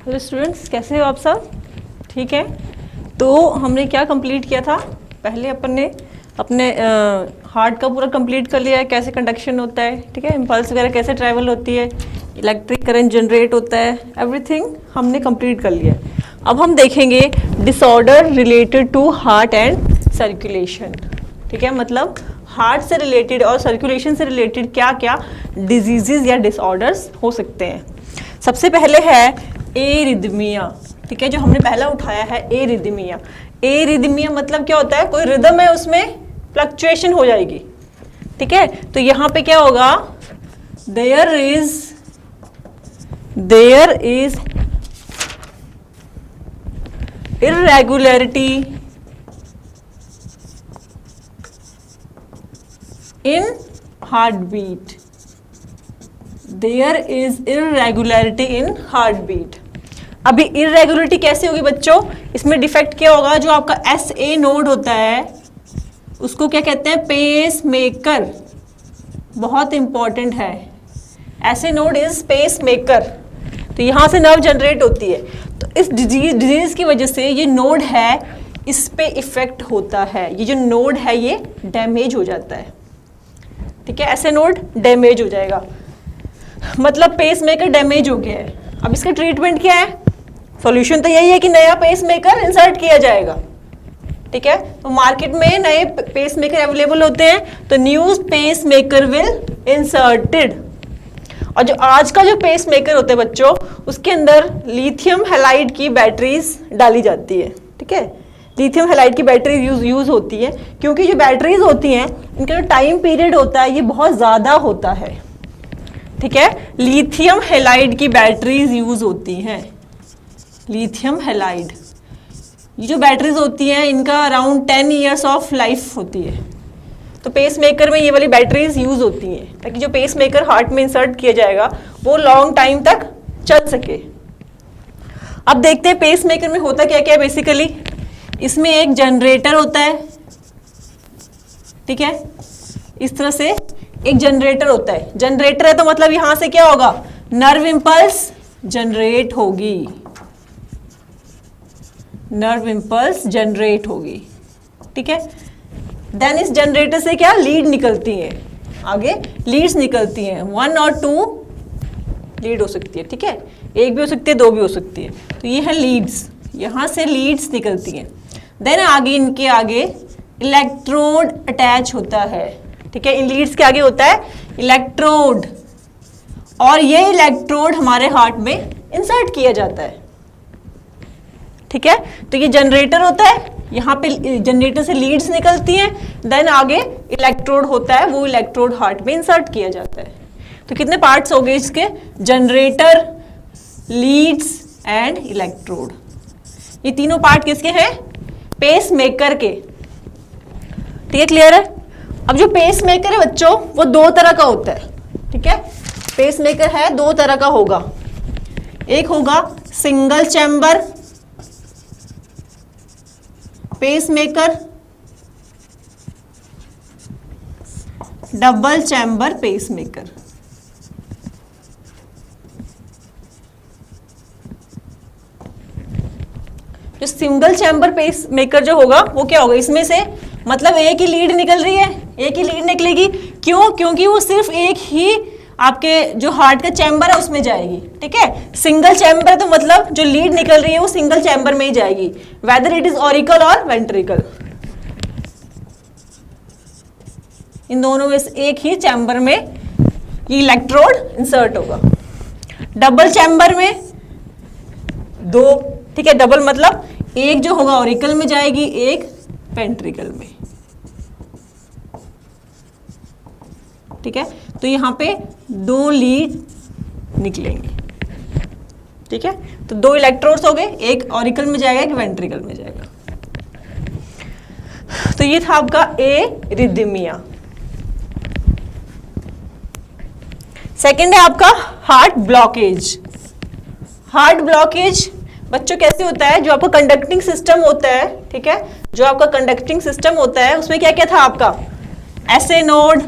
Hello students, कैसे हो आप सब? ठीक है। तो हमने क्या कंप्लीट किया था? पहले अपन ने अपने हार्ट का पूरा कंप्लीट कर लिया है, कैसे कंडक्शन होता है, ठीक है, इम्पल्स वगैरह कैसे ट्रैवल होती है, इलेक्ट्रिक करंट जनरेट होता है, एवरीथिंग हमने कंप्लीट कर लिया है। अब हम देखेंगे disorder related to heart and circulation. ठीक है, मतलब हार्ट से रिलेटेड और सर्कुलेशन से रिलेटेड क्या क्या डिजीजेज या डिसऑर्डर्स हो सकते हैं। सबसे पहले है एरिदमिया। ठीक है, जो हमने पहला उठाया है एरिदमिया। एरिदमिया मतलब क्या होता है? कोई रिदम है, उसमें फ्लक्चुएशन हो जाएगी। ठीक है, तो यहां पे क्या होगा? There is irregularity in heartbeat. There is irregularity in heartbeat. अभी irregularity कैसे होगी बच्चों? इसमें डिफेक्ट क्या होगा? जो आपका SA नोड होता है उसको क्या कहते हैं? Pacemaker. बहुत इंपॉर्टेंट है, SA node is pacemaker. तो यहां से नर्व जनरेट होती है। तो इस डिजीज की वजह से ये नोड है, इस पे इफेक्ट होता है। ये जो नोड है ये डैमेज हो जाता है। ठीक है, ऐसे नोड डैमेज हो जाएगा, मतलब पेस मेकर डैमेज हो गया है। अब इसका ट्रीटमेंट क्या है? सॉल्यूशन तो यही है कि नया पेस मेकर इंसर्ट किया जाएगा। ठीक है, तो मार्केट में नए पेस मेकर अवेलेबल होते हैं, तो new pacemaker will inserted. और जो आज का जो पेस मेकर होते हैं बच्चों, उसके अंदर लिथियम हैलाइड की बैटरीज डाली जाती है। ठीक है, लिथियम हैलाइड की बैटरीज यूज होती है, क्योंकि जो बैटरीज होती हैं इनका जो टाइम पीरियड होता है ये बहुत ज़्यादा होता है। ठीक है, लिथियम हैलाइड की बैटरीज यूज होती हैं। लिथियम हैलाइड ये जो बैटरीज होती हैं इनका अराउंड 10 ईयर्स ऑफ लाइफ होती है। तो पेस मेकर में ये वाली बैटरीज यूज होती हैं, ताकि जो पेस मेकर हार्ट में इंसर्ट किया जाएगा वो लॉन्ग टाइम तक चल सके। अब देखते हैं पेस मेकर में होता क्या क्या है। बेसिकली इसमें एक जनरेटर होता है। ठीक है, इस तरह से एक जनरेटर होता है। जनरेटर है तो मतलब यहां से क्या होगा? नर्व इंपल्स जनरेट होगी। नर्व इंपल्स जनरेट होगी। ठीक है, देन इस जनरेटर से क्या लीड निकलती है, आगे लीड्स निकलती हैं। 1 और 2 लीड हो सकती है। ठीक है, एक भी हो सकती है, 2 भी हो सकती है। तो ये है लीड्स, यहां से लीड्स निकलती हैं। देन आगे इनके आगे इलेक्ट्रोड अटैच होता है। ठीक है, इन लीड्स के आगे होता है इलेक्ट्रोड, और ये इलेक्ट्रोड हमारे हार्ट में इंसर्ट किया जाता है। ठीक है, तो ये जनरेटर होता है, यहाँ पे जनरेटर से लीड्स निकलती हैं। देन आगे इलेक्ट्रोड होता है, वो इलेक्ट्रोड हार्ट में इंसर्ट किया जाता है। तो कितने पार्ट्स हो गए इसके? Generator, Leeds and electrode. ये तीनों पार्ट किसके हैं? पेस मेकर के। ठीक है, क्लियर है? अब जो पेस मेकर है बच्चों वो 2 तरह का होता है। ठीक है, पेस मेकर है 2 तरह का होगा। एक होगा single chamber pacemaker, double chamber pacemaker. जो सिंगल चैम्बर पेस मेकर जो होगा वो क्या होगा? इसमें से मतलब एक ही लीड निकल रही है, एक ही लीड निकलेगी। क्यों? क्योंकि वो सिर्फ एक ही आपके जो हार्ट का चैम्बर है उसमें जाएगी। ठीक है, सिंगल चैम्बर है तो मतलब जो लीड निकल रही है वो सिंगल चैम्बर में ही जाएगी, वेदर इट इज ऑरिकल और वेंट्रिकल। इन दोनों में से एक ही चैम्बर में ये इलेक्ट्रोड इंसर्ट होगा। डबल चैम्बर में 2। ठीक है, डबल मतलब एक जो होगा ऑरिकल में जाएगी, एक वेंट्रिकल में। ठीक है, तो यहां पे 2 लीड निकलेंगे। ठीक है, तो 2 इलेक्ट्रोड्स हो गए, एक ऑरिकल में जाएगा, एक वेंट्रिकल में जाएगा। तो ये था आपका एरिदमिया। सेकंड है आपका हार्ट ब्लॉकेज। हार्ट ब्लॉकेज बच्चों कैसे होता है? जो आपका कंडक्टिंग सिस्टम होता है, ठीक है, जो आपका कंडक्टिंग सिस्टम होता है उसमें क्या क्या था आपका? SA node,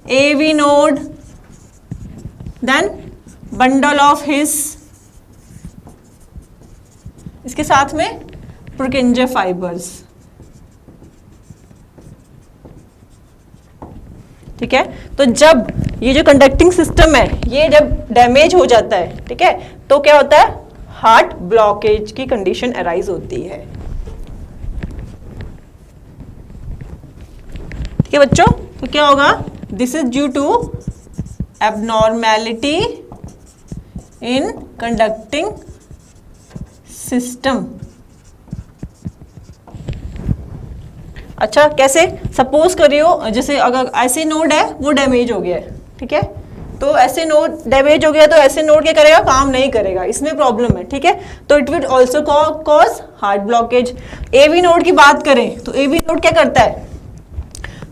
AV node, then bundle of his किसके साथ में? पुरकिंजे फाइबर्स। ठीक है, तो जब ये जो कंडक्टिंग सिस्टम है ये जब डैमेज हो जाता है, ठीक है, तो क्या होता है? हार्ट ब्लॉकेज की कंडीशन अराइज होती है। ठीक है बच्चों, तो क्या होगा? This is due to abnormality in conducting system. अच्छा, कैसे? सपोज करियो जैसे अगर ऐसे नोड है वो डैमेज हो गया है, ठीक है, तो ऐसे नोड डैमेज हो गया तो ऐसे नोड क्या करेगा? काम नहीं करेगा, इसमें प्रॉब्लम है, ठीक है, तो it will also cause heart blockage. AV node की बात करें तो एवी नोड क्या करता है?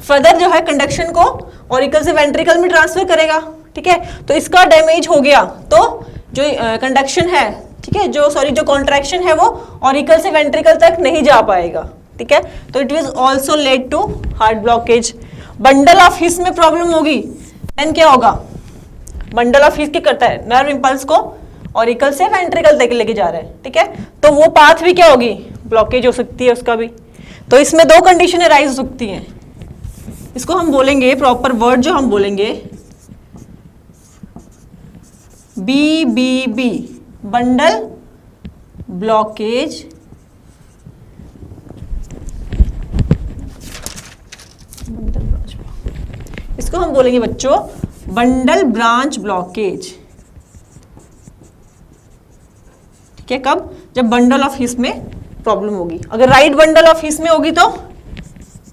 फर्दर जो है कंडक्शन को ऑरिकल से वेंट्रिकल में ट्रांसफर करेगा, ठीक है, तो इसका डैमेज हो गया तो जो कंडक्शन है, ठीक है, जो कॉन्ट्रैक्शन है वो ऑरिकल से वेंट्रिकल तक नहीं जा पाएगा, ठीक है, तो it will also lead to heart blockage. Bundle of His में प्रॉब्लम होगी, देन क्या होगा? बंडल ऑफ हिस क्या करता है? नर्व इंपल्स को ऑरिकल से वेंट्रिकल तक लेके जा रहा है, ठीक है, तो वो पाथ भी क्या होगी? ब्लॉकेज हो सकती है उसका भी। तो इसमें दो कंडीशन अराइज हो सकती हैं, इसको हम बोलेंगे, प्रॉपर वर्ड जो हम बोलेंगे BBB, बंडल ब्लॉकेज इसको हम बोलेंगे बच्चों बंडल ब्रांच ब्लॉकेज। ठीक है, कब? जब बंडल ऑफ हिस में प्रॉब्लम होगी। अगर राइट बंडल ऑफ हिस में होगी तो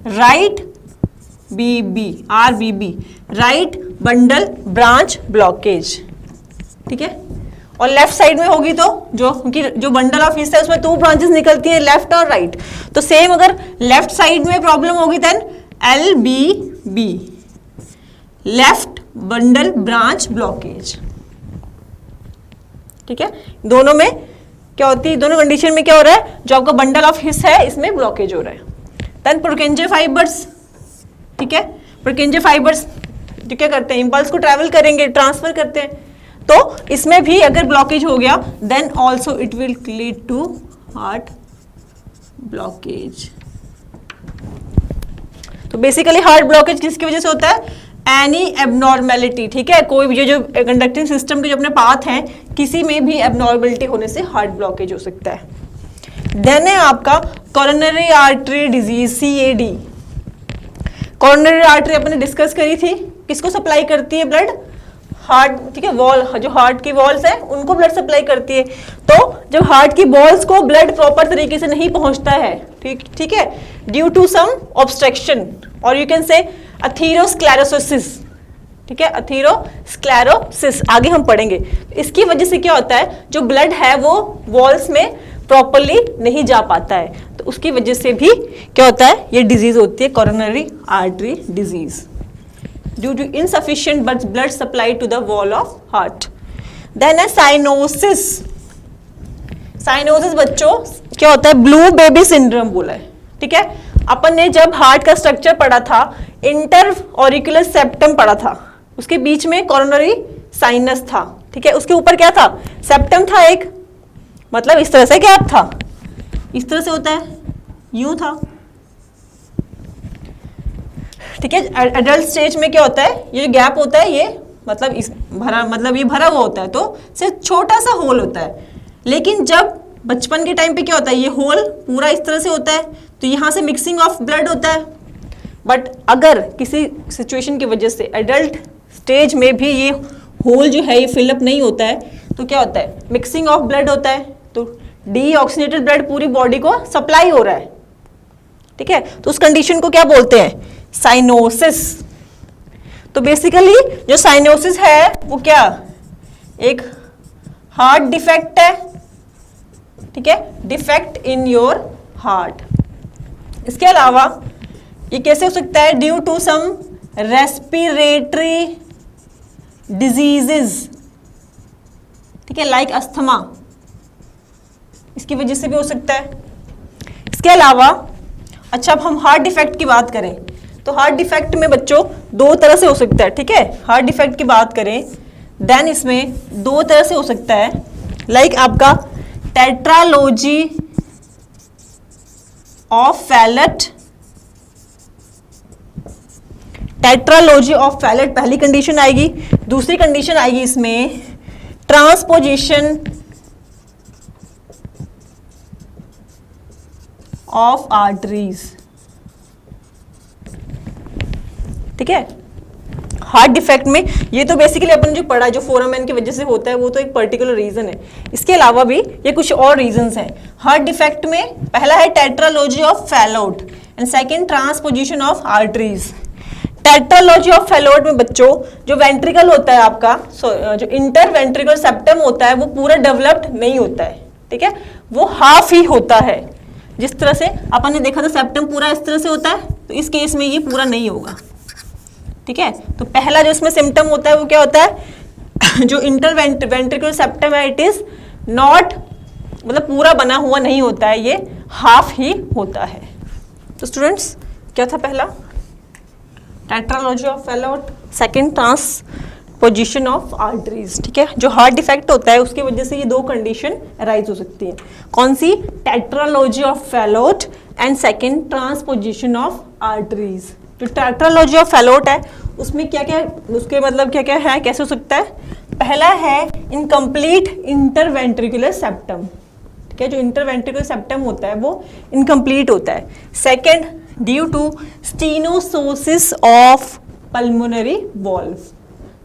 right RBB, right bundle branch blockage, ठीक है, और लेफ्ट साइड में होगी तो जो बंडल ऑफ हिस है उसमें 2 ब्रांचेस निकलती हैं, लेफ्ट और राइट, तो सेम अगर लेफ्ट साइड में प्रॉब्लम होगी then LBB, left bundle branch blockage. ठीक है, दोनों में क्या होती है? दोनों कंडीशन में क्या हो रहा है? जो आपका बंडल ऑफ हिस है इसमें ब्लॉकेज हो रहा है। देन पुरकिंजे फाइबर्स, ठीक है, पुरकिंजे फाइबर्स जो क्या करते हैं? इंपल्स को ट्रैवल करेंगे, ट्रांसफर करते हैं, तो इसमें भी अगर ब्लॉकेज हो गया then also it will lead to heart blockage. तो बेसिकली हार्ट ब्लॉकेज किसकी वजह से होता है? एनी एबनॉर्मेलिटी, ठीक है, कोई भी जो कंडक्टिंग सिस्टम के जो अपने पाथ हैं किसी में भी एबनॉर्मेलिटी होने से हार्ट ब्लॉकेज हो सकता है। देन है आपका coronary artery disease, CAD। Coronary artery अपने डिस्कस करी थी, किसको सप्लाई करती है? ब्लड, हार्ट, ठीक है, वॉल, जो हार्ट की वॉल्स है उनको ब्लड सप्लाई करती है। तो जब हार्ट की वॉल्स को ब्लड प्रॉपर तरीके से नहीं पहुंचता है, ठीक है, ड्यू टू सम ऑब्स्ट्रक्शन और यू कैन से अथीरोस्क्लेरोसिस, ठीक है, अथीरोस्क्लेरोसिस आगे हम पढ़ेंगे। इसकी वजह से क्या होता है? जो ब्लड है वो वॉल्स में प्रॉपरली नहीं जा पाता है, तो उसकी वजह से भी क्या होता है? ये डिजीज होती है coronary artery disease, due to insufficient blood supply to the wall of heart. Then है साइनोसिस। साइनोसिस बच्चों क्या होता है? ब्लू बेबी सिंड्रोम बोला है, ठीक है, अपन ने जब हार्ट का स्ट्रक्चर पढ़ा था, इंटर ऑरिकुलर सेप्टम पढ़ा था, उसके बीच में कोरोनरी साइनस था, ठीक है, उसके ऊपर क्या था? सेप्टम था एक, मतलब इस तरह से गैप था, इस तरह से होता है, यूं था, ठीक है। एडल्ट स्टेज में क्या होता है? ये गैप होता है, ये मतलब इस भरा, मतलब ये भरा हुआ होता है, तो सिर्फ छोटा सा होल होता है। लेकिन जब बचपन के टाइम पे क्या होता है? ये होल पूरा इस तरह से होता है, तो यहाँ से मिक्सिंग ऑफ ब्लड होता है। बट अगर किसी सिचुएशन की वजह से एडल्ट स्टेज में भी ये होल जो है ये फिलअप नहीं होता है, तो क्या होता है? मिक्सिंग ऑफ ब्लड होता है, तो डीऑक्सीनेटेड ब्लड पूरी बॉडी को सप्लाई हो रहा है, ठीक है, तो उस कंडीशन को क्या बोलते हैं? साइनोसिस। तो बेसिकली जो साइनोसिस है वो क्या? एक हार्ट डिफेक्ट है, ठीक है, डिफेक्ट इन योर हार्ट। इसके अलावा ये कैसे हो सकता है? Due to some respiratory diseases, ठीक है, लाइक अस्थमा, इसकी वजह से भी हो सकता है। इसके अलावा अच्छा, अब हम हार्ट डिफेक्ट की बात करें तो हार्ट डिफेक्ट में बच्चों दो तरह से हो सकता है, ठीक है, हार्ट डिफेक्ट की बात करें देन इसमें दो तरह से हो सकता है, लाइक आपका tetralogy of Fallot, tetralogy of Fallot पहली कंडीशन आएगी। दूसरी कंडीशन आएगी इसमें ट्रांसपोजिशन ऑफ आर्टरीज। ठीक है, हार्ट डिफेक्ट में ये तो बेसिकली अपन जो पढ़ा, जो फोरामेन की वजह से होता है वो तो एक पर्टिकुलर रीजन है, इसके अलावा भी ये कुछ और रीजंस हैं। हार्ट डिफेक्ट में पहला है tetralogy of Fallot and second transposition of arteries. Tetralogy of Fallot में बच्चों जो वेंट्रिकल होता है आपका, जो इंटर वेंट्रिकल सेप्टम होता है वो पूरा डेवलप्ड नहीं होता है। ठीक है, वो हाफ ही होता है। जिस तरह से अपन ने देखा था सेप्टम पूरा इस तरह से होता है, तो इस केस में ये पूरा नहीं होगा। ठीक है, तो पहला जो इसमें सिम्टम होता है वो क्या होता है, जो इंटर वेंट्रिकुलर सेप्टम है इट इज नॉट, मतलब पूरा बना हुआ नहीं होता है, ये हाफ ही होता है। तो स्टूडेंट्स क्या था पहला, tetralogy of Fallot, second transposition of arteries. ठीक है, जो हार्ट डिफेक्ट होता है उसकी वजह से ये दो कंडीशन अराइज हो सकती है। कौन सी, tetralogy of Fallot and second transposition of arteries. जो टेट्रालॉजी ऑफ फैलोट है उसमें क्या क्या, उसके मतलब क्या क्या है, कैसे हो सकता है। पहला है इनकम्प्लीट इंटरवेंट्रिकुलर सेप्टम। ठीक है, जो इंटरवेंट्रिकुलर सेप्टम होता है वो इनकम्प्लीट होता है। Second, due to stenosis of pulmonary valve.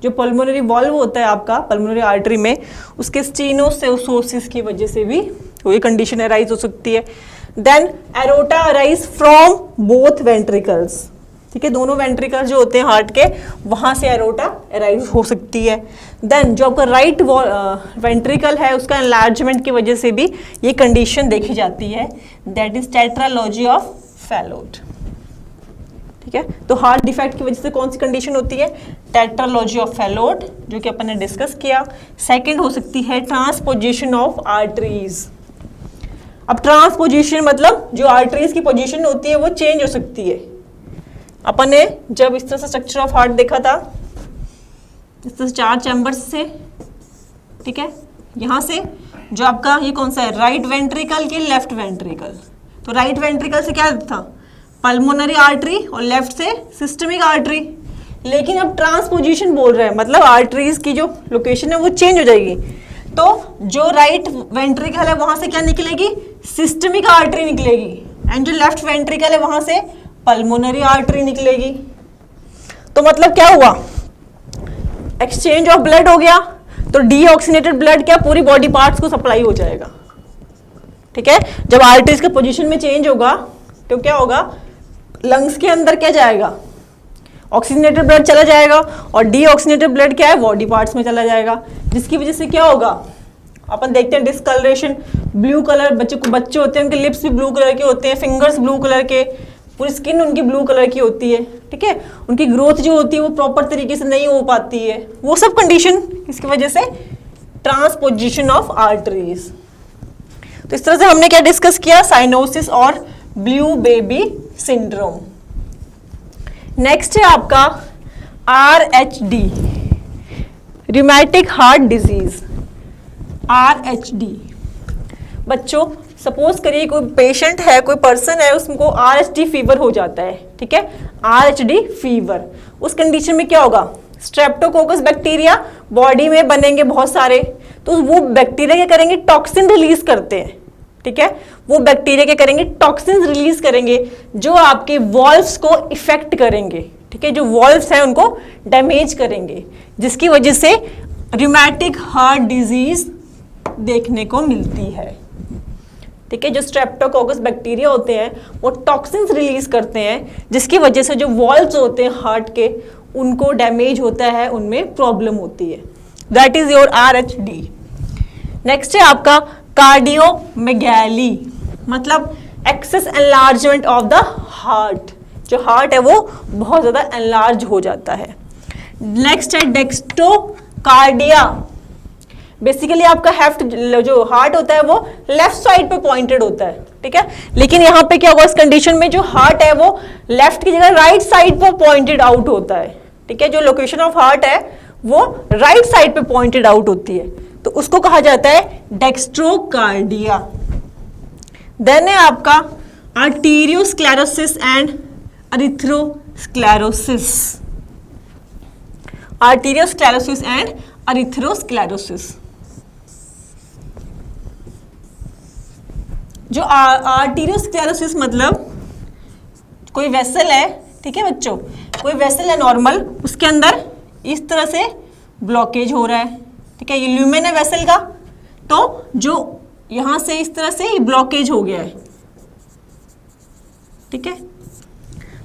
जो पल्मोनरी वॉल्व होता है आपका पल्मोनरी आर्टरी में, उसके स्टीनोसोसिस की वजह से भी कोई कंडीशन अराइज हो सकती है। Then aorta arise from both ventricles. ठीक है, दोनों वेंट्रिकल जो होते हैं हार्ट के, वहां से एरोटा अराइज हो सकती है। देन जो आपका राइट वेंट्रिकल है उसका एनलार्जमेंट की वजह से भी ये कंडीशन देखी जाती है, that is tetralogy of Fallot. ठीक है, तो हार्ट डिफेक्ट की वजह से कौन सी कंडीशन होती है, टेट्रालॉजी ऑफ फैलोट, जो कि अपन ने डिस्कस किया। सेकंड हो सकती है ट्रांसपोजिशन ऑफ आर्टरीज। अब ट्रांसपोजिशन मतलब जो आर्टरीज की पोजीशन होती है वो चेंज हो सकती है। अपन ने जब इस तरह से स्ट्रक्चर ऑफ हार्ट देखा था, इस तरह से 4 चैम्बर्स से, ठीक है, यहाँ से जो आपका ये कौन सा है, राइट वेंट्रिकल के लेफ्ट वेंट्रिकल। तो राइट वेंट्रिकल से क्या था, पल्मोनरी आर्टरी, और लेफ्ट से सिस्टमिक आर्टरी। लेकिन अब ट्रांसपोजिशन बोल रहे हैं, मतलब आर्टरीज की जो लोकेशन है वो चेंज हो जाएगी। तो जो राइट वेंट्रिकल है वहां से क्या निकलेगी, सिस्टमिक आर्टरी निकलेगी, एंड जो लेफ्ट वेंट्रिकल है वहां से पल्मोनरी आर्टरी निकलेगी। तो मतलब क्या हुआ, एक्सचेंज ऑफ ब्लड हो गया, तो डीऑक्सीनेटेड ब्लड क्या पूरी बॉडी पार्ट्स को सप्लाई हो जाएगा। ठीक है, जब आर्टरीज का पोजीशन में चेंज होगा तो क्या होगा, लंग्स के अंदर क्या जाएगा, ऑक्सीजनेटेड ब्लड चला जाएगा, और डीऑक्सीनेटेड ब्लड क्या है, बॉडी पार्ट्स में चला जाएगा, जिसकी वजह से क्या होगा, अपन देखते हैं डिस्कलरेशन, ब्लू कलर, बच्चे होते हैं उनके लिप्स भी ब्लू कलर के होते हैं, फिंगर्स ब्लू कलर के, पूरी स्किन उनकी ब्लू कलर की होती है। ठीक है, उनकी ग्रोथ जो होती है वो प्रॉपर तरीके से नहीं हो पाती है। वो सब कंडीशन किसकी वजह से, ट्रांसपोजिशन ऑफ आर्टरीज। तो इस तरह से हमने क्या डिस्कस किया, साइनोसिस और ब्लू बेबी सिंड्रोम। नेक्स्ट है आपका RHD, rheumatic heart disease. RHD बच्चों, सपोज करिए कोई पेशेंट है, कोई पर्सन है, उसको RHD फीवर हो जाता है। ठीक है, RHD फीवर, उस कंडीशन में क्या होगा, स्ट्रेप्टोकोकस बैक्टीरिया बॉडी में बनेंगे बहुत सारे, तो वो बैक्टीरिया क्या करेंगे, टॉक्सिन रिलीज करते हैं। ठीक है, वो बैक्टीरिया क्या करेंगे, टॉक्सिन रिलीज करेंगे जो आपके वॉल्व्स को इफेक्ट करेंगे। ठीक है, जो वॉल्व्स हैं उनको डैमेज करेंगे, जिसकी वजह से रिमेटिक हार्ट डिजीज देखने को मिलती है। ठीक है, जो स्ट्रेप्टोकोकस बैक्टीरिया होते हैं वो टॉक्सिन्स रिलीज करते हैं, जिसकी वजह से जो वॉल्व्स होते हैं हार्ट के उनको डैमेज होता है, उनमें प्रॉब्लम होती है। That is your RHD। Next है आपका कार्डियोमेगैली, मतलब excess enlargement of the heart, जो हार्ट है वो बहुत ज्यादा एनलार्ज हो जाता है। नेक्स्ट है डेक्स्ट्रोकार्डिया, बेसिकली आपका हेफ्ट जो हार्ट होता है वो लेफ्ट साइड पे पॉइंटेड होता है। ठीक है, लेकिन यहाँ पे क्या होगा, इस कंडीशन में जो हार्ट है वो लेफ्ट की जगह राइट साइड पे पॉइंटेड आउट होता है। ठीक है, जो लोकेशन ऑफ हार्ट है वो राइट साइड पे पॉइंटेड आउट होती है, तो उसको कहा जाता है डेक्स्ट्रोकार्डिया। देन है आपका आर्टीरियोस्क्लेरोसिस एंड अरिथ्रोस्क्लेरोसिस, आर्टीरियोस्क्लेरोसिस एंड अरिथ्रोस्क्लेरोसिस। जो आर्टीरियोस्क्लेरोसिस मतलब कोई वेसल है, ठीक है बच्चों, कोई वेसल है नॉर्मल, उसके अंदर इस तरह से ब्लॉकेज हो रहा है, ठीक है, ये ल्यूमेन है वेसल का, तो जो यहां से इस तरह से ब्लॉकेज हो गया है, ठीक है,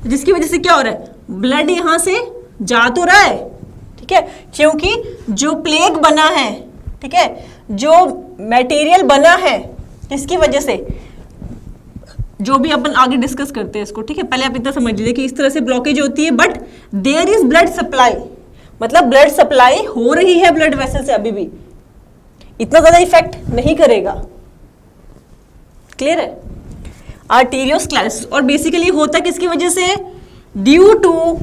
जिसकी वजह से क्या हो रहा है, ब्लड यहां से जा तो रहा है, ठीक है, क्योंकि जो प्लेग बना है, ठीक है, जो मटेरियल बना है, इसकी वजह से जो भी अपन आगे डिस्कस करते हैं इसको, ठीक है, पहले आप इतना समझ लीजिए कि इस तरह से ब्लॉकेज होती है, but there is blood supply, मतलब ब्लड सप्लाई हो रही है ब्लड वेसल से, अभी भी इतना ज्यादा इफेक्ट नहीं करेगा, क्लियर है। आर्टीरियोस्क्लेरोसिस, और बेसिकली होता किसकी वजह से, due to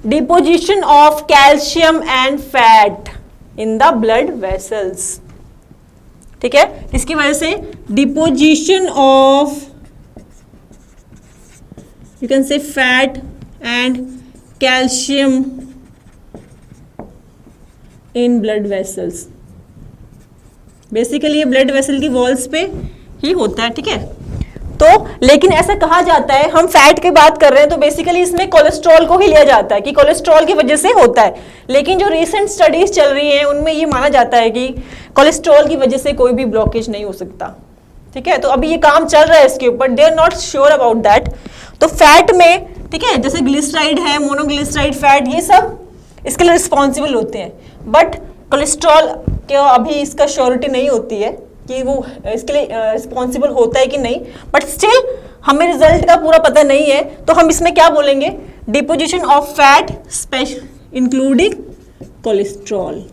deposition of calcium and fat in the blood vessels, ठीक है, इसकी वजह से deposition of, you can say fat and calcium in blood vessels, basically ये ब्लड वेसल की वॉल्स पे ही होता है, ठीक है। तो लेकिन ऐसा कहा जाता है, हम फैट की बात कर रहे हैं तो बेसिकली इसमें कोलेस्ट्रॉल को ही लिया जाता है कि कोलेस्ट्रॉल की वजह से होता है, लेकिन जो रीसेंट स्टडीज चल रही हैं उनमें ये माना जाता है कि कोलेस्ट्रॉल की वजह से कोई भी ब्लॉकेज नहीं हो सकता, ठीक है। तो अभी ये काम चल रहा है इसके ऊपर, they are not sure about that. तो फैट में, ठीक है, जैसे ग्लिसराइड है, मोनोग्लिसराइड फैट, ये सब इसके लिए रिस्पॉन्सिबल होते हैं, बट कोलेस्ट्रॉल के अभी इसका श्योरिटी नहीं होती है कि वो इसके लिए रिस्पॉन्सिबल होता है कि नहीं, बट स्टिल हमें रिजल्ट का पूरा पता नहीं है, तो हम इसमें क्या बोलेंगे, deposition of fat special including cholesterol,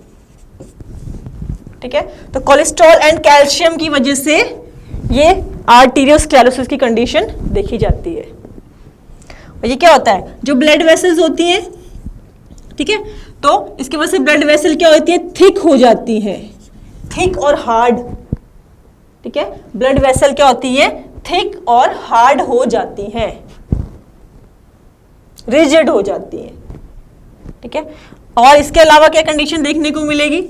ठीक है। तो कोलेस्ट्रॉल एंड कैल्शियम की वजह से ये आर्टीरियोस्क्लेरोसिस की कंडीशन देखी जाती है। और ये क्या होता है, जो ब्लड वेसल्स होती हैं, ठीक है, तो इसकी वजह से ब्लड वेसल क्या होती है, थिक हो जाती है, थिक और हार्ड, ठीक है, ब्लड वेसल क्या होती है, थिक और हार्ड हो जाती हैं, रिजिड हो जाती है, ठीक है। और इसके अलावा क्या कंडीशन देखने को मिलेगी,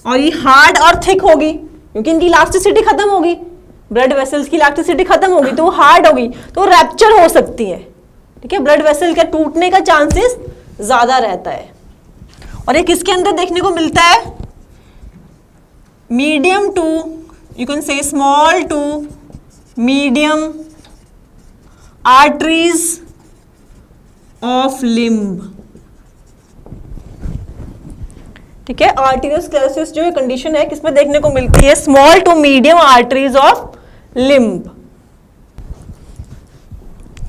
और ये हार्ड और थिक होगी क्योंकि इनकी इलास्टिसिटी खत्म होगी, ब्लड वेसल्स की इलास्टिसिटी खत्म होगी तो वो हार्ड होगी, तो रैप्चर हो सकती है, ठीक है, ब्लड वेसल का टूटने का चांसेस ज्यादा रहता है। और ये किसके अंदर देखने को मिलता है, medium to, you can say small to medium arteries of limb, ठीक है। आर्टीरियोस्क्लेरोसिस जो कंडीशन है किसमें देखने को मिलती है, small to medium arteries of limb,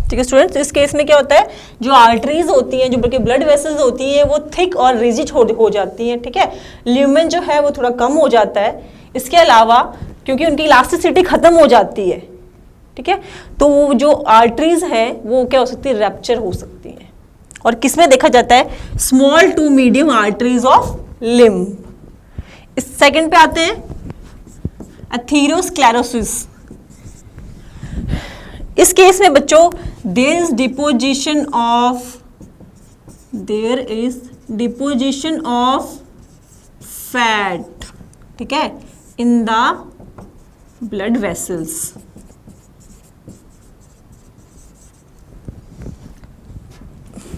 ठीक है स्टूडेंट्स। इस केस में क्या होता है, जो आर्टरीज होती हैं, जो बल्कि ब्लड वेसल्स होती हैं, वो थिक और रिजिड हो जाती हैं, ठीक है, ल्यूमेन जो है वो थोड़ा कम हो जाता है। इसके अलावा क्योंकि उनकी इलास्टिसिटी खत्म हो जाती है, ठीक है, तो जो आर्टरीज हैं वो क्या हो सकती है, रैप्चर हो सकती हैं। और किसमें देखा जाता है, small to medium arteries of limb. इस सेकंड पे आते हैं, एथेरोस्क्लेरोसिस। इस केस में बच्चों there is deposition of fat, ठीक है, इन द ब्लड वेसल्स,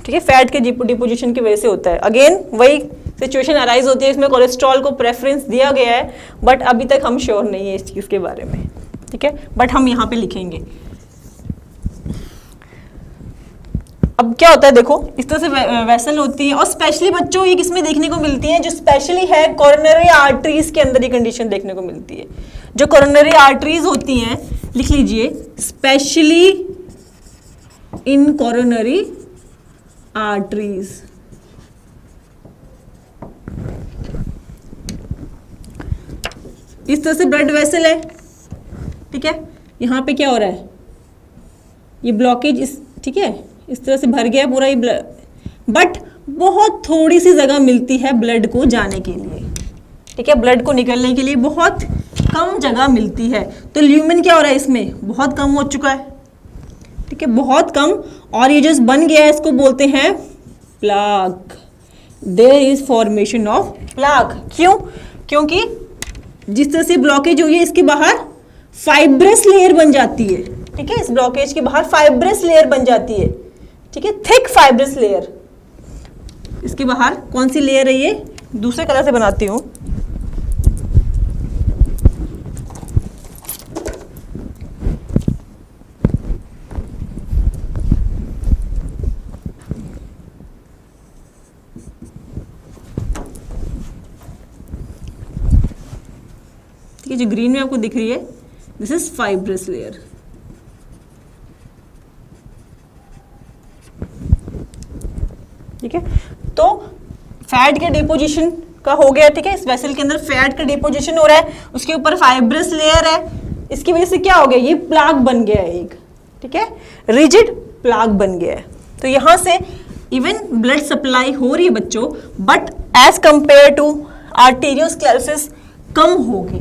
ठीक है, फैट के डिपोजिशन की वजह से होता है। अगेन वही सिचुएशन अराइज होती है, इसमें कोलेस्ट्रॉल को प्रेफरेंस दिया गया है, बट अभी तक हम श्योर नहीं है इस चीज के बारे में, ठीक है, बट हम यहाँ पे लिखेंगे। अब क्या होता है देखो, इस तरह से वेसल होती है, और स्पेशली बच्चों ये किसमें देखने को मिलती है, जो स्पेशली है कोरोनरी आर्टरीज के अंदर ये कंडीशन देखने को मिलती है। जो कोरोनरी आर्टरीज होती हैं, लिख लीजिए, स्पेशली इन कोरोनरी आर्टरीज, इस तरह से ब्लड वेसल है, ठीक है, यहाँ पे क्या हो रहा है, ये ब्लॉकेज इस, ठीक है, इस तरह से भर गया पूरा ये ब्लड, बट बहुत थोड़ी सी जगह मिलती है ब्लड को जाने के लिए, ठीक है, ब्लड को निकलने के लिए बहुत कम जगह मिलती है। तो ल्यूमेन क्या हो रहा है, इसमें बहुत कम हो चुका है, ठीक है, बहुत कम, और ये जो बन गया है इसको बोलते हैं plaque. There is formation of plaque. क्यों? क्योंकि जिस तरह से ब्लॉकेज हुई है इसके बाहर फाइब्रस लेयर बन जाती है, ठीक है, इस ब्लॉकेज के बाहर फाइब्रस लेयर बन जाती है, ठीक है, थिक फाइब्रस लेयर। इसके बाहर कौन सी लेयर है, ये दूसरे कलर से बनाती हूँ, ठीक है, जो ग्रीन में आपको दिख रही है दिस इज फाइब्रस लेयर। ठीक है, तो फैट के डिपोजिशन का हो गया, ठीक है, इस वेसल के अंदर फैट का डिपोजिशन हो रहा है, उसके ऊपर फाइब्रस लेयर है, इसकी वजह से क्या हो गया, ये प्लाक बन गया है एक, ठीक है, रिजिड प्लाक बन गया है। तो यहां से इवन ब्लड सप्लाई हो रही है बच्चों, but as compare to arteriosclerosis कम होगी,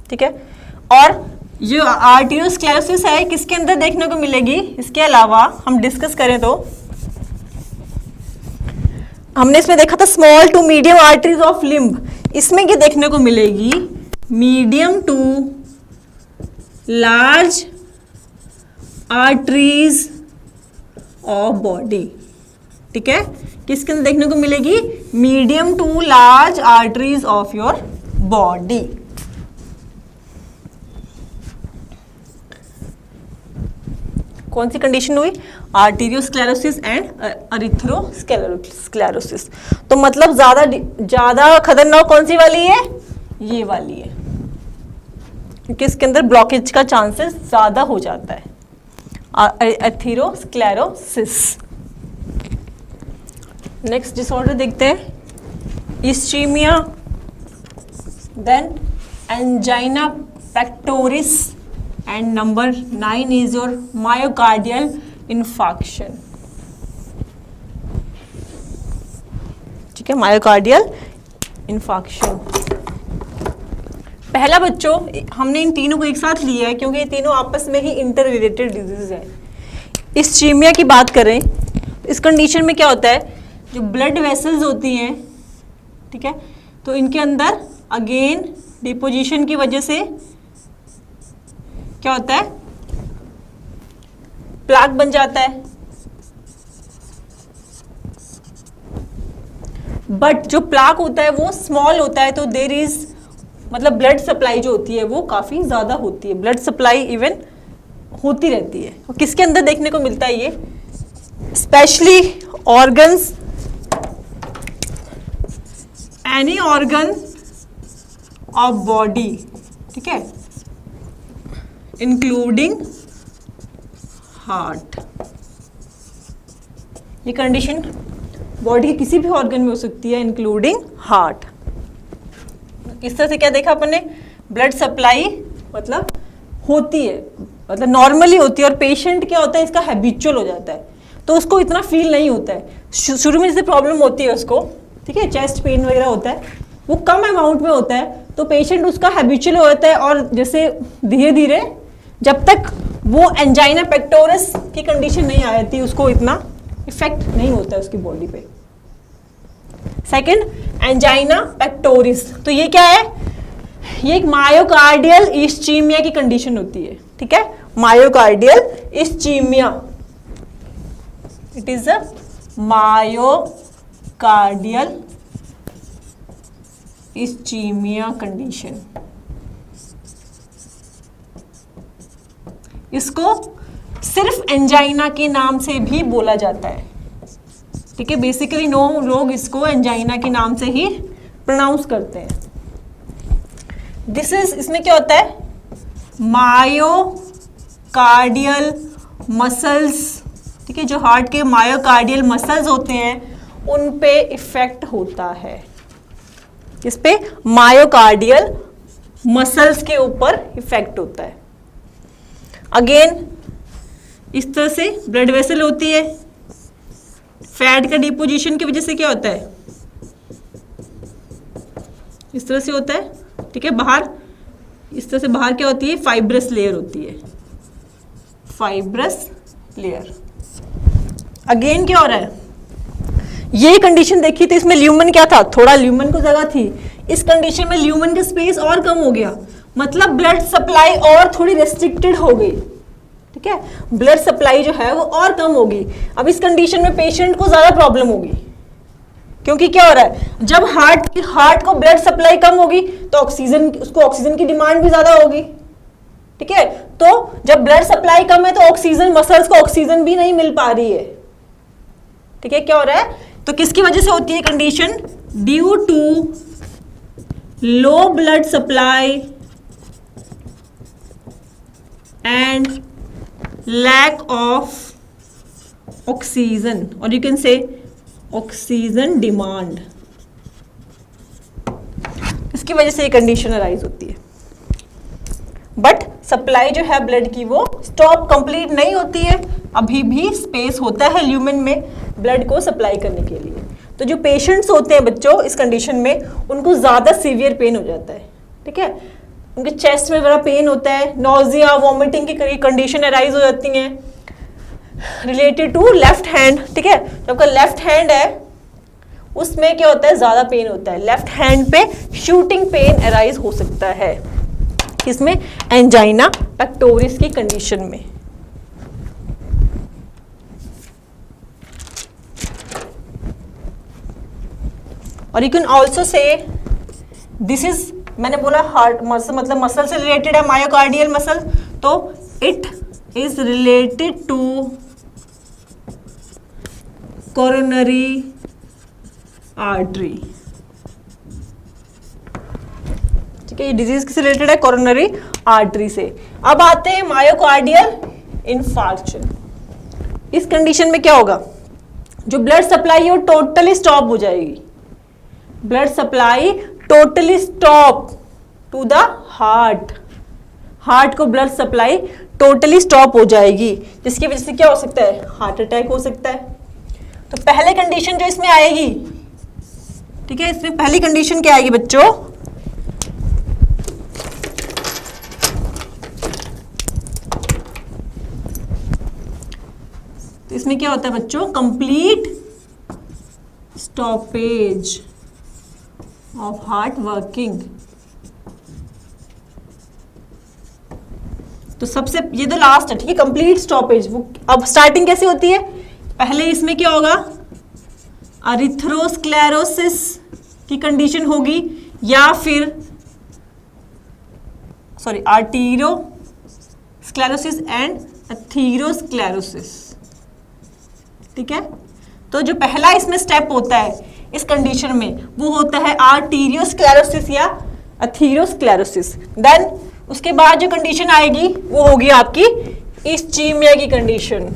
ठीक है। और जो आर्टेरियोस्क्लेरोसिस है किसके अंदर देखने को मिलेगी, इसके अलावा हम डिस्कस करें तो हमने इसमें देखा था small to medium arteries of limb, इसमें ये देखने को मिलेगी medium to large arteries of body, ठीक है, किसके अंदर देखने को मिलेगी, medium to large arteries of your body. कौन सी कंडीशन हुई, आर्टेरियोस्क्लेरोसिस एंड एरिथ्रोस्क्लेरोसिस। तो मतलब ज्यादा खतरनाक कौन सी वाली है, ये वाली है, क्योंकि इसके अंदर ब्लॉकेज का चांसेस ज्यादा हो जाता है, एथेरोस्क्लेरोसिस। नेक्स्ट डिसऑर्डर देखते हैं, ischemia, then angina pectoris, and number 9 is your myocardial infarction, ठीक है, myocardial infarction। पहला बच्चों हमने इन तीनों को एक साथ लिया है क्योंकि ये तीनों आपस में ही इंटर रिलेटेड डिजीज है। इस्चीमिया की बात करें, इस कंडीशन में क्या होता है, जो ब्लड वेसल्स होती हैं, ठीक है, तो इनके अंदर अगेन डिपोजिशन की वजह से क्या होता है, प्लाक बन जाता है, बट जो प्लाक होता है वो स्मॉल होता है, तो देयर इज मतलब ब्लड सप्लाई जो होती है वो काफी ज्यादा होती है, ब्लड सप्लाई इवन होती रहती है। और किसके अंदर देखने को मिलता है ये, specially organs, any organ of body, ठीक है, इंक्लूडिंग हार्ट। ये कंडीशन बॉडी के किसी भी ऑर्गन में हो सकती है इंक्लूडिंग हार्ट। इस तरह से क्या देखा अपन ने, ब्लड सप्लाई मतलब होती है, मतलब नॉर्मली होती है, और पेशेंट क्या होता है इसका हैबिचुअल हो जाता है, तो उसको इतना फील नहीं होता है। शुरू में जैसे प्रॉब्लम होती है उसको, ठीक है, चेस्ट पेन वगैरह होता है, वो कम अमाउंट में होता है, तो पेशेंट उसका हैबिचुअल हो जाता है, और जैसे धीरे धीरे जब तक वो एंजाइना पेक्टोरिस की कंडीशन नहीं आ जाती उसको इतना इफेक्ट नहीं होता है उसकी बॉडी पे। सेकंड, एंजाइना पेक्टोरिस, तो ये क्या है, ये एक मायोकार्डियल इस्चीमिया की कंडीशन होती है, ठीक है, myocardial ischaemia, it is a myocardial ischaemia condition. इसको सिर्फ एंजाइना के नाम से भी बोला जाता है, ठीक है, बेसिकली लोग इसको एंजाइना के नाम से ही प्रोनाउंस करते हैं। इसमें क्या होता है, मायोकार्डियल मसल्स, ठीक है, जो हार्ट के मायोकार्डियल मसल्स होते हैं उन पे इफेक्ट होता है, इस पे मायोकार्डियल मसल्स के ऊपर इफेक्ट होता है। अगेन इस तरह से ब्लड वेसल होती है, फैट का डिपोजिशन की वजह से क्या होता है, इस तरह से होता है, ठीक है, बाहर इस तरह से बाहर क्या होती है, फाइब्रस लेयर होती है, फाइब्रस लेयर। अगेन क्या हो रहा है, ये कंडीशन देखी तो इसमें ल्यूमन क्या था, थोड़ा ल्यूमन को जगह थी, इस कंडीशन में ल्यूमन का स्पेस और कम हो गया, मतलब ब्लड सप्लाई और थोड़ी रेस्ट्रिक्टेड हो गई, ठीक है, ब्लड सप्लाई जो है वो और कम होगी। अब इस कंडीशन में पेशेंट को ज्यादा प्रॉब्लम होगी, क्योंकि क्या हो रहा है, जब हार्ट को ब्लड सप्लाई कम होगी तो उसको ऑक्सीजन की डिमांड भी ज्यादा होगी, ठीक है, तो जब ब्लड सप्लाई कम है तो ऑक्सीजन, मसल्स को ऑक्सीजन भी नहीं मिल पा रही है, ठीक है, क्या हो रहा है, तो किसकी वजह से होती है condition, due to low blood supply and lack of oxygen, और you can say oxygen demand, इसकी वजह से ये कंडीशन अराइज होती है। बट सप्लाई जो है ब्लड की वो स्टॉप कंप्लीट नहीं होती है, अभी भी स्पेस होता है ल्यूमेन में ब्लड को सप्लाई करने के लिए। तो जो पेशेंट्स होते हैं बच्चों इस कंडीशन में, उनको ज़्यादा सीवियर पेन हो जाता है, ठीक है, उनके चेस्ट में बड़ा पेन होता है, नोजिया वॉमिटिंग की कंडीशन अराइज हो जाती हैं रिलेटेड टू लेफ्ट हैंड, ठीक है, जो आपका लेफ्ट हैंड है उसमें क्या होता है, ज़्यादा पेन होता है, लेफ्ट हैंड पे शूटिंग पेन अराइज हो सकता है, इसमें एंजाइना पेक्टोरिस की कंडीशन में। और you can also say this is, मैंने बोला हार्ट मसल मतलब मसल से रिलेटेड है, मायोकार्डियल मसल, तो it is related to coronary artery, ठीक है, ये डिजीज किससे रिलेटेड है, कोरोनरी आर्टरी से। अब आते हैं मायोकार्डियल इन्फार्क्शन। इस कंडीशन में क्या होगा, जो ब्लड सप्लाई है वो टोटली स्टॉप हो जाएगी, blood supply totally stop to the heart, heart को ब्लड सप्लाई टोटली स्टॉप हो जाएगी, जिसकी वजह से क्या हो सकता है, हार्ट अटैक हो सकता है। तो पहले कंडीशन जो इसमें आएगी, ठीक है, इसमें पहली कंडीशन क्या आएगी बच्चों, तो इसमें क्या होता है बच्चों, complete stoppage of heart working. तो सबसे ये तो लास्ट है, ठीक है, कंप्लीट स्टॉपेज। वो अब स्टार्टिंग कैसे होती है, पहले इसमें क्या होगा, अरिथ्रोस्क्लेरोसिस की कंडीशन होगी, या फिर सॉरी आर्टेरियोस्क्लेरोसिस एंड एथेरोस्क्लेरोसिस, ठीक है। तो जो पहला इसमें स्टेप होता है इस कंडीशन में वो होता है आर्टेरियोस्क्लेरोसिस या एथेरोस्क्लेरोसिस। देन उसके बाद जो कंडीशन आएगी वो होगी आपकी इस्चीमिया की कंडीशन,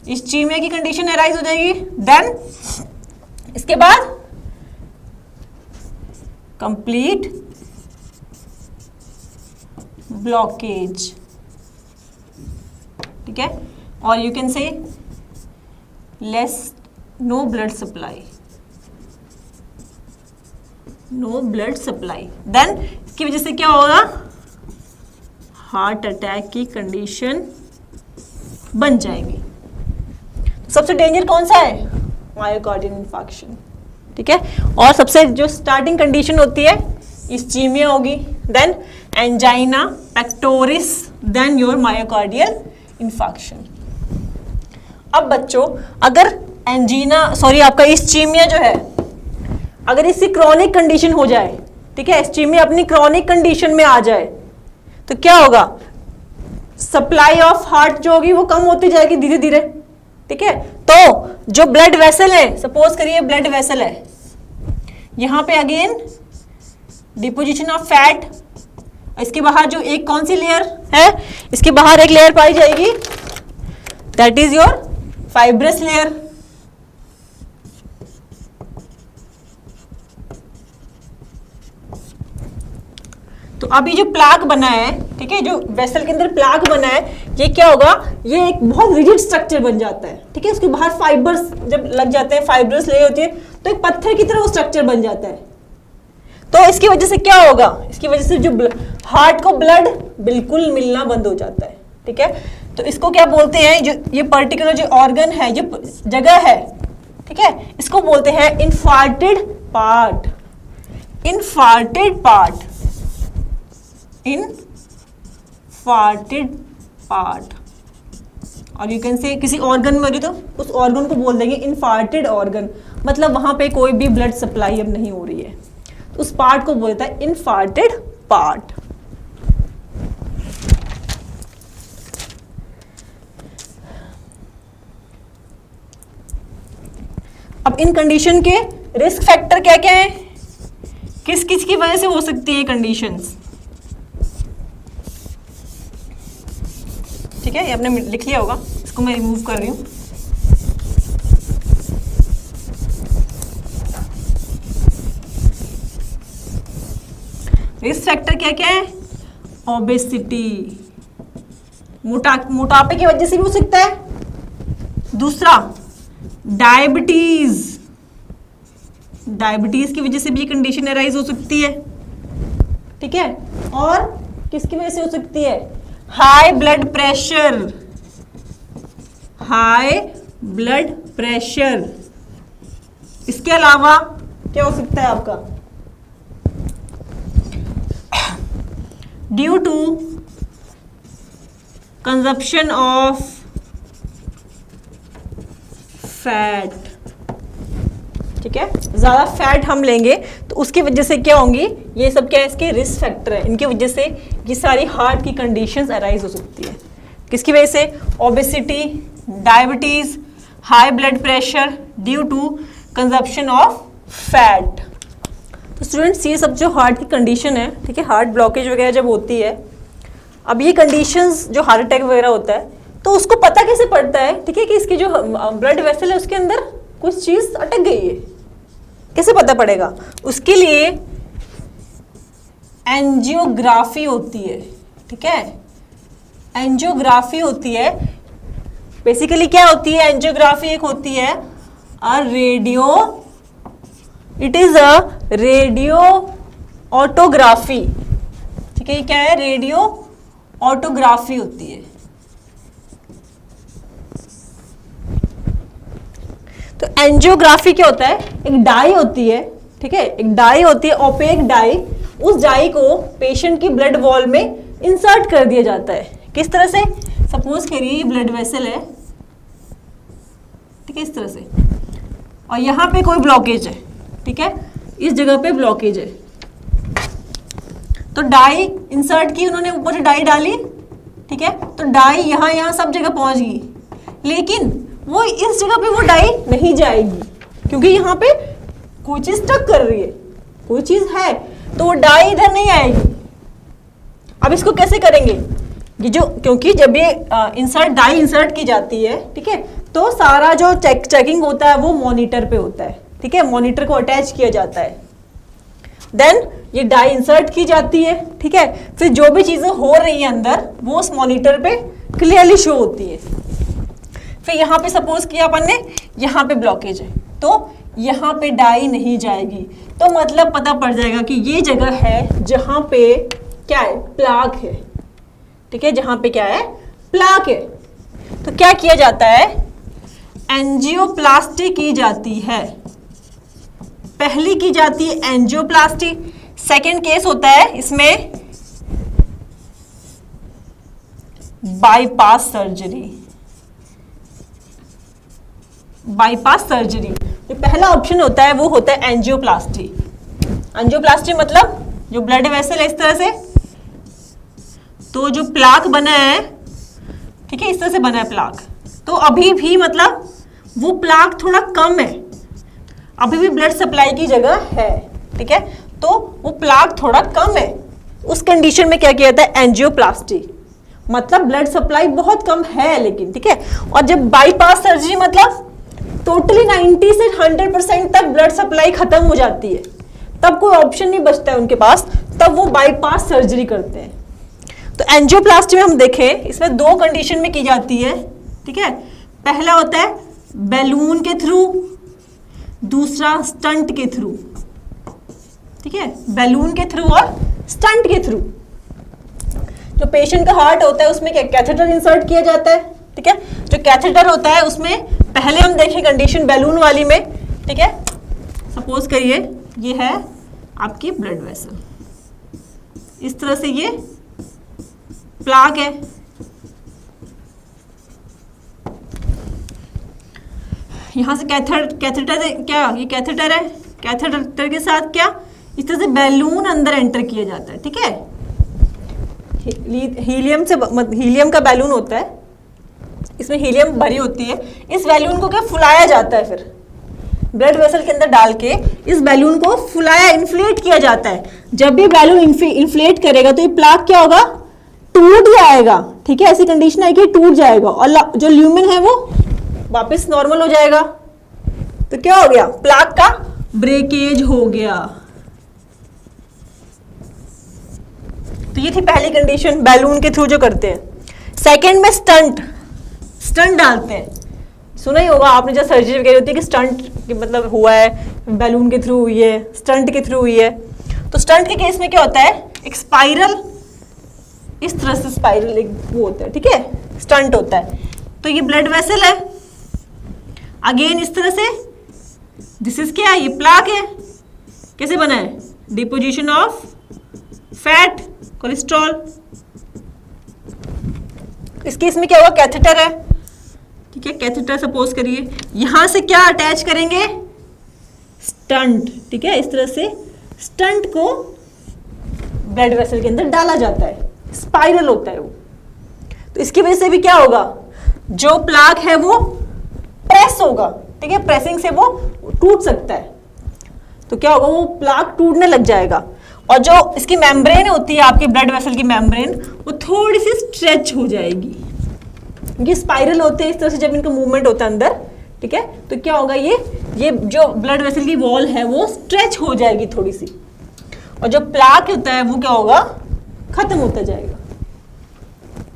इस्चीमिया की कंडीशन अराइज हो जाएगी। देन इसके बाद कंप्लीट ब्लॉकेज, ठीक है, और you can say less no blood supply, no blood supply. Then इसकी वजह से क्या होगा, हार्ट अटैक की कंडीशन बन जाएगी। तो सबसे डेंजर कौन सा है, मायोकार्डियल इन्फार्क्शन, ठीक है। और सबसे जो स्टार्टिंग कंडीशन होती है इस्चीमिया होगी, then angina pectoris, then your myocardial infarction. अब बच्चों अगर आपका इस्चीमिया जो है अगर इसकी क्रॉनिक कंडीशन हो जाए, ठीक है, इस्चीमिया अपनी क्रॉनिक कंडीशन में आ जाए तो क्या होगा, सप्लाई ऑफ हार्ट जो होगी वो कम होती जाएगी धीरे धीरे, ठीक है। तो जो ब्लड वेसल है, सपोज करिए ब्लड वेसल है, यहां पे अगेन डिपोजिशन ऑफ फैट, इसके बाहर जो एक कौन सी लेयर है, इसके बाहर एक लेयर पाई जाएगी, that is your fibrous layer. तो अभी जो प्लाक बना है, ठीक है, जो वेसल के अंदर प्लाक बना है, ये क्या होगा, ये एक बहुत रिजिड स्ट्रक्चर बन जाता है, ठीक है। उसके बाहर फाइबर्स जब लग जाते हैं, फाइब्रस लेयर होती है, तो एक पत्थर की तरह वो स्ट्रक्चर बन जाता है। तो इसकी वजह से क्या होगा, इसकी वजह से जो हार्ट को ब्लड बिल्कुल मिलना बंद हो जाता है, ठीक है। तो इसको क्या बोलते हैं, जो ये पर्टिकुलर जो ऑर्गन है, जो जगह है, ठीक है, इसको बोलते हैं इन्फार्टेड पार्ट, इन्फार्टेड पार्ट, इन्फार्टेड पार्ट। और यू कैन से किसी ऑर्गन में हो रही तो उस ऑर्गन को बोल देंगे इन्फार्टेड ऑर्गन, मतलब वहां पे कोई भी ब्लड सप्लाई अब नहीं हो रही है, तो उस पार्ट को बोलता है इन्फार्टेड पार्ट। अब इन कंडीशन के रिस्क फैक्टर क्या क्या है, किस किस की वजह से हो सकती है कंडीशंस, ठीक है, ये आपने लिख लिया होगा, इसको मैं रिमूव कर रही हूं। रिस्क फैक्टर क्या क्या है, ओबेसिटी, मोटापे की वजह से भी हो सकता है, दूसरा डायबिटीज, डायबिटीज की वजह से भी ये कंडीशन अराइज हो सकती है, ठीक है, और किसकी वजह से हो सकती है, high blood pressure, high blood pressure. इसके अलावा क्या हो सकता है आपका, due to consumption of fat, ठीक है, ज्यादा फैट हम लेंगे तो उसकी वजह से क्या होंगी, ये सब क्या है, इसके रिस्क फैक्टर है, इनकी वजह से ये सारी हार्ट की कंडीशंस अराइज हो सकती है। किसकी वजह से, obesity, diabetes, high blood pressure, due to consumption of fat. तो स्टूडेंट्स ये सब जो हार्ट की कंडीशन है, ठीक है, हार्ट ब्लॉकेज वगैरह जब होती है, अब ये कंडीशंस जो हार्ट अटैक वगैरह होता है, तो उसको पता कैसे पड़ता है, ठीक है, कि इसकी जो ब्लड वेसल है उसके अंदर कुछ चीज अटक गई है, कैसे पता पड़ेगा, उसके लिए एंजियोग्राफी होती है, ठीक है, एंजियोग्राफी होती है। बेसिकली क्या होती है एंजियोग्राफी, एक होती है a radio, it is a radio autography, ठीक है, ये क्या है, रेडियो ऑटोग्राफी होती है। तो एंजियोग्राफी क्या होता है, एक डाई होती है, ठीक है, एक डाई होती है, ओपेक डाई, उस डाई को पेशेंट की ब्लड वॉल में इंसर्ट कर दिया जाता है। किस तरह से, सपोज करिए ये ब्लड वेसल है, ठीक है, इस तरह से, और यहां पे कोई ब्लॉकेज है, ठीक है, इस जगह पे ब्लॉकेज है, तो डाई इंसर्ट की उन्होंने, ऊपर से डाई डाली, ठीक है, तो डाई यहां सब जगह पहुंच गई, लेकिन वो इस जगह पे वो डाई नहीं जाएगी, क्योंकि यहाँ पे कोई चीज स्टक कर रही है, कोई चीज है, तो वो डाई इधर नहीं आएगी। अब इसको कैसे करेंगे, ये जो, क्योंकि जब ये डाई इंसर्ट की जाती है, ठीक है, तो सारा जो चेकिंग होता है वो मॉनिटर पे होता है, ठीक है, मॉनिटर को अटैच किया जाता है, देन ये डाई इंसर्ट की जाती है, ठीक है, फिर जो भी चीजें हो रही है अंदर वो उस मॉनिटर पे क्लियरली शो होती है। फिर यहाँ पे सपोज किया अपन ने, यहाँ पे ब्लॉकेज है, तो यहाँ पे डाई नहीं जाएगी, तो मतलब पता पड़ जाएगा कि ये जगह है जहाँ पे क्या है, प्लाक है, ठीक है, जहाँ पे क्या है, प्लाक है। तो क्या किया जाता है, एंजियोप्लास्टी की जाती है, पहली की जाती है एंजियोप्लास्टी, सेकेंड केस होता है इसमें बाईपास सर्जरी, बाईपास सर्जरी। जो पहला ऑप्शन होता है वो होता है एंजियोप्लास्टी। एंजियोप्लास्टी मतलब जो ब्लड वेसल है इस तरह से, तो जो प्लाक बना है, ठीक है, इस तरह से बना है प्लाक, तो अभी भी मतलब वो प्लाक थोड़ा कम है, अभी भी ब्लड सप्लाई की जगह है, ठीक है, तो वो प्लाक थोड़ा कम है, उस कंडीशन में क्या किया जाता है, एंजियोप्लास्टी, मतलब ब्लड सप्लाई बहुत कम है लेकिन, ठीक है। और जब बाईपास सर्जरी मतलब टोटली 90 से 100% तक ब्लड सप्लाई खत्म हो जाती है, तब कोई ऑप्शन नहीं बचता है उनके पास, तब वो बाईपास सर्जरी करते हैं। तो एंजियोप्लास्टी में हम देखें, इसमें दो कंडीशन में की जाती है, ठीक है, पहला होता है बैलून के थ्रू, दूसरा स्टंट के थ्रू, ठीक है, बैलून के थ्रू और स्टंट के थ्रू। जो पेशेंट का हार्ट होता है उसमें क्या कैथेटर इंसर्ट किया जाता है, ठीक है। जो कैथेटर होता है उसमें पहले हम देखें कंडीशन बैलून वाली में, ठीक है। सपोज करिए ये है आपकी ब्लड वेसल, इस तरह से ये प्लाक है, यहां से कैथेटर क्या, ये कैथेटर है, कैथेटर के साथ क्या इस तरह से बैलून अंदर एंटर किया जाता है, ठीक है। हीलियम का बैलून होता है, इसमें हीलियम भरी होती है, इस बैलून को क्या फुलाया जाता है, फिर ब्लड वेसल के अंदर डाल के इस बैलून को फुलाया, इन्फ्लेट किया जाता है। जब भी बैलून इन्फ्लेट करेगा तो ये प्लाक क्या होगा, टूट जाएगा, ठीक है। ऐसी कंडीशन है कि टूट जाएगा और जो ल्यूमेन है वो वापस नॉर्मल हो जाएगा। तो क्या हो गया, प्लाक का ब्रेकेज हो गया। तो ये थी पहली कंडीशन बैलून के थ्रू जो करते हैं। सेकंड में स्टंट डालते हैं, सुना ही होगा आपने, जब सर्जरी वगैरह होती है कि स्टंट मतलब हुआ है, बैलून के थ्रू हुई है, स्टंट के थ्रू हुई है। तो स्टंट के केस में क्या होता है, एक स्पाइरल, इस तरह से स्पाइरल एक वो होता है, ठीक है, स्टंट होता है। तो ये ब्लड वेसल है, अगेन इस तरह से, दिस इज क्या है, ये प्लाक है, कैसे बना है, डिपोजिशन ऑफ फैट, कोलेस्ट्रॉल। इस केस में क्या होगा, कैथेटर है, ठीक है, कैथेटर सपोज करिए, यहां से क्या अटैच करेंगे, स्टंट, ठीक है। इस तरह से स्टंट को ब्लड वेसल के अंदर डाला जाता है, स्पाइरल होता है वो। तो इसकी वजह से भी क्या होगा, जो प्लाक है वो प्रेस होगा, ठीक है, प्रेसिंग से वो टूट सकता है। तो क्या होगा, वो प्लाक टूटने लग जाएगा और जो इसकी मेम्ब्रेन होती है आपके ब्लड वेसल की मेम्ब्रेन, वो थोड़ी सी स्ट्रेच हो जाएगी, ये स्पाइरल होते हैं इस तरह से जब इनका मूवमेंट होता है अंदर, ठीक है। तो क्या होगा, ये जो ब्लड वेसल की वॉल है वो स्ट्रेच हो जाएगी थोड़ी सी, और जो प्लाक होता है वो क्या होगा, खत्म होता जाएगा।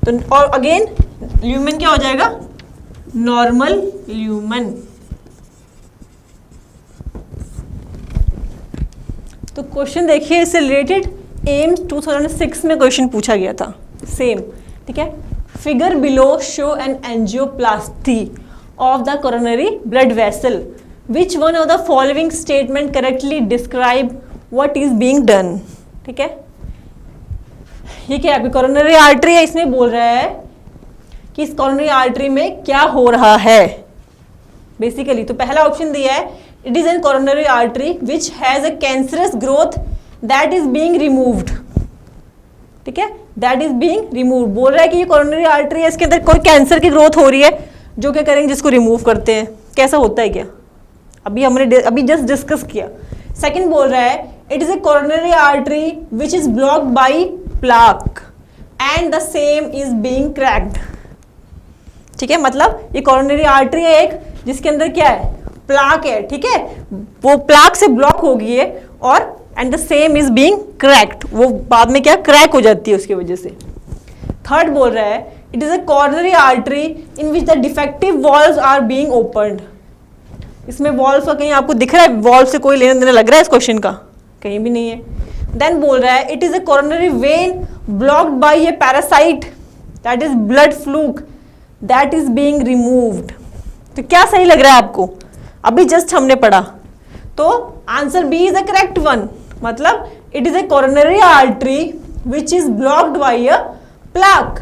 तो और अगेन ल्यूमेन क्या हो जाएगा, नॉर्मल ल्यूमेन। तो क्वेश्चन देखिए इससे रिलेटेड, एम्स 2006 में क्वेश्चन पूछा गया था, सेम, ठीक है। Figure below show N angioplasty of the coronary blood vessel, which one of the following statement correctly describe what is being done, ठीक है। ये क्या है, कोरोनरी आर्टरी है, इसमें बोल रहा है कि इस कोरोनरी आर्टरी में क्या हो रहा है बेसिकली। तो पहला ऑप्शन दिया है, it is an coronary artery which has a cancerous growth that is being removed, ठीक है, दैट इज बीइंग रिमूव्ड। बोल रहा है कि ये कोरोनरी आर्टरी है, इसके अंदर कोई कैंसर की ग्रोथ हो रही है, जो क्या करेंगे, जिसको रिमूव करते हैं। कैसा होता है क्या, अभी जस्ट डिस्कस किया। सेकंड बोल रहा है, it is a coronary artery which is blocked bye plaque and the same is being cracked, ठीक है। मतलब ये कोरोनरी आर्टरी है एक, जिसके अंदर क्या है, प्लाक है, ठीक है, वो प्लाक से ब्लॉक हो गई है और and the same is being cracked, वो बाद में क्या क्रैक हो जाती है उसकी वजह से। थर्ड बोल रहा है, it is a coronary artery in which the defective valves are being opened. इसमें वॉल्व का कहीं आपको दिख रहा है, वॉल्व से कोई लेना देना लग रहा है इस क्वेश्चन का, कहीं भी नहीं है। देन बोल रहा है, it is a coronary when blocked by A parasite that is blood fluke that is being removed. तो क्या सही लग रहा है आपको, अभी जस्ट हमने पढ़ा। तो answer B is the correct one, मतलब it is a coronary artery which is blocked by a plaque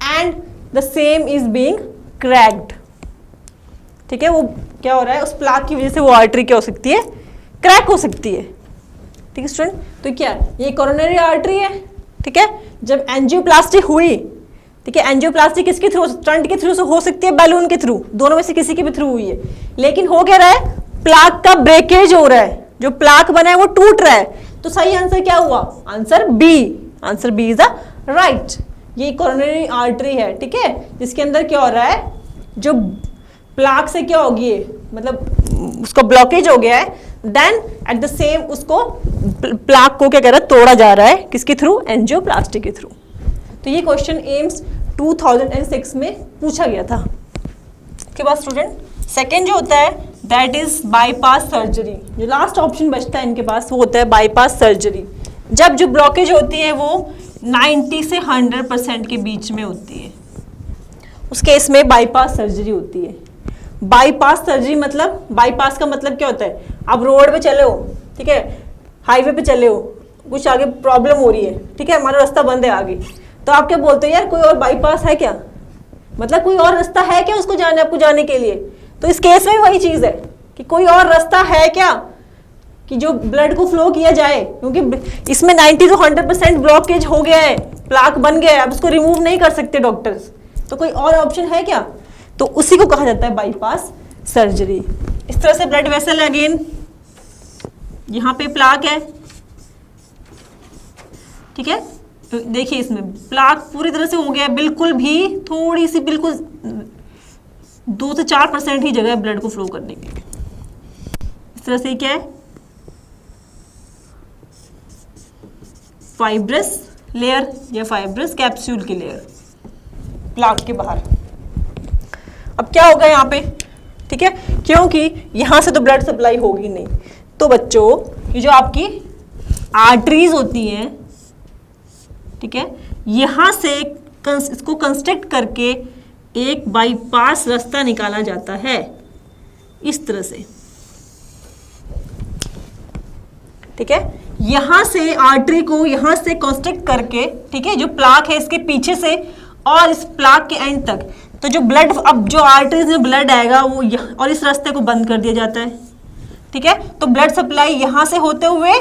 and the same is being cracked, ठीक है। वो क्या हो रहा है, उस प्लाक की वजह से वो आर्टरी क्या हो सकती है, क्रैक हो सकती है, ठीक है स्टूडेंट। तो क्या ये कोरोनरी आर्टरी है, ठीक है। जब एंजियोप्लास्टी हुई, ठीक है, एंजियोप्लास्टी किसके थ्रू, स्टंट के थ्रू से हो सकती है, बैलून के थ्रू, दोनों में से किसी के भी थ्रू हुई है। लेकिन हो क्या रहा है, प्लाक का ब्रेकेज हो रहा है, जो प्लाक बना है वो टूट रहा है। तो सही आंसर क्या हुआ, answer B, answer B is the right. ये कोरोनरी आर्टरी है, ठीक है, जिसके अंदर क्या हो रहा है, जो प्लाक से क्या होगी, मतलब उसको ब्लॉकेज हो गया है, देन एट द सेम उसको प्लाक को क्या कह रहा है, तोड़ा जा रहा है, किसके थ्रू, एंजियोप्लास्टी के थ्रू। तो ये क्वेश्चन एम्स 2006 में पूछा गया था। उसके बाद स्टूडेंट सेकेंड जो होता है दैट इज बाईपास सर्जरी। जो लास्ट ऑप्शन बचता है इनके पास वो होता है बाईपास सर्जरी। जब जो ब्लॉकेज होती है वो 90 से 100% के बीच में होती है, उस केस में बाईपास सर्जरी होती है। बाईपास सर्जरी मतलब, बाईपास का मतलब क्या होता है, आप रोड पे चले हो, ठीक है, हाईवे पे चले हो, कुछ आगे प्रॉब्लम हो रही है, ठीक है, हमारा रास्ता बंद है आगे, तो आप क्या बोलते हो, यार कोई और बाईपास है क्या, मतलब कोई और रास्ता है क्या उसको जाने, आपको जाने के लिए। तो इस केस में वही चीज है कि कोई और रास्ता है क्या कि जो ब्लड को फ्लो किया जाए, क्योंकि इसमें 90 to 100% ब्लॉकेज हो गया है, प्लाक बन गया है, अब उसको रिमूव नहीं कर सकते डॉक्टर्स, तो कोई और ऑप्शन है क्या, तो उसी को कहा जाता है बाईपास सर्जरी। इस तरह से ब्लड वेसल अगेन, यहाँ पे प्लाक है, ठीक है, तो देखिए इसमें प्लाक पूरी तरह से हो गया है, बिल्कुल भी थोड़ी सी, बिल्कुल 2 से 4% ही जगह है ब्लड को फ्लो करने की। इस तरह से क्या है, फाइब्रस लेयर या फाइब्रस कैप्सूल की लेयर प्लाक के बाहर। अब क्या होगा यहाँ पे, ठीक है, क्योंकि यहां से तो ब्लड सप्लाई होगी नहीं, तो बच्चों ये जो आपकी आर्टरीज होती हैं, ठीक है, यहां से इसको कंस्ट्रक्ट करके एक बाईपास रास्ता निकाला जाता है इस तरह से, ठीक है, यहां से आर्टरी को यहां से कंस्ट्रक्ट करके, ठीक है, जो प्लाक है इसके पीछे से और इस प्लाक के एंड तक, तो जो ब्लड, अब जो आर्टरीज में ब्लड आएगा वो और इस रास्ते को बंद कर दिया जाता है, ठीक है, तो ब्लड सप्लाई यहां से होते हुए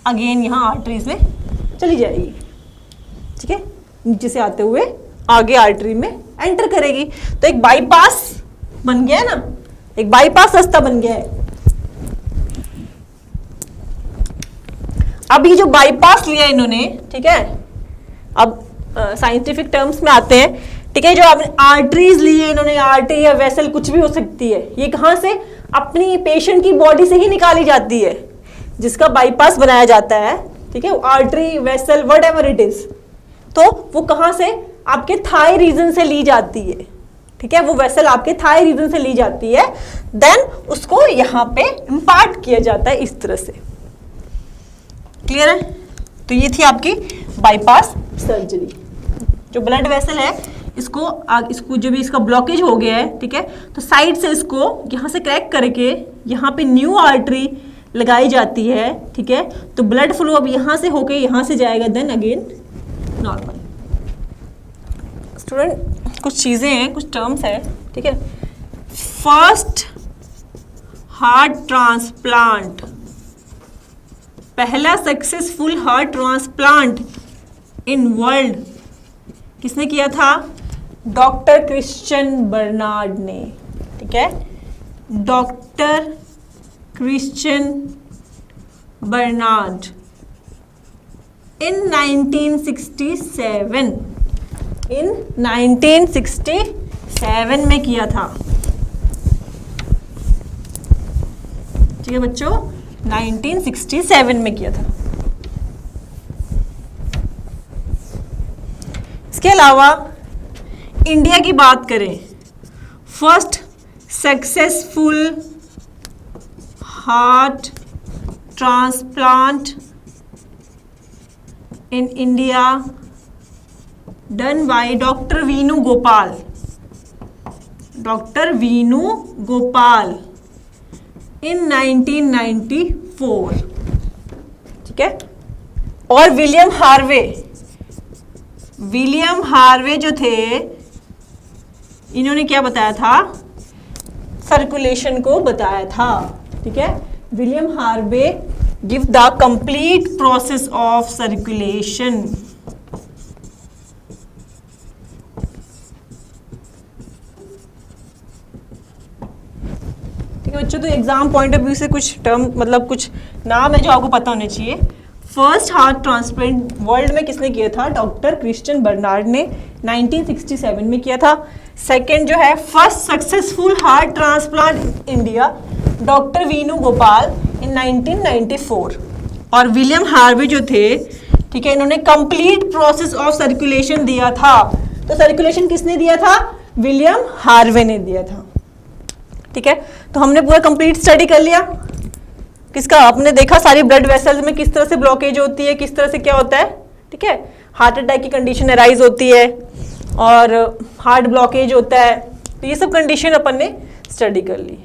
अगेन यहां आर्टरीज में चली जाएगी, ठीक है, नीचे से आते हुए आगे आर्टरी में एंटर करेगी, तो एक बाईपास बन गया है ना, एक बाईपास रास्ता बन गया है। अब ये जो बाईपास लिया इन्होंने, ठीक है, अब साइंटिफिक टर्म्स में आते हैं, ठीक है, जो आपने आर्टरीज ली है इन्होंने, आर्टरी या वेसल कुछ भी हो सकती है, ये कहां से, अपनी पेशेंट की बॉडी से ही निकाली जाती है, जिसका बाईपास बनाया जाता है, ठीक है, artery vessel what ever it is, तो वो कहां से, आपके थाई रीजन से ली जाती है, ठीक है, वो वेसल आपके थाई रीजन से ली जाती है, देन उसको यहां पे इंपार्ट किया जाता है इस तरह से। क्लियर है, तो ये थी आपकी बाईपास सर्जरी। जो ब्लड वेसल है इसको जो भी इसका ब्लॉकेज हो गया है, ठीक है, तो साइड से इसको यहां से क्रैक करके यहाँ पे न्यू आर्टरी लगाई जाती है, ठीक है, तो ब्लड फ्लो अब यहां से होके यहां से जाएगा, देन अगेन नॉर्मल। स्टूडेंट कुछ चीजें हैं, कुछ टर्म्स है, ठीक है, फर्स्ट हार्ट ट्रांसप्लांट, पहला successful heart transplant in world किसने किया था, डॉक्टर क्रिश्चियन बर्नार्ड ने, ठीक है, डॉक्टर क्रिश्चियन बर्नार्ड इन 1967, इन 1967 में किया था, ठीक है बच्चों, 1967 में किया था। इसके अलावा इंडिया की बात करें, first successful heart transplant in India done by doctor Venu Gopal, doctor Venu Gopal in 1994, ठीक है, और विलियम हार्वे जो थे, इन्होंने क्या बताया था, सर्कुलेशन को बताया था, ठीक है, William Harvey give the complete process of circulation. ठीक है बच्चों, तो एग्जाम पॉइंट ऑफ व्यू से कुछ टर्म, मतलब कुछ नाम है जो आपको पता होने चाहिए। फर्स्ट हार्ट ट्रांसप्लांट वर्ल्ड में किसने किया था, डॉक्टर क्रिश्चियन बर्नार्ड ने 1967 में किया था। सेकंड जो है first successful heart transplant India, doctor Venu Gopal in 1994। और विलियम हार्वे जो थे, ठीक है, इन्होंने कंप्लीट प्रोसेस ऑफ सर्कुलेशन दिया था। तो सर्कुलेशन किसने दिया था, विलियम हार्वे ने दिया था। ठीक है, तो हमने पूरा कंप्लीट स्टडी कर लिया किसका, आपने देखा सारी ब्लड वेसल्स में किस तरह से ब्लॉकेज होती है, किस तरह से क्या होता है, ठीक है, हार्ट अटैक की कंडीशन अराइज होती है और हार्ट ब्लॉकेज होता है, तो ये सब कंडीशन अपन ने स्टडी कर ली।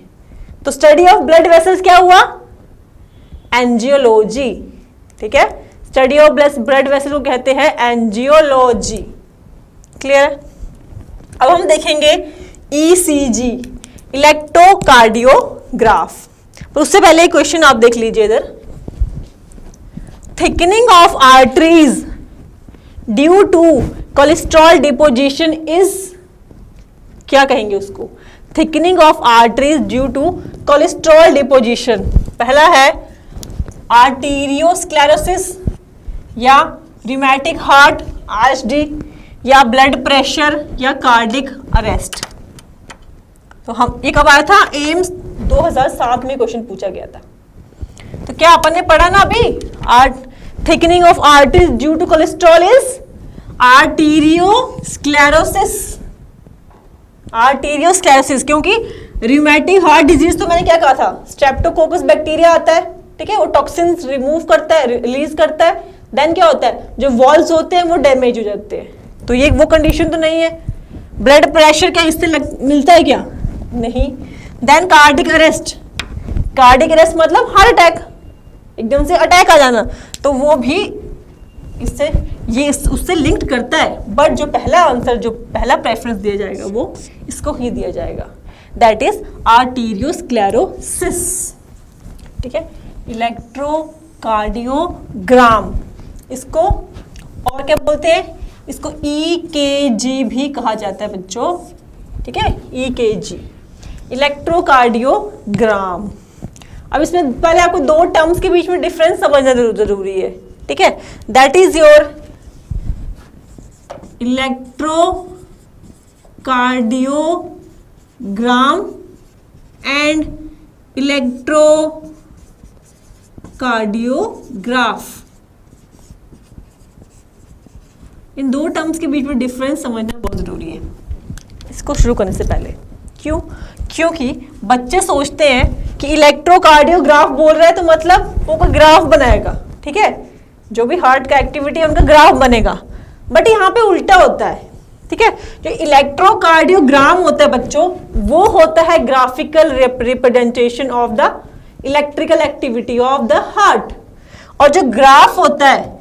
तो स्टडी ऑफ ब्लड वेसल्स क्या हुआ, एंजियोलॉजी, ठीक है, स्टडी ऑफ ब्लड वेसल्स को कहते हैं एंजियोलॉजी, क्लियर है। अब हम देखेंगे ईसीजी, इलेक्ट्रोकार्डियोग्राफ। तो उससे पहले एक क्वेश्चन आप देख लीजिए इधर, thickening of arteries due to cholesterol deposition is, क्या कहेंगे उसको, thickening of arteries due to cholesterol deposition. पहला है आर्टीरियोस्क्लेरोसिस या रिमेटिक हार्ट आरएचडी या ब्लड प्रेशर या कार्डिक अरेस्ट। तो हम ये कब आया था, एम्स 2007 में क्वेश्चन पूछा गया था। तो क्या अपन ने पढ़ा ना अभी, thickening of arteries due to cholesterol is arteriosclerosis, arteriosclerosis, क्योंकि रिमेटिक हार्ट डिजीज तो मैंने क्या कहा था, स्ट्रेप्टोकोकस बैक्टीरिया आता है, ठीक है, वो टॉक्सिन्स रिमूव करता है, रिलीज करता है, देन क्या होता है, जो वॉल्स होते हैं वो डैमेज हो जाते हैं, तो ये वो कंडीशन तो नहीं है। ब्लड प्रेशर क्या इससे मिलता है क्या, नहीं। Then cardiac arrest, cardiac arrest मतलब हार्ट अटैक, एकदम से अटैक आ जाना, तो वो भी इससे, ये उससे लिंक्ड करता है, बट जो पहला आंसर, जो पहला प्रेफरेंस दिया जाएगा वो इसको ही दिया जाएगा, दैट इज आर्टीरियोस्क्लेरोसिस, ठीक है। इलेक्ट्रोकार्डियोग्राम, इसको और क्या बोलते हैं, इसको ईकेजी भी कहा जाता है बच्चों, ठीक है, ईकेजी, इलेक्ट्रोकार्डियोग्राम। अब इसमें पहले आपको दो टर्म्स के बीच में डिफरेंस समझना जरूरी है, ठीक है, that is your electrocardiogram and electrocardiograph. इन दो टर्म्स के बीच में डिफरेंस समझना बहुत जरूरी है इसको शुरू करने से पहले। क्यों, क्योंकि बच्चे सोचते हैं कि इलेक्ट्रोकार्डियोग्राफ बोल रहे हैं तो मतलब वो कोई ग्राफ बनाएगा, ठीक है, जो भी हार्ट का एक्टिविटी है उनका ग्राफ बनेगा, बट यहाँ पे उल्टा होता है, ठीक है। जो इलेक्ट्रोकार्डियोग्राम होता है बच्चों, वो होता है graphical representation of the electrical activity of the heart, और जो ग्राफ होता है,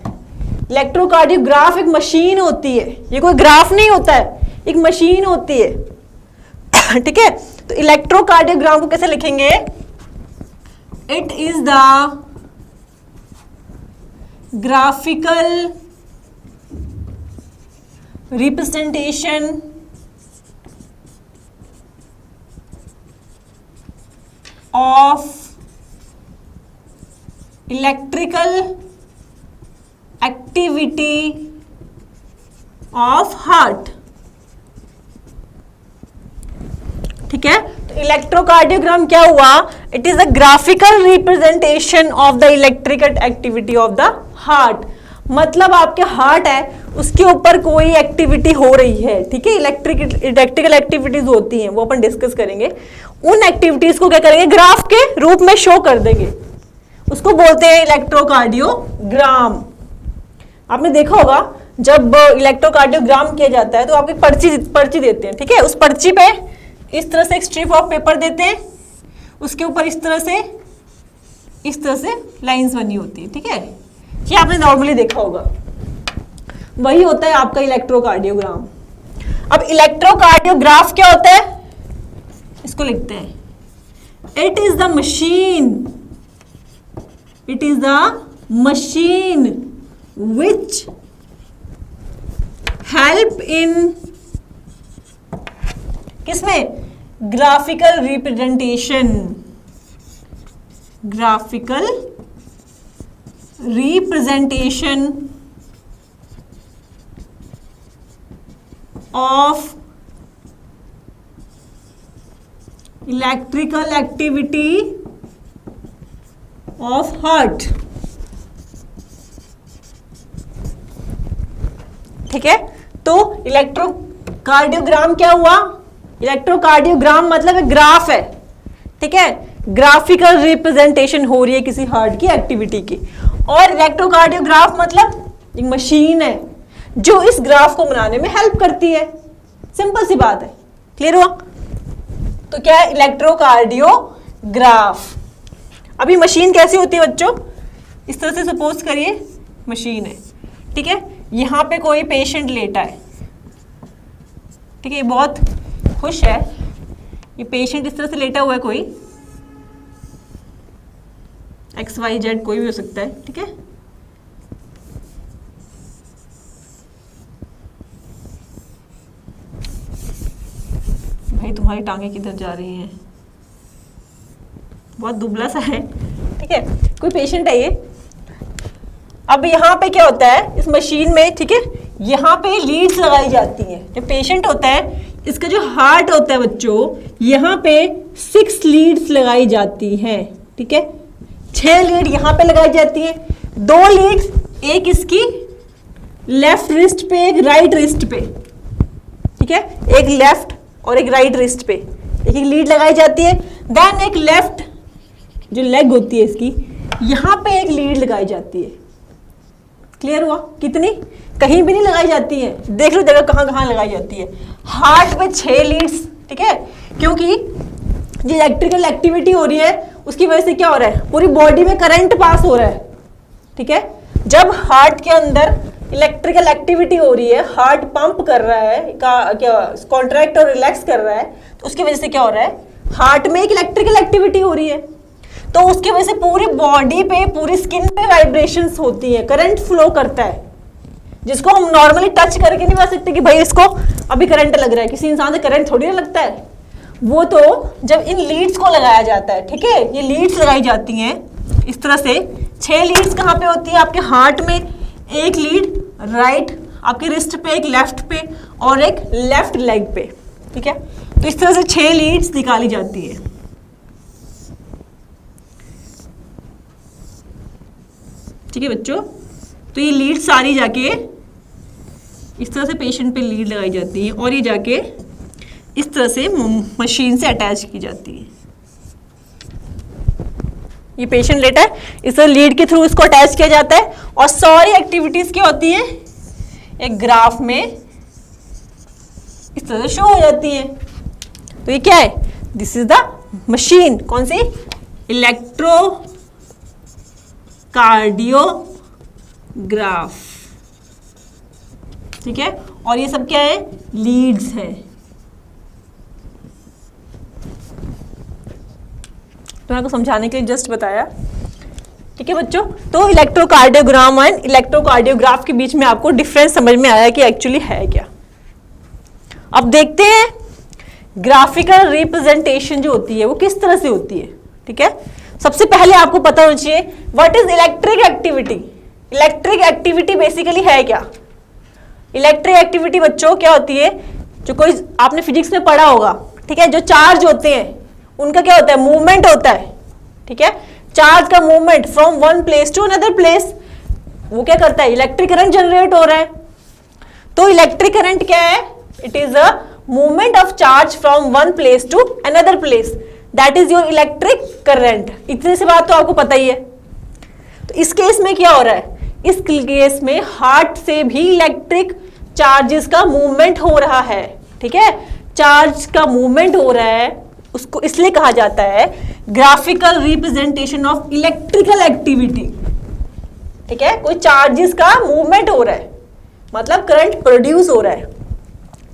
इलेक्ट्रोकार्डियोग्राफ एक मशीन होती है, ये कोई ग्राफ नहीं होता है, एक मशीन होती है, ठीक है। तो इलेक्ट्रोकार्डियोग्राम को कैसे लिखेंगे, it is the graphical representation of electrical activity of heart, ठीक है। तो इलेक्ट्रोकार्डियोग्राम क्या हुआ, it is a graphical representation of the electrical activity of the heart, मतलब आपके हार्ट है उसके ऊपर कोई एक्टिविटी हो रही है, ठीक है, इलेक्ट्रिकल एक्टिविटीज होती हैं, वो अपन डिस्कस करेंगे, उन एक्टिविटीज को क्या करेंगे, ग्राफ के रूप में शो कर देंगे, उसको बोलते हैं इलेक्ट्रोकार्डियोग्राम। आपने देखा होगा जब इलेक्ट्रोकार्डियोग्राम किया जाता है तो आपको पर्ची देते हैं, ठीक है, उस पर्ची पे इस तरह से एक स्ट्रिप ऑफ पेपर देते हैं, उसके ऊपर इस तरह से लाइंस बनी होती है, ठीक है, ये आपने नॉर्मली देखा होगा, वही होता है आपका इलेक्ट्रोकार्डियोग्राम। अब इलेक्ट्रोकार्डियोग्राफ क्या होता है, इसको लिखते हैं, it is the machine which help in किसमें, graphical representation of electrical activity of heart, ठीक है। तो इलेक्ट्रोकार्डियोग्राम क्या हुआ, इलेक्ट्रोकार्डियोग्राम मतलब एक ग्राफ है, ठीक है, ग्राफिकल रिप्रेजेंटेशन हो रही है किसी हार्ट की एक्टिविटी की। और इलेक्ट्रोकार्डियोग्राफ मतलब एक मशीन है जो इस ग्राफ को बनाने में हेल्प करती है। सिंपल सी बात है, क्लियर हुआ? तो क्या है इलेक्ट्रोकार्डियोग्राफ। अभी मशीन कैसी होती है बच्चों? इस तरह से सपोज करिए मशीन है, ठीक है, यहां पे कोई पेशेंट लेटा है, ठीक है, ये बहुत खुश है, ये पेशेंट इस तरह से लेटा हुआ है, कोई XYZ कोई भी हो सकता है, ठीक है। भाई तुम्हारी टांगे किधर जा रही हैं? बहुत दुबला सा है, ठीक है, कोई पेशेंट है ये। अब यहाँ पे क्या होता है इस मशीन में, ठीक है, यहाँ पे लीड्स लगाई जाती हैं। जो पेशेंट होता है इसका जो हार्ट होता है बच्चों, यहाँ पे 6 लीड्स लगाई जाती हैं, ठीक है, 6 लीड यहाँ पे लगाई जाती है, 2 लीड्स, एक इसकी लेफ्ट रिस्ट पे, एक राइट रिस्ट पे, ठीक है, एक लेफ्ट और एक राइट रिस्ट पे एक एक लीड लगाई जाती है। देन एक लेफ्ट जो लेग होती है इसकी, यहाँ पे एक लीड लगाई जाती है। क्लियर हुआ? कितनी? कहीं भी नहीं लगाई जाती है, देख लो जगह कहाँ कहाँ लगाई जाती है। हार्ट पे 6 लीड्स, ठीक है, क्योंकि जो इलेक्ट्रिकल एक्टिविटी हो रही है उसकी वजह से क्या हो रहा है, पूरी बॉडी में करंट पास हो रहा है, ठीक है। जब हार्ट के अंदर इलेक्ट्रिकल एक्टिविटी हो रही है, हार्ट पंप कर रहा है, क्या कॉन्ट्रैक्ट और रिलैक्स कर रहा है, तो उसकी वजह से क्या हो रहा है, हार्ट में एक इलेक्ट्रिकल एक्टिविटी हो रही है, तो उसकी वजह से पूरी बॉडी पे, पूरी स्किन पे वाइब्रेशंस होती है, करंट फ्लो करता है, जिसको हम नॉर्मली टच करके नहीं बता सकते कि भाई इसको अभी करंट लग रहा है। किसी इंसान से करंट थोड़ी ना लगता है, वो तो जब इन लीड्स को लगाया जाता है, ठीक है, ये लीड्स लगाई जाती हैं इस तरह से। 6 लीड्स कहाँ पे होती है? आपके हार्ट में एक लीड राइट, आपके रिस्ट पे, एक लेफ्ट पे और एक लेफ्ट लेग पे, ठीक है। तो इस तरह से 6 लीड्स निकाली जाती है। ठीक है बच्चों, तो ये लीड सारी जाके इस तरह से पेशेंट पे लीड लगाई जाती है और ये जाके इस तरह से मशीन से अटैच की जाती है। ये पेशेंट लेटा है, इस तरह लीड के थ्रू इसको अटैच किया जाता है और सारी एक्टिविटीज क्या होती है एक ग्राफ में इस तरह से शो हो जाती है। तो ये क्या है? This is the machine. कौन सी? इलेक्ट्रोकार्डियोग्राफ, ठीक है। और ये सब क्या है? लीड्स है। तो आपको समझाने के लिए जस्ट बताया, ठीक है बच्चों। तो इलेक्ट्रोकार्डियोग्राम और इलेक्ट्रोकार्डियोग्राफ के बीच में आपको डिफरेंस समझ में आया कि एक्चुअली है क्या। अब देखते हैं ग्राफिकल रिप्रेजेंटेशन जो होती है वो किस तरह से होती है, ठीक है। सबसे पहले आपको पता होना चाहिए what is electric activity. Electric activity basically है क्या? इलेक्ट्रिक एक्टिविटी बच्चों क्या होती है, जो कोई आपने फिजिक्स में पढ़ा होगा, ठीक है, जो चार्ज होते हैं उनका क्या होता है? मूवमेंट होता है, ठीक है। चार्ज का movement from one place to another place, वो क्या करता है? इलेक्ट्रिक करंट जनरेट हो रहा है। तो इलेक्ट्रिक करंट क्या है? It is a movement of charge from one place to another place, that is your electric current. इतनी सी बात तो आपको पता ही है। तो इस केस में क्या हो रहा है? इस केस में हार्ट से भी इलेक्ट्रिक चार्जेस का मूवमेंट हो रहा है, ठीक है। चार्ज का मूवमेंट हो रहा है, उसको इसलिए कहा जाता है graphical representation of electrical activity, ठीक है। कोई चार्जेस का मूवमेंट हो रहा है, मतलब करंट प्रोड्यूस हो रहा है।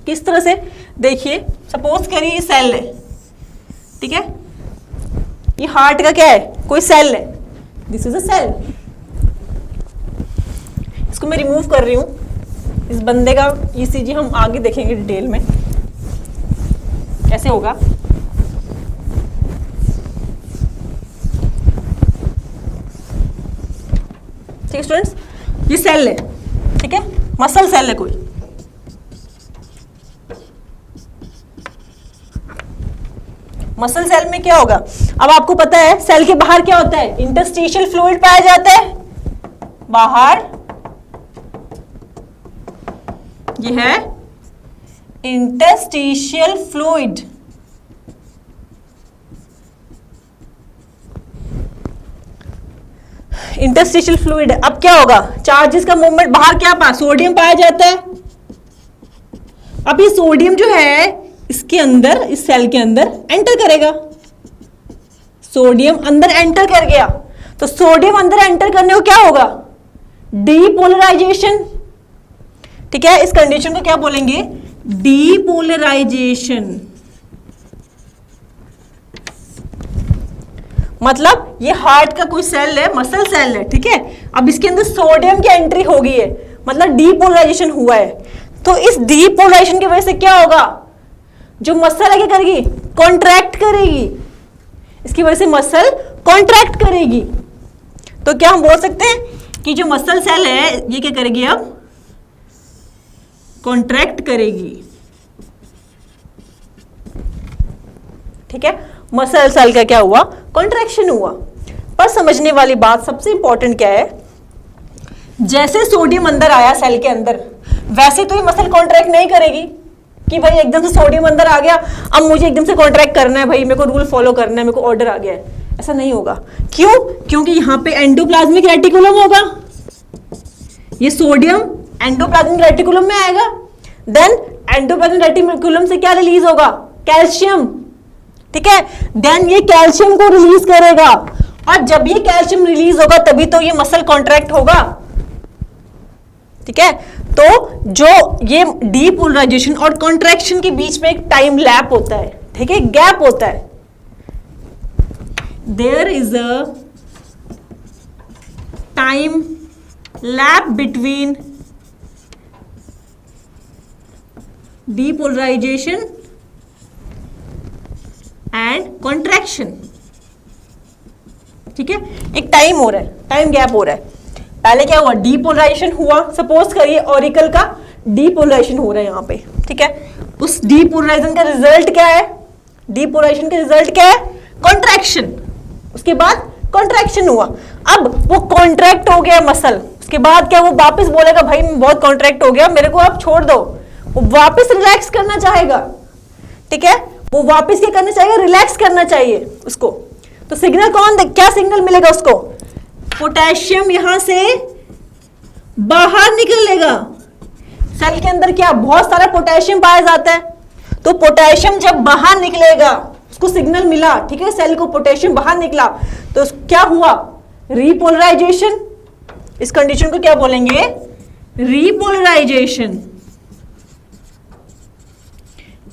किस तरह से? देखिए, सपोज करिए ये सेल है, ठीक है, ये हार्ट का क्या है? कोई सेल है, दिस इज अ सेल। इसको मैं रिमूव कर रही हूं। इस बंदे का ईसीजी हम आगे देखेंगे डिटेल में कैसे होगा। ठीक है स्टूडेंट्स, ये सेल है, ठीक है, मसल सेल है कोई। मसल सेल में क्या होगा? अब आपको पता है सेल के बाहर क्या होता है? इंटरस्टिशियल फ्लूइड पाया जाता है बाहर, ये है इंटरस्टिशियल फ्लूइड, इंटरस्टिशियल फ्लूइड है। अब क्या होगा, चार्जेस का मूवमेंट, बाहर क्या पाया, सोडियम पाया जाता है। अब ये सोडियम जो है इसके अंदर, इस सेल के अंदर एंटर करेगा, सोडियम अंदर एंटर कर गया, तो सोडियम अंदर एंटर करने को क्या होगा, डीपोलराइजेशन। ठीक है, इस कंडीशन को क्या बोलेंगे, डीपोलराइजेशन। मतलब ये हार्ट का कोई सेल है, मसल सेल है, ठीक है, अब इसके अंदर सोडियम की एंट्री हो गई है, मतलब डीपोलराइजेशन हुआ है। तो इस डीपोलराइजेशन की वजह से क्या होगा, जो मसल है क्या करेगी, कॉन्ट्रैक्ट करेगी, इसकी वजह से मसल कॉन्ट्रैक्ट करेगी। तो क्या हम बोल सकते हैं कि जो मसल सेल है ये क्या करेगी, अब कॉन्ट्रैक्ट करेगी। ठीक है, मसल सेल का क्या हुआ, कॉन्ट्रैक्शन हुआ। पर समझने वाली बात सबसे इंपॉर्टेंट क्या है, जैसे सोडियम अंदर आया सेल के अंदर, वैसे तो ये मसल कॉन्ट्रैक्ट नहीं करेगी कि भाई एकदम से सोडियम अंदर आ गया, अब मुझे एकदम से कॉन्ट्रैक्ट करना है, भाई मेरे को रूल फॉलो करना है, मेरे को ऑर्डर आ गया है, ऐसा नहीं होगा। क्यों, क्योंकि यहां पे एंडोप्लाज्मिक रेटिकुलम होगा, ये सोडियम एंडोप्लाज्मिक रेटिकुलम में आएगा, देन एंडोप्लाज्मिक रेटिकुलम से क्या रिलीज होगा, कैल्शियम। ठीक है, देन ये कैल्शियम को रिलीज करेगा, और जब ये कैल्शियम रिलीज होगा तभी तो ये मसल कॉन्ट्रैक्ट होगा। ठीक है, तो जो ये डीपोलराइजेशन और कॉन्ट्रैक्शन के बीच में एक टाइम लैप होता है, ठीक है, गैप होता है, there is a time lapse between depolarisation and contraction. ठीक है, एक टाइम हो रहा है, टाइम गैप हो रहा है। पहले क्या हुआ, डीपोलराइजेशन हुआ, सपोज करिए ऑरिकल का डीपोलराइजेशन हो रहा है यहाँ पे। ठीक है, उस डीपोलराइजेशन का रिजल्ट क्या है, डीपोलराइजेशन का रिजल्ट क्या है, कॉन्ट्रैक्शन। उसके बाद कॉन्ट्रैक्शन हुआ, अब वो कॉन्ट्रैक्ट हो गया मसल, उसके बाद क्या, वो वापस बोलेगा भाई बहुत कॉन्ट्रैक्ट हो गया, मेरे को आप छोड़ दो, वो वापस रिलैक्स करना चाहेगा। ठीक है, वो वापस क्या करना चाहेगा, रिलैक्स करना चाहिए उसको। तो सिग्नल कौन दे, क्या सिग्नल मिलेगा उसको, पोटेशियम यहां से बाहर निकलेगा। सेल के अंदर क्या बहुत सारा पोटेशियम पाया जाता है, तो पोटेशियम जब बाहर निकलेगा, उसको सिग्नल मिला, ठीक है, सेल को पोटेशियम बाहर निकला, तो क्या हुआ, रीपोलराइजेशन। इस कंडीशन को क्या बोलेंगे, रीपोलराइजेशन।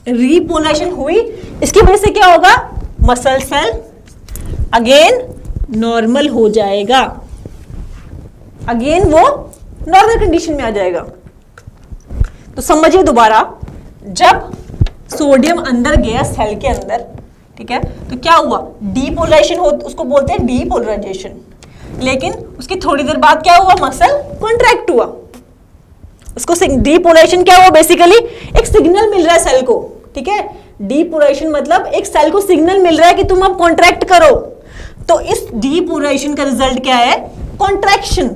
रीपोलराइजेशन हुई, इसकी वजह से क्या होगा, मसल सेल अगेन नॉर्मल हो जाएगा, अगेन वो नॉर्मल कंडीशन में आ जाएगा। तो समझिए दोबारा, जब सोडियम अंदर गया सेल के अंदर, ठीक है, तो क्या हुआ, डीपोलराइजेशन हो, उसको बोलते हैं डीपोलराइजेशन। लेकिन उसकी थोड़ी देर बाद क्या हुआ, मसल कॉन्ट्रैक्ट हुआ। उसको डीपोलराइजेशन क्या हुआ, बेसिकली एक सिग्नल मिल रहा है सेल को। ठीक है, डीपोलराइजेशन मतलब एक सेल को सिग्नल मिल रहा है कि तुम अब कॉन्ट्रैक्ट करो, तो इस डीपोलराइजेशन का रिजल्ट क्या है, कॉन्ट्रैक्शन।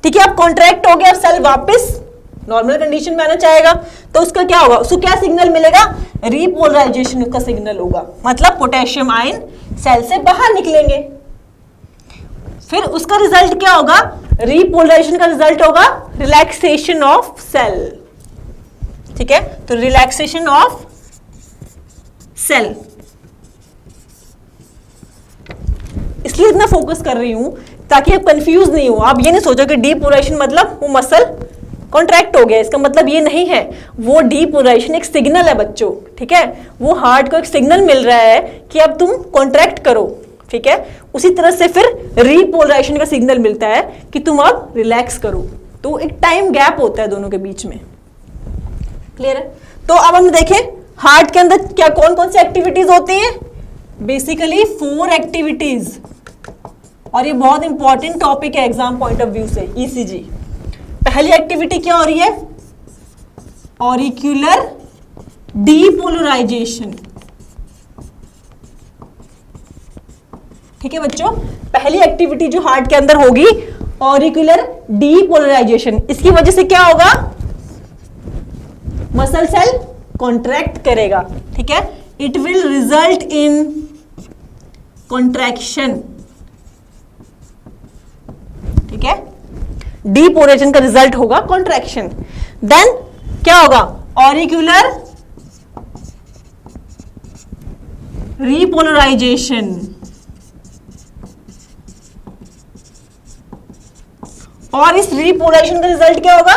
ठीक है, अब कॉन्ट्रैक्ट हो गया, अब सेल वापस नॉर्मल कंडीशन में आना चाहेगा, तो उसका क्या होगा, उसको क्या सिग्नल मिलेगा, रीपोलराइजेशन का सिग्नल होगा, मतलब पोटेशियम आयन सेल से बाहर निकलेंगे। फिर उसका रिजल्ट क्या होगा, रीपोलराइजेशन का रिजल्ट होगा रिलैक्सेशन ऑफ सेल। ठीक है, तो रिलैक्सेशन ऑफ सेल। इसलिए इतना फोकस कर रही हूं ताकि आप कंफ्यूज नहीं हो, आप ये नहीं सोचो कि डीपोलराइजेशन मतलब वो मसल कॉन्ट्रैक्ट हो गया, इसका मतलब ये नहीं है। वो डीपोलराइजेशन एक सिग्नल है बच्चों, ठीक है, वो हार्ट को एक सिग्नल मिल रहा है कि अब तुम कॉन्ट्रैक्ट करो। ठीक है, उसी तरह से फिर रीपोलराइजेशन का सिग्नल मिलता है कि तुम अब रिलैक्स करो। तो एक टाइम गैप होता है दोनों के बीच में। क्लियर है? तो अब हम देखें हार्ट के अंदर क्या कौन कौन सी एक्टिविटीज होती हैं, बेसिकली 4 एक्टिविटीज, और ये बहुत इंपॉर्टेंट टॉपिक है एग्जाम पॉइंट ऑफ व्यू से, ईसीजी। पहली एक्टिविटी क्या हो रही है, ऑरिक्यूलर डीपोलराइजेशन। ठीक है बच्चों, पहली एक्टिविटी जो हार्ट के अंदर होगी, ऑरिक्यूलर डीपोलराइजेशन। इसकी वजह से क्या होगा, मसल सेल कॉन्ट्रैक्ट करेगा। ठीक है, it will result in contraction. है, डीपोलराइजेशन का रिजल्ट होगा कॉन्ट्रैक्शन। देन क्या होगा, ऑरिक्यूलर रीपोलराइजेशन, और इस रीपोलराइजेशन का रिजल्ट क्या होगा,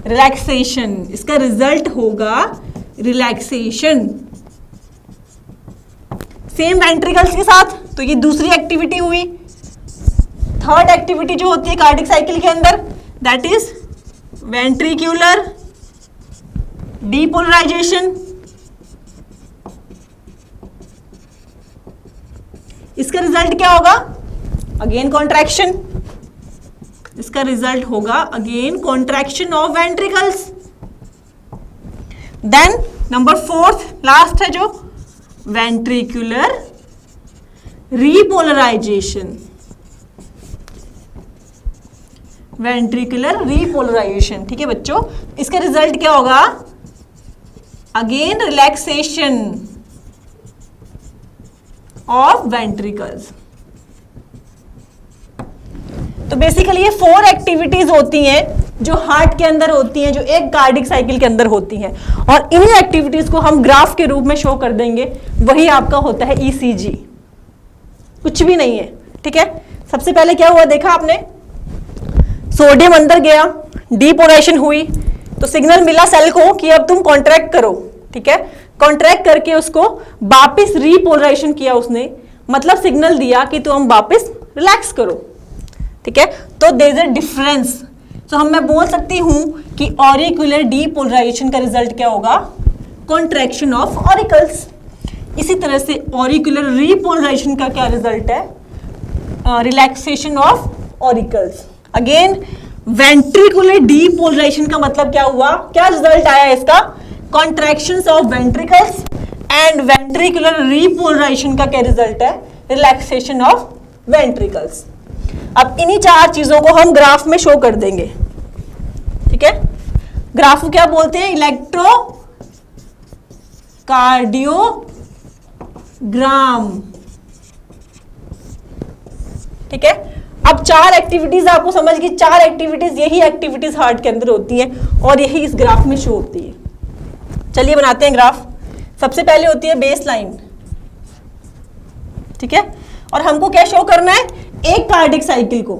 रिलैक्सेशन। इसका रिजल्ट होगा रिलैक्सेशन। सेम वेंट्रिकल्स के साथ, तो ये दूसरी एक्टिविटी हुई। थर्ड एक्टिविटी जो होती है कार्डिक साइकिल के अंदर, दैट इज वेंट्रिक्यूलर डीपोलराइजेशन। इसका रिजल्ट क्या होगा, अगेन कॉन्ट्रैक्शन। इसका रिजल्ट होगा again contraction of ventricles. Then number fourth last है जो वेंट्रिकुलर रीपोलराइजेशन। वेंट्रिकुलर रीपोलराइजेशन, ठीक है बच्चों। इसका रिजल्ट क्या होगा, अगेन रिलैक्सेशन ऑफ वेंट्रिकल्स। तो बेसिकली ये 4 एक्टिविटीज होती हैं जो हार्ट के अंदर होती हैं, जो एक कार्डिक साइकिल के अंदर होती हैं, और इन्हीं एक्टिविटीज को हम ग्राफ के रूप में शो कर देंगे। वही आपका होता है ईसीजी, कुछ भी नहीं है, ठीक है। सबसे पहले क्या हुआ देखा आपने, सोडियम अंदर गया, डीपोलराइजेशन हुई, तो सिग्नल मिला सेल को कि अब तुम कॉन्ट्रैक्ट करो, ठीक है। कॉन्ट्रैक्ट करके उसको वापस रीपोलराइजेशन किया उसने, मतलब सिग्नल दिया कि तुम वापस रिलैक्स करो, ठीक है। तो देयर इज अ डिफरेंस। तो मैं बोल सकती हूं कि ऑरिकुलर डीपोलराइजेशन का रिजल्ट क्या होगा, कॉन्ट्रैक्शन ऑफ ऑरिकल्स। इसी तरह से ऑरिकुलर रीपोलराइजेशन का क्या रिजल्ट है, relaxation of auricles. Again ventricular depolarisation का मतलब क्या हुआ, क्या रिजल्ट आया इसका, contractions of ventricles. And ventricular repolarisation का क्या रिजल्ट है, रिलैक्सेशन ऑफ वेंट्रिकल्स। अब इन्हीं 4 चीजों को हम ग्राफ में शो कर देंगे, ठीक है। ग्राफ को क्या बोलते हैं, इलेक्ट्रो कार्डियोग्राम, ठीक है। अब 4 एक्टिविटीज आपको समझ गई, 4 एक्टिविटीज, यही एक्टिविटीज हार्ट के अंदर होती हैं और यही इस ग्राफ में शो होती है। चलिए बनाते हैं ग्राफ। सबसे पहले होती है बेस लाइन, ठीक है, और हमको क्या शो करना है, एक कार्डिक साइकिल को,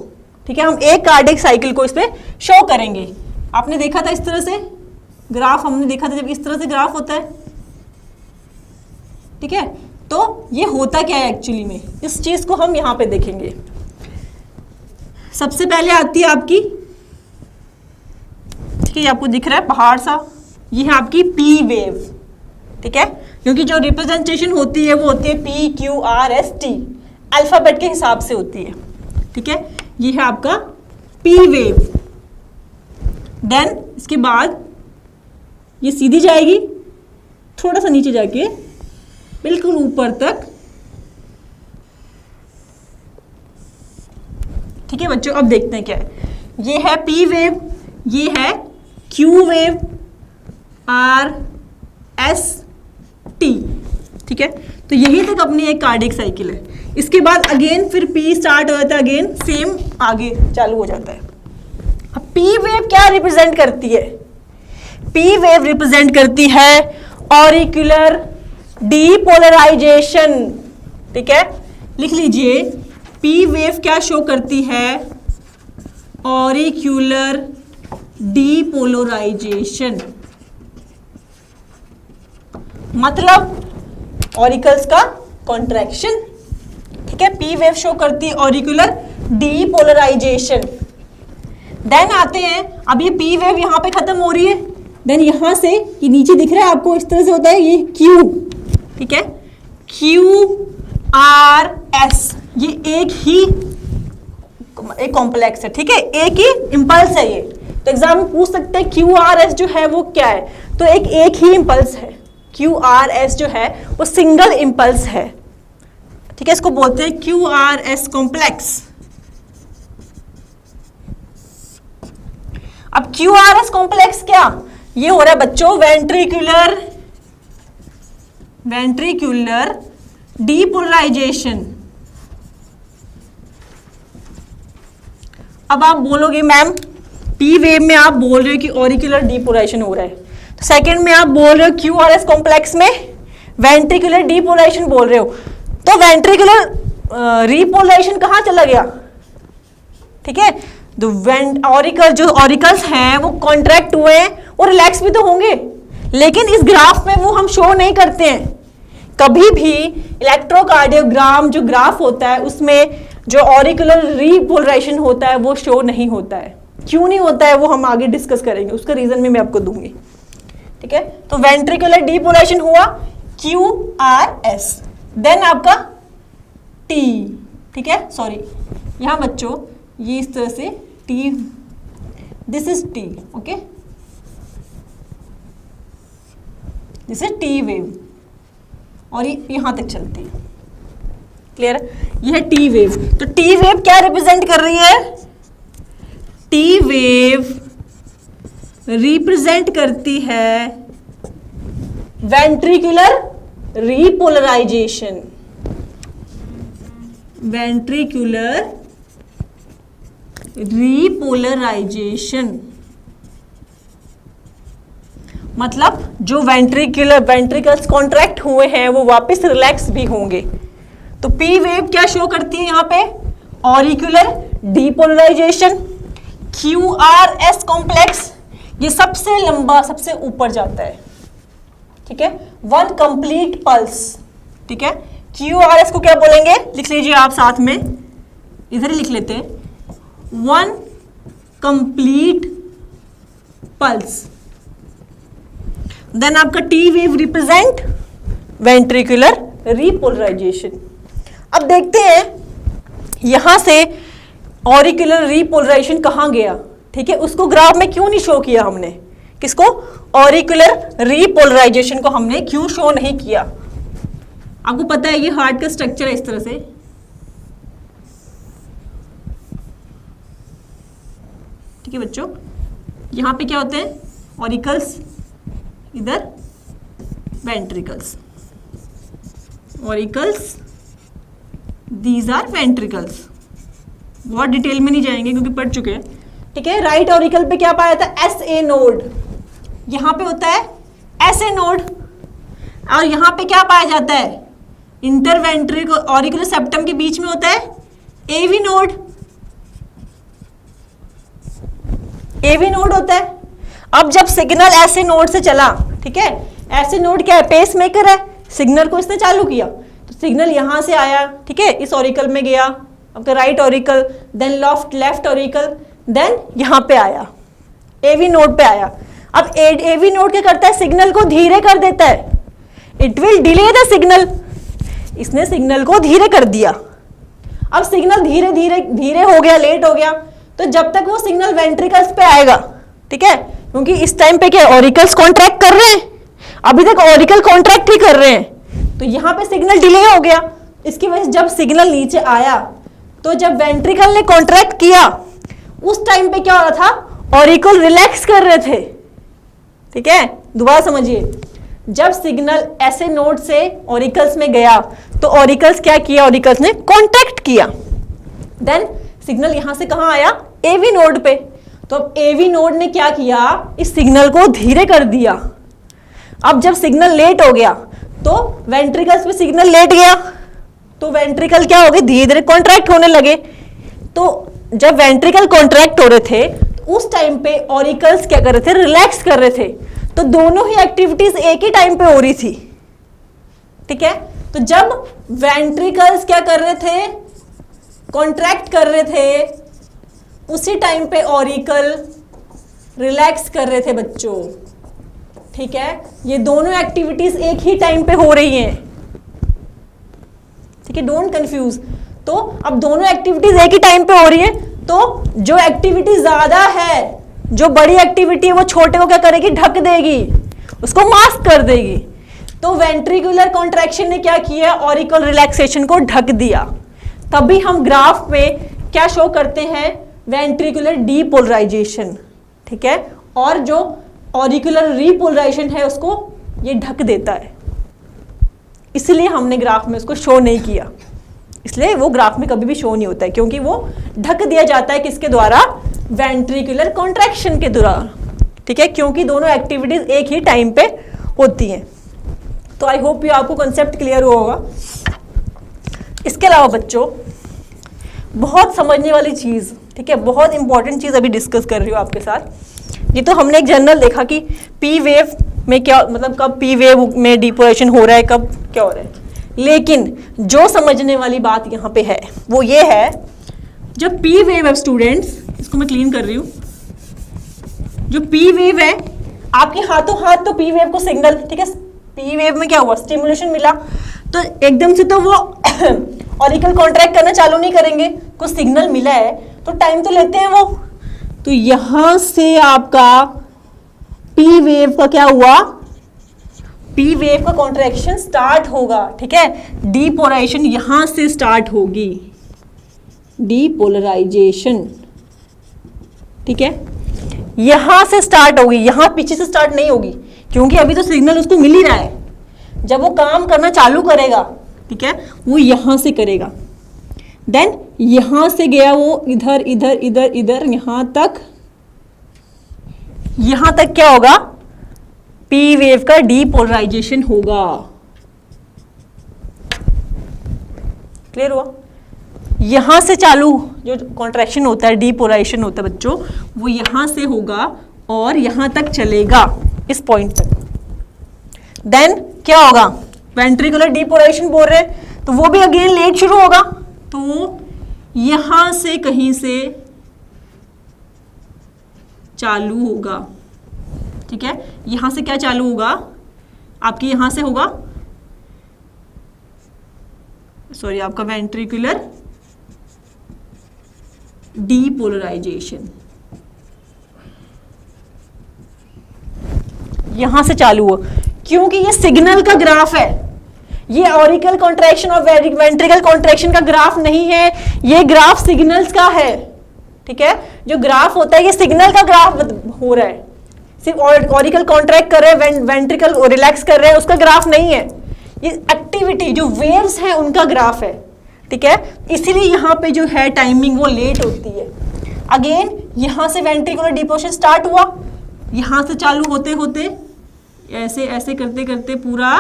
ठीक है। हम एक कार्डिक साइकिल को इस पे शो करेंगे। आपने देखा था इस तरह से ग्राफ, हमने देखा था जब इस तरह से ग्राफ होता है, ठीक है। तो ये होता क्या है एक्चुअली में, इस चीज को हम यहां पे देखेंगे। सबसे पहले आती है आपकी, ठीक है, आपको दिख रहा है पहाड़ सा, ये है आपकी पी वेव, ठीक है, क्योंकि जो रिप्रेजेंटेशन होती है वो होती है PQRST, अल्फाबेट के हिसाब से होती है, ठीक है। ये है आपका पी वेव। देन इसके बाद ये सीधी जाएगी, थोड़ा सा नीचे जाके बिल्कुल ऊपर तक, ठीक है बच्चों। अब देखते हैं क्या है, ये है पी वेव, ये है क्यू वेव, RST, ठीक है। तो यही तक अपनी एक कार्डिक साइकिल है। इसके बाद अगेन फिर पी स्टार्ट हो जाता है, अगेन सेम आगे चालू हो जाता है। अब पी वेव क्या रिप्रेजेंट करती है, पी वेव रिप्रेजेंट करती है ऑरिकुलर डीपोलराइजेशन, ठीक है। लिख लीजिए, पी वेव क्या शो करती है, ऑरिकुलर डीपोलराइजेशन, मतलब ऑरिकल्स का कॉन्ट्रैक्शन, ठीक है। पी वेव शो करती है ऑरिकुलर डीपोलराइजेशन। देन आते हैं, अब ये पी वेव यहां पे खत्म हो रही है, देन यहां से ये नीचे दिख रहा है आपको, इस तरह से होता है ये क्यू, ठीक है, QRS, ये एक कॉम्प्लेक्स है, ठीक है, एक ही इंपल्स है ये। तो एग्जाम में पूछ सकते हैं QRS जो है वो क्या है, तो एक ही इंपल्स है। QRS जो है वो सिंगल इंपल्स है, ठीक है, इसको बोलते हैं QRS कॉम्प्लेक्स। अब QRS कॉम्प्लेक्स क्या, ये हो रहा है बच्चों वेंट्रिकुलर डीपोलराइजेशन, अब आप बोलोगे मैम पी वेव में आप बोल रहे हो कि ऑरिकुलर डीपोलराइजेशन हो रहा है, तो सेकंड में आप बोल रहे हो क्यू आर एस कॉम्प्लेक्स में वेंट्रिकुलर डीपोलराइजेशन बोल रहे हो, तो वेंट्रिकुलर रीपोलराइजेशन कहाँ चला गया? ठीक है, तो ऑरिकल जो ऑरिकल्स हैं वो कॉन्ट्रैक्ट हुए हैं और रिलैक्स भी तो होंगे, लेकिन इस ग्राफ में वो हम शो नहीं करते हैं। कभी भी इलेक्ट्रोकार्डियोग्राम जो ग्राफ होता है उसमें जो ऑरिकुलर रीपोलराइजेशन होता है वो शो नहीं होता है। क्यों नहीं होता है वो हम आगे डिस्कस करेंगे, उसका रीजन भी मैं आपको दूंगी। ठीक है, तो वेंट्रिकुलर डीपोलराइजेशन हुआ QRS, देन आपका T। ठीक है, सॉरी यहां बच्चों ये इस तरह से T, this is T, okay, this is T wave और ये यहां तक चलती है। क्लियर है, ये है T वेव। तो T वेव क्या रिप्रेजेंट कर रही है? T वेव रिप्रेजेंट करती है वेंट्रिकुलर रीपोलराइजेशन, वेंट्रिकुलर रीपोलराइजेशन मतलब जो वेंट्रिकल्स कॉन्ट्रैक्ट हुए हैं वो वापस रिलैक्स भी होंगे। तो पी वेव क्या शो करती है यहाँ पे? Auricular depolarisation. QRS कॉम्प्लेक्स ये सबसे लंबा सबसे ऊपर जाता है। ठीक है, वन कंप्लीट पल्स। ठीक है, QRS को क्या बोलेंगे? लिख लीजिए आप साथ में, इधर ही लिख लेते हैं, वन कंप्लीट पल्स। देन आपका T wave represent ventricular repolarisation. अब देखते हैं यहां से ऑरिकुलर रीपोलराइजेशन कहां गया। ठीक है, उसको ग्राफ में क्यों नहीं शो किया हमने? किसको? ऑरिकुलर रीपोलराइजेशन को हमने क्यों शो नहीं किया? आपको पता है ये हार्ट का स्ट्रक्चर है इस तरह से। ठीक है बच्चों, यहां पे क्या होते हैं? ऑरिकल्स, इधर ventricles, auricles, these are ventricles. बहुत डिटेल में नहीं जाएंगे क्योंकि पढ़ चुके हैं। ठीक है, राइट ऑरिकल पे क्या पाया था? SA node. यहां पे होता है SA नोड और यहां पे क्या पाया जाता है? इंटरवेंट्रिकल ऑरिकुलर सेप्टम के बीच में होता है AV नोड। AV नोड होता है। अब जब सिग्नल ऐसे नोड से चला, ठीक है, ऐसे नोड क्या है? पेस मेकर है। सिग्नल को इसने चालू किया तो सिग्नल यहां से आया, ठीक है, इस ऑरिकल में गया, आपका right auricle, then left auricle, then यहां पे आया, AV नोड पे आया। अब AV नोड क्या करता है? सिग्नल को धीरे कर देता है। It will delay the signal. इसने सिग्नल को धीरे कर दिया। अब सिग्नल धीरे धीरे धीरे हो गया, लेट हो गया, तो जब तक वो सिग्नल वेंट्रिकल्स पे आएगा, ठीक है, क्योंकि इस टाइम पे क्या ऑरिकल्स कॉन्ट्रैक्ट कर रहे हैं, अभी तक ऑरिकल कॉन्ट्रैक्ट ही कर रहे हैं, तो यहां पे सिग्नल डिले हो गया। इसकी वजह से जब सिग्नल नीचे आया तो जब वेंट्रिकल ने कॉन्ट्रैक्ट किया उस टाइम पे क्या हो रहा था? ऑरिकल रिलैक्स कर रहे थे। ठीक है, दोबारा समझिए, जब सिग्नल ऐसे नोड से ऑरिकल्स में गया तो ऑरिकल्स क्या किया? ऑरिकल्स ने कॉन्ट्रैक्ट किया। देन सिग्नल यहां से कहां आया? AV नोड पे। तो अब AV नोड ने क्या किया? इस सिग्नल को धीरे कर दिया। अब जब सिग्नल लेट हो गया तो वेंट्रिकल्स पे सिग्नल लेट गया तो वेंट्रिकल क्या हो गए? धीरे धीरे कॉन्ट्रैक्ट होने लगे। तो जब वेंट्रिकल कॉन्ट्रैक्ट हो रहे थे तो उस टाइम पे ऑरिकल्स क्या कर रहे थे? रिलैक्स कर रहे थे। तो दोनों ही एक्टिविटीज एक ही टाइम पे हो रही थी। ठीक है, तो जब वेंट्रिकल्स क्या कर रहे थे? कॉन्ट्रैक्ट कर रहे थे, उसी टाइम पे ऑरिकल रिलैक्स कर रहे थे बच्चों। ठीक है, ये दोनों एक्टिविटीज एक ही टाइम पे हो रही हैं। ठीक है, डोंट कंफ्यूज। तो अब दोनों एक्टिविटीज एक ही टाइम पे हो रही है, तो जो एक्टिविटी ज्यादा है, जो बड़ी एक्टिविटी है, वो छोटे को क्या करेगी? ढक देगी, उसको मास्क कर देगी। तो वेंट्रिकुलर कॉन्ट्रैक्शन ने क्या किया? ऑरिकल रिलैक्सेशन को ढक दिया। तभी हम ग्राफ में क्या शो करते हैं? Ventricular depolarisation. ठीक है, और जो ऑरिकुलर रीपोलराइजेशन है उसको ये ढक देता है, इसलिए हमने ग्राफ में उसको शो नहीं किया। इसलिए वो ग्राफ में कभी भी शो नहीं होता है, क्योंकि वो ढक दिया जाता है किसके द्वारा, वेंट्रिकुलर कॉन्ट्रैक्शन के द्वारा, ठीक है, क्योंकि दोनों एक्टिविटीज एक ही टाइम पे होती हैं। तो आई होप ये आपको कंसेप्ट क्लियर हुआ होगा। इसके अलावा बच्चों बहुत समझने वाली चीज़, ठीक है, बहुत इंपॉर्टेंट चीज़ अभी डिस्कस कर रही हूँ आपके साथ। ये तो हमने एक जनरल देखा कि पी वेव में क्या मतलब, कब पी वेव में डिपोलेशन हो रहा है, कब क्या हो रहा है, लेकिन जो समझने वाली बात यहाँ पे है वो ये है, जब पी वेव है स्टूडेंट्स, इसको मैं क्लीन कर रही हूँ, जो पी वेव है आपके हाथों हाथ तो पी वेव को सिग्नल, ठीक है, पी वेव में क्या हुआ, स्टिमुलेशन मिला, तो एकदम से तो वो ऑरिकल कॉन्ट्रैक्ट करना चालू नहीं करेंगे, कुछ सिग्नल मिला है तो टाइम तो लेते हैं वो। तो यहां से आपका पी वेव का क्या हुआ, पी वेव का कॉन्ट्रैक्शन स्टार्ट होगा, ठीक है, डीपोलराइजेशन यहां से स्टार्ट होगी, डीपोलराइजेशन, ठीक है, यहां से स्टार्ट होगी, यहां पीछे से स्टार्ट नहीं होगी, क्योंकि अभी तो सिग्नल उसको मिल ही रहा है। जब वो काम करना चालू करेगा, ठीक है, वो यहां से करेगा, देन यहां से गया वो इधर इधर इधर इधर यहां तक क्या होगा, पी वेव का डीपोलराइजेशन होगा। क्लियर हुआ? यहां से चालू जो कॉन्ट्रैक्शन होता है, डीपोलराइजेशन होता है बच्चों, वो यहां से होगा और यहां तक चलेगा, इस पॉइंट तक। देन क्या होगा, वेंट्रिकुलर डीपोलराइजेशन बोल रहे हैं, तो वो भी अगेन लेट शुरू होगा, तो यहां से कहीं से चालू होगा, ठीक है, यहां से क्या चालू होगा आपकी, यहां से होगा, सॉरी, आपका वेंट्रिकुलर डीपोलराइजेशन यहां से चालू हो, क्योंकि ये सिग्नल का ग्राफ है, ये ऑरिकल कॉन्ट्रैक्शन और वेंट्रिकल कॉन्ट्रैक्शन का ग्राफ नहीं है, ये ग्राफ सिग्नल्स का है, ठीक है, जो ग्राफ होता है ये सिग्नल का ग्राफ हो रहा है, सिर्फ ऑरिकल कॉन्ट्रैक्ट कर रहे हैं, वेंट्रिकल रिलैक्स कर रहे हैं, उसका ग्राफ नहीं है, ये एक्टिविटी जो वेव्स हैं उनका ग्राफ है, ठीक है, इसीलिए यहाँ पे जो है टाइमिंग वो लेट होती है। अगेन यहां से वेंट्रिकुलर डिपोजिशन स्टार्ट हुआ, यहां से चालू होते होते ऐसे ऐसे करते करते पूरा,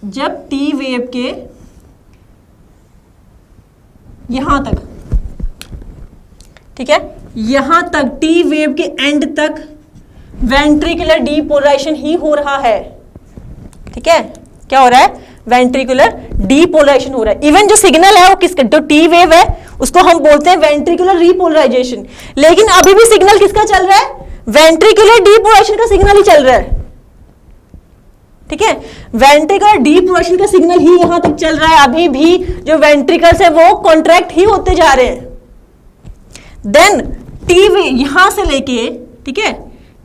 जब टी वेव के यहां तक, ठीक है, यहां तक टी वेव के एंड तक वेंट्रिकुलर डीपोलराइजेशन ही हो रहा है, ठीक है, क्या हो रहा है, वेंट्रिकुलर डीपोलराइजेशन हो रहा है। इवन जो सिग्नल है वो किसका, जो टी वेव है उसको हम बोलते हैं वेंट्रिकुलर रीपोलराइजेशन, लेकिन अभी भी सिग्नल किसका चल रहा है, वेंट्रिकुलर डीपोलराइजेशन का सिग्नल ही चल रहा है, ठीक है, वेंट्रिकुलर डीपोलराइजेशन का सिग्नल ही यहां तक चल रहा है, अभी भी जो वेंट्रिकल्स है वो कॉन्ट्रैक्ट ही होते जा रहे हैं। देन टी वे यहां से लेके, ठीक है,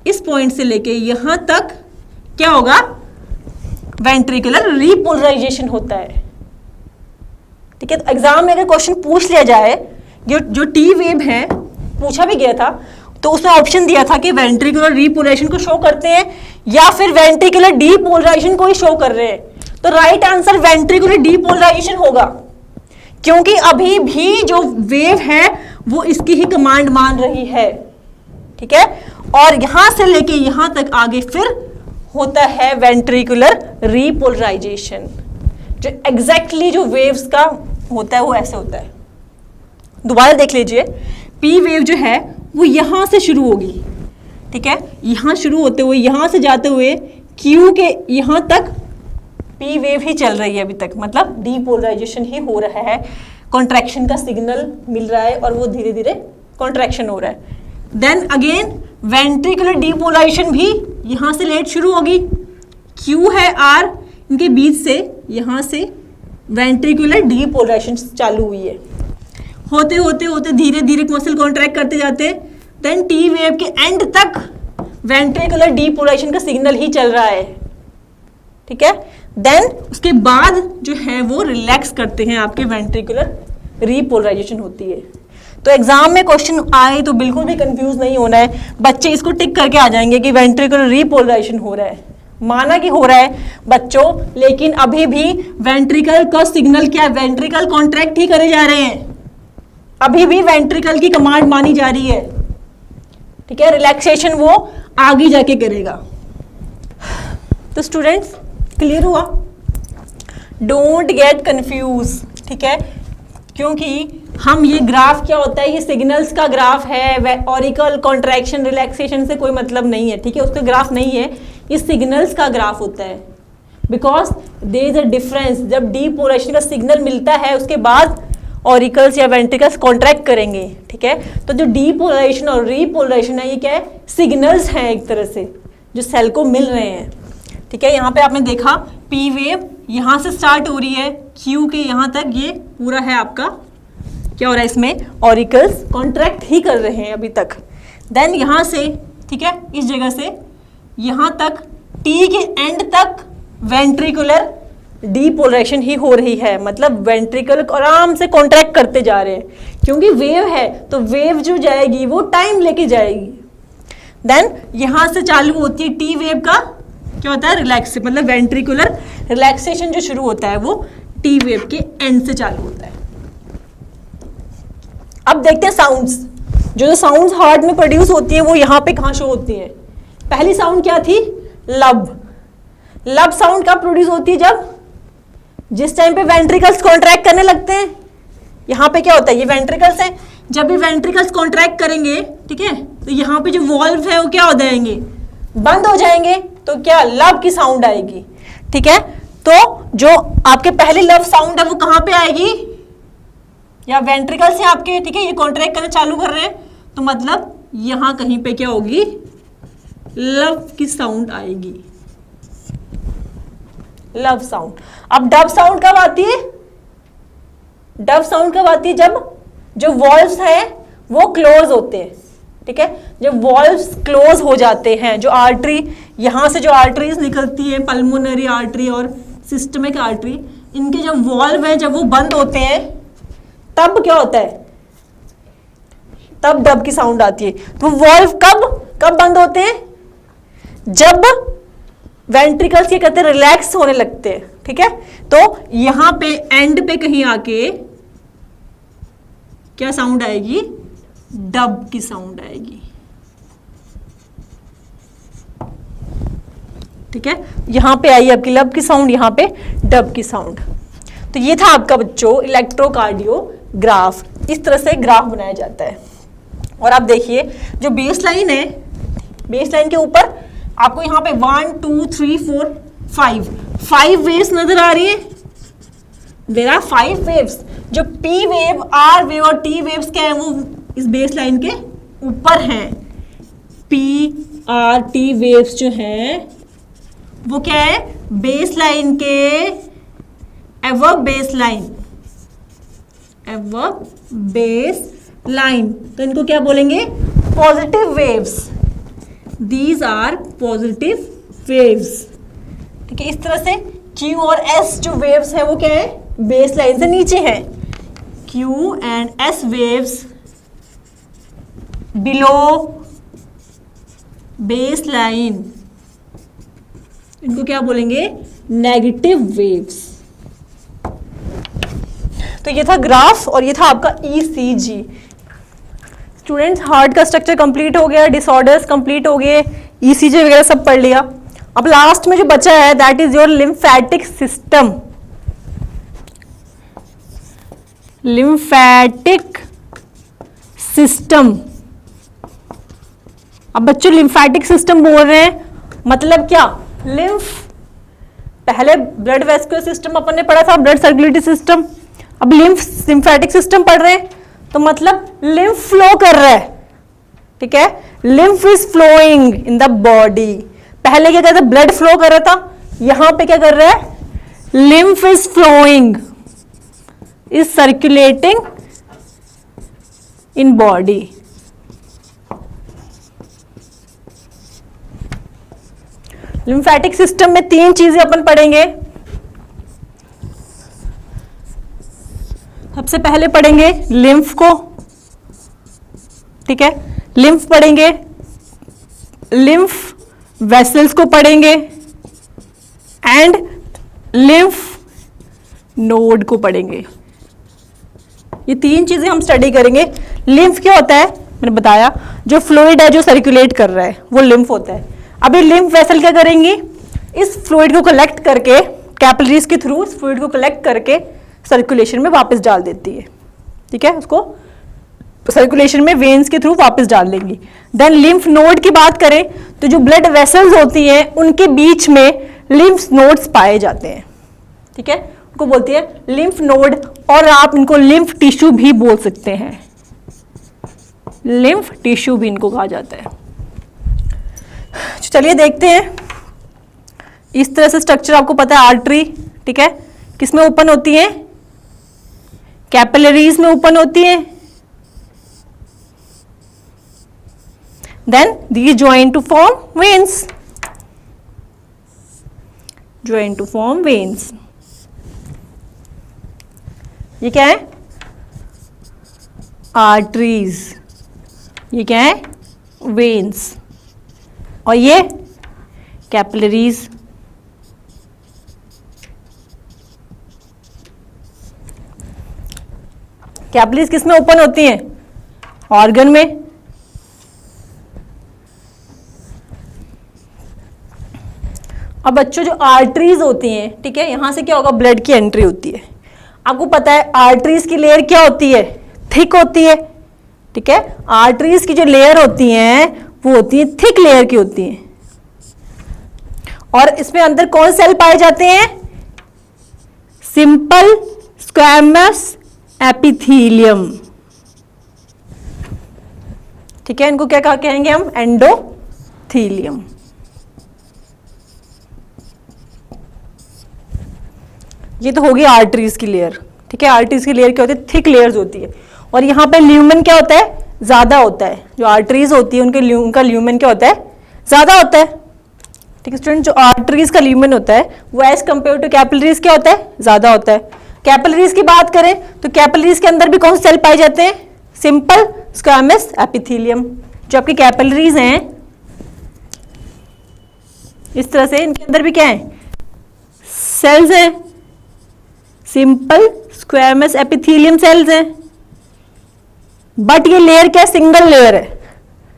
इस पॉइंट से लेके यहां तक क्या होगा, वेंट्रिकुलर रीपोलराइजेशन होता है, ठीक है। तो एग्जाम में अगर क्वेश्चन पूछ लिया जाए, जो टी वेव है पूछा भी गया था, तो उसमें ऑप्शन दिया था कि वेंट्रिकुलर रीपोलराइजेशन को शो करते हैं या फिर वेंट्रिकुलर डीपोलराइजेशन को ही शो कर रहे हैं, तो राइट आंसर वेंट्रिकुलर डीपोलराइजेशन होगा, क्योंकि अभी भी जो वेव है वो इसकी ही कमांड मान रही है, ठीक है, और यहां से लेके यहां तक आगे फिर होता है वेंट्रिकुलर रीपोलराइजेशन, जो एग्जैक्टली जो वेव्स का होता है वो ऐसे होता है। दोबारा देख लीजिए, पी वेव जो है वो यहां से शुरू होगी, ठीक है, यहां शुरू होते हुए यहां से जाते हुए क्यू के यहां तक पी वेव ही चल रही है अभी तक, मतलब डीपोलराइजेशन ही हो रहा है, कॉन्ट्रैक्शन का सिग्नल मिल रहा है और वो धीरे धीरे कॉन्ट्रैक्शन हो रहा है। देन अगेन वेंट्रिकुलर डीपोलराइजेशन भी यहां से लेट शुरू होगी, क्यू है आर, इनके बीच से यहां से वेंट्रिकुलर डीपोलराइजेशन चालू हुई है, होते होते होते धीरे धीरे मसल कॉन्ट्रैक्ट करते जाते, देन टी वेव के एंड तक वेंट्रिकुलर डीपोलराइजेशन का सिग्नल ही चल रहा है, ठीक है। देन उसके बाद जो है वो रिलैक्स करते हैं, आपके वेंट्रिकुलर रीपोलराइजेशन होती है। तो एग्जाम में क्वेश्चन आए तो बिल्कुल भी कंफ्यूज नहीं होना है, बच्चे इसको टिक करके आ जाएंगे कि वेंट्रिकुलर रीपोलराइजेशन हो रहा है, माना कि हो रहा है बच्चों, लेकिन अभी भी वेंट्रिकल का सिग्नल क्या है, वेंट्रिकल कॉन्ट्रैक्ट ही करे जा रहे हैं, अभी भी वेंट्रिकल की कमांड मानी जा रही है, ठीक है। रिलैक्सेशन वो आगे जाके करेगा। तो स्टूडेंट्स क्लियर हुआ? डोंट गेट कंफ्यूज, ठीक है, क्योंकि हम ये ग्राफ क्या होता है, ये सिग्नल्स का ग्राफ है, ऑरिकल कॉन्ट्रैक्शन रिलैक्सेशन से कोई मतलब नहीं है, ठीक है, उसका ग्राफ नहीं है, ये सिग्नल्स का ग्राफ होता है। Because there is a difference, जब डीपोलराइजेशन का सिग्नल मिलता है उसके बाद ऑरिकल्स या वेंट्रिकल्स कॉन्ट्रैक्ट करेंगे, ठीक है। तो जो डीपोलराइजेशन और रीपोलराइजेशन है ये क्या है, सिग्नल्स हैं एक तरह से जो सेल को मिल रहे हैं, ठीक है। यहाँ पे आपने देखा पी वेव यहाँ से स्टार्ट हो रही है, क्यू के यहाँ तक ये पूरा है आपका, क्या हो रहा है इसमें, ऑरिकल्स कॉन्ट्रैक्ट ही कर रहे हैं अभी तक। देन यहाँ से, ठीक है, इस जगह से यहाँ तक टी के एंड तक वेंट्रिकुलर डीपोलराइजेशन ही हो रही है, मतलब वेंट्रिकल आराम से कॉन्ट्रैक्ट करते जा रहे हैं, क्योंकि वेव है तो वेव जो जाएगी वो टाइम लेके जाएगी। देन यहाँ से चालू होती है टी वेव का क्या होता है, रिलैक्स, मतलब वेंट्रिकुलर रिलैक्सेशन जो शुरू होता है वो टी वेव के एंड से चालू होता है। अब देखते हैं साउंड्स, जो साउंड्स हार्ट में प्रोड्यूस होती है वो यहाँ पे कहाँ शो होती है। पहली साउंड क्या थी, लब। लब साउंड कब प्रोड्यूस होती है, जब जिस टाइम पे वेंट्रिकल्स कॉन्ट्रैक्ट करने लगते हैं। यहाँ पे क्या होता है, ये वेंट्रिकल्स है, जब भी वेंट्रिकल्स कॉन्ट्रैक्ट करेंगे, ठीक है, तो यहाँ पे जो वॉल्व है वो क्या हो जाएंगे, बंद हो जाएंगे, तो क्या लब की साउंड आएगी, ठीक है। तो जो आपके पहली लब साउंड है वो कहाँ पे आएगी, या वेंट्रिकल्स है आपके, ठीक है, ये कॉन्ट्रैक्ट करना चालू कर रहे हैं, तो मतलब यहां कहीं पे क्या होगी, लव की साउंड आएगी, लव साउंड। अब डब साउंड कब आती है, डब साउंड कब आती है, जब जो वॉल्व्स हैं वो क्लोज होते हैं, ठीक है, जब वॉल्व्स क्लोज हो जाते हैं, जो आर्टरी यहां से जो आर्टरीज निकलती है, पल्मोनरी आर्टरी और सिस्टमिक आर्टरी, इनके जब वॉल्व है जब वो बंद होते हैं तब क्या होता है, तब डब की साउंड आती है। तो वॉल्व कब बंद होते हैं, जब वेंट्रिकल्स क्या कहते हैं, रिलैक्स होने लगते हैं, ठीक है। तो यहां पे एंड पे कहीं आके क्या साउंड आएगी, डब की साउंड आएगी, ठीक है। यहां पे आई आपकी लब की साउंड, यहां पे डब की साउंड। तो ये था आपका बच्चों इलेक्ट्रोकार्डियोग्राफ, इस तरह से ग्राफ बनाया जाता है। और आप देखिए जो बेस लाइन है, बेस लाइन के ऊपर आपको यहाँ पे 1 2 3 4 5 वेव्स नजर आ रही है। There are 5 waves. जो पी वेव, आर वेव और टी वेव्स क्या है, वो इस बेस लाइन के ऊपर हैं। पी आर टी वेव्स जो हैं वो क्या है, बेस लाइन के above base line, above base line, तो इनको क्या बोलेंगे, positive waves. These are positive waves, ठीक है। इस तरह से Q और S जो वेव्स हैं वो क्या है, बेस लाइन से नीचे हैं। Q and S waves below base line, इनको क्या बोलेंगे, नेगेटिव वेव्स। तो ये था ग्राफ और ये था आपका ECG। स्टूडेंट्स हार्ट का स्ट्रक्चर कंप्लीट हो गया, डिसऑर्डर्स कंप्लीट हो गए, ECG वगैरह सब पढ़ लिया। अब लास्ट में जो बचा है that is your lymphatic system. Lymphatic system. अब बच्चों लिम्फेटिक सिस्टम बोल रहे हैं मतलब क्या, लिम्फ, पहले ब्लड वेस्कुलर सिस्टम अपन ने पढ़ा था, ब्लड सर्कुलेटरी सिस्टम, अब लिम्फेटिक सिस्टम पढ़ रहे हैं, तो मतलब लिम्फ फ्लो कर रहा है, ठीक है। Lymph is flowing in the body. पहले क्या करता, ब्लड फ्लो कर रहा था, यहां पे क्या कर रहा है, lymph is flowing, is circulating in body. Lymphatic system में 3 चीजें अपन पढ़ेंगे। सबसे पहले पढ़ेंगे लिम्फ को, ठीक है, लिम्फ पढ़ेंगे, लिम्फ वेसल्स को पढ़ेंगे, एंड लिम्फ नोड को पढ़ेंगे। ये तीन चीजें हम स्टडी करेंगे। लिम्फ क्या होता है, मैंने बताया, जो फ्लूइड है जो सर्कुलेट कर रहा है वो लिम्फ होता है। अब ये लिम्फ वेसल क्या करेंगी, इस फ्लूइड को कलेक्ट करके कैपिलरीज के थ्रू इस फ्लूइड को कलेक्ट करके सर्कुलेशन में वापस डाल देती है। ठीक है, उसको सर्कुलेशन में वेन्स के थ्रू वापस डाल देंगी। देन लिम्फ नोड की बात करें तो जो ब्लड वेसल्स होती हैं उनके बीच में लिम्फ नोड्स पाए जाते हैं। ठीक है, उनको बोलती है लिम्फ नोड, और आप इनको लिम्फ टिश्यू भी बोल सकते हैं। लिम्फ टिश्यू भी इनको कहा जाता है। चलिए देखते हैं। इस तरह से स्ट्रक्चर आपको पता है, आर्टरी, ठीक है, किसमें ओपन होती है, कैपिलरीज में ओपन होती है। Then these join to form veins, join to form veins। ये क्या है, आर्टरीज, ये क्या है, वेन्स, और ये कैपिलरीज। कैपिलरीज किस में ओपन होती हैं, ऑर्गन में। अब बच्चों जो आर्टरीज होती हैं, ठीक है, यहां से क्या होगा, ब्लड की एंट्री होती है। आपको पता है आर्टरीज की लेयर क्या होती है, थिक होती है। ठीक है, आर्टरीज की जो लेयर होती हैं वो होती है थिक लेयर की होती हैं। और इसमें अंदर कौन सेल पाए जाते हैं, सिंपल स्क्वैमस एपिथेलियम। ठीक है, इनको क्या कहा कहेंगे हम, एंडोथेलियम। ये तो होगी आर्टरीज की लेयर। ठीक है, आर्टरीज की लेयर क्या होती है, थिक लेयर्स होती है। और यहाँ पे ल्यूमेन क्या होता है, ज्यादा होता है। जो आर्टरीज होती है उनका ल्यूमेन क्या होता है, ज्यादा होता है। ठीक है स्टूडेंट, जो आर्टरीज का ल्यूमेन होता है वो एज कंपेयर टू कैपिलरीज क्या होता है, ज्यादा होता है। कैपिलरीज की बात करें तो कैपिलरीज के अंदर भी कौन से सेल पाए जाते हैं, सिंपल स्क्वैमस एपिथेलियम। जो आपकी कैपिलरीज हैं इस तरह से, इनके अंदर भी क्या है, सेल्स हैं, सिंपल स्क्वैमस एपिथेलियम सेल्स हैं। बट ये लेयर क्या है, सिंगल लेयर है।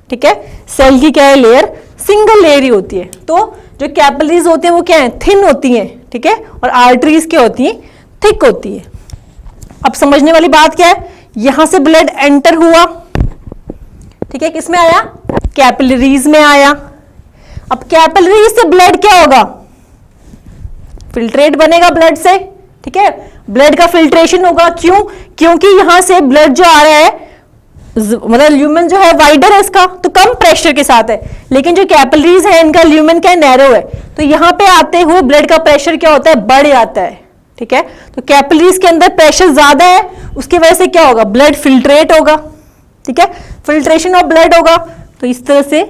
ठीक है, सेल की क्या है, लेयर सिंगल लेयर ही होती है। तो जो कैपिलरीज होते हैं वो क्या है, थिन होती हैं। ठीक है, और आर्टरीज क्या होती हैं, थिक होती है। अब समझने वाली बात क्या है, यहां से ब्लड एंटर हुआ, ठीक है, किसमें आया, कैपिलरीज में आया। अब कैपिलरीज से ब्लड क्या होगा, फिल्ट्रेट बनेगा ब्लड से। ठीक है, ब्लड का फिल्ट्रेशन होगा। क्यों, क्योंकि यहां से ब्लड जो आ रहा है, मतलब ल्यूमेन जो है वाइडर है इसका, तो कम प्रेशर के साथ है। लेकिन जो कैपिलरीज है इनका ल्यूमेन क्या नैरो है, तो यहां पे आते हुए ब्लड का प्रेशर क्या होता है, बढ़ जाता है। ठीक है, तो कैपिलरीज के अंदर प्रेशर ज्यादा है, उसकी वजह से क्या होगा, ब्लड फिल्ट्रेट होगा। ठीक है, फिल्ट्रेशन ऑफ ब्लड होगा, तो इस तरह से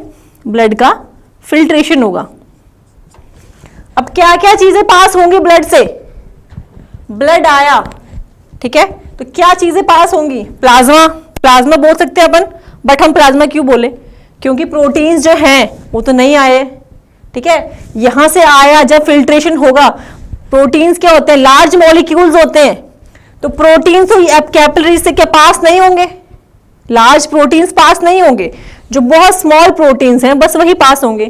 ब्लड का फिल्ट्रेशन होगा। अब क्या क्या चीजें पास होंगी ब्लड से, ब्लड आया, ठीक है, तो क्या चीजें पास होंगी, प्लाज्मा, प्लाज्मा बोल सकते हैं अपन, बट हम प्लाज्मा क्यों बोले, क्योंकि प्रोटीन्स जो हैं वो तो नहीं आए। ठीक है, यहां से आया, जब फिल्ट्रेशन होगा, प्रोटीन्स क्या होते हैं, लार्ज मॉलिक्यूल्स होते हैं, तो प्रोटीन्स तो कैपिलरीज से क्या पास नहीं होंगे, लार्ज प्रोटीन्स पास नहीं होंगे। जो बहुत स्मॉल प्रोटीन्स हैं बस वही पास होंगे।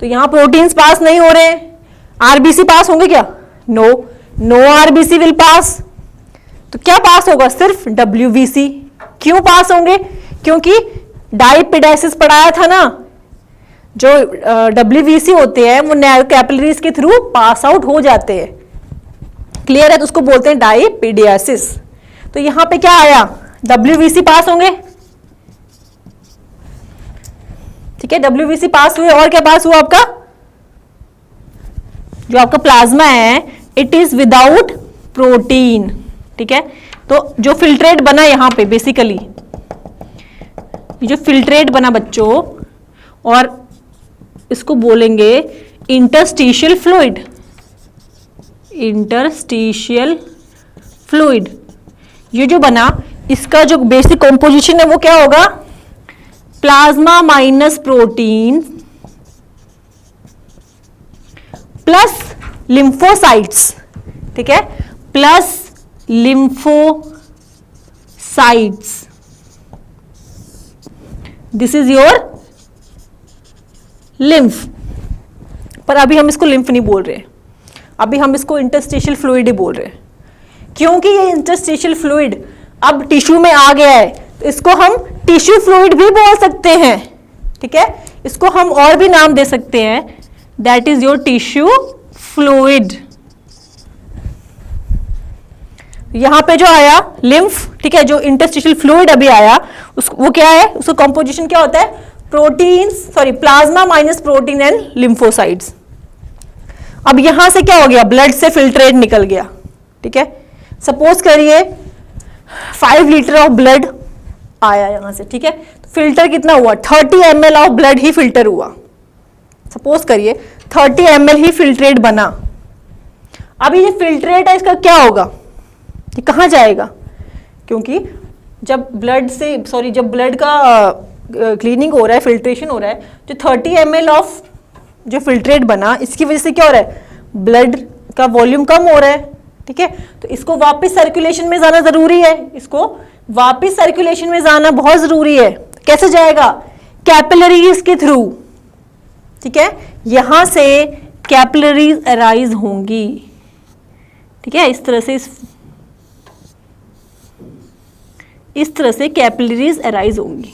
तो यहां प्रोटीन्स पास नहीं हो रहे हैं। आरबीसी पास होंगे क्या, no, no RBC will pass. तो क्या पास होगा, सिर्फ डब्ल्यूबीसी। क्यों पास होंगे, क्योंकि डाइपेडाइसिस पढ़ाया था ना, जो डब्ल्यूबीसी होते हैं वो कैपिलरीज के थ्रू पास आउट हो जाते हैं। क्लियर है, तो उसको बोलते हैं डाइपेडियासिस। तो यहां पे क्या आया, डब्ल्यूबीसी पास होंगे। ठीक है, डब्ल्यूबीसी पास हुए, और क्या पास हुआ आपका, जो आपका प्लाज्मा है इट इज विदाउट प्रोटीन। ठीक है, तो जो फिल्ट्रेट बना यहां पे बेसिकली, जो फिल्ट्रेट बना बच्चों, और इसको बोलेंगे इंटरस्टिशियल फ्लूइड, इंटरस्टिशियल फ्लूइड। ये जो बना, इसका जो बेसिक कॉम्पोजिशन है वो क्या होगा, plasma minus protein plus lymphocytes, ठीक है, plus lymphocytes, this is your lymph. पर अभी हम इसको लिम्फ नहीं बोल रहे, अभी हम इसको इंटरस्टिशियल फ्लूइड ही बोल रहे हैं, क्योंकि ये इंटरस्टिशियल फ्लूइड अब टिश्यू में आ गया है, तो इसको हम टिश्यू फ्लूइड भी बोल सकते हैं, ठीक है, इसको हम और भी नाम दे सकते हैं, that is your tissue fluid. यहां पे जो आया लिम्फ, ठीक है, जो इंटरस्टिशियल फ्लूइड अभी आया वो क्या है, उसका कंपोजिशन क्या होता है, plasma minus protein and lymphocytes. अब यहां से क्या हो गया, ब्लड से फिल्ट्रेट निकल गया, ठीक है, सपोज करिए 5 लीटर ऑफ ब्लड आया यहां से, ठीक है, तो फिल्टर कितना हुआ, 30 ml of blood he filter हुआ, सपोज करिए 30 ml ही फिल्ट्रेट बना। अब ये फिल्ट्रेट है, इसका क्या होगा, ये कहां जाएगा, क्योंकि जब ब्लड का क्लीनिंग हो रहा है, फिल्ट्रेशन हो रहा है, जो 30 ml ऑफ जो फिल्ट्रेट बना, इसकी वजह से क्या हो रहा है, ब्लड का वॉल्यूम कम हो रहा है, ठीक है, तो इसको वापस सर्कुलेशन में जाना जरूरी है, इसको वापस सर्कुलेशन में जाना बहुत जरूरी है। कैसे जाएगा, कैपिलरीज के थ्रू, ठीक है, यहां से कैपिलरीज अराइज होंगी, ठीक है, इस तरह से कैपिलरीज अराइज होंगी,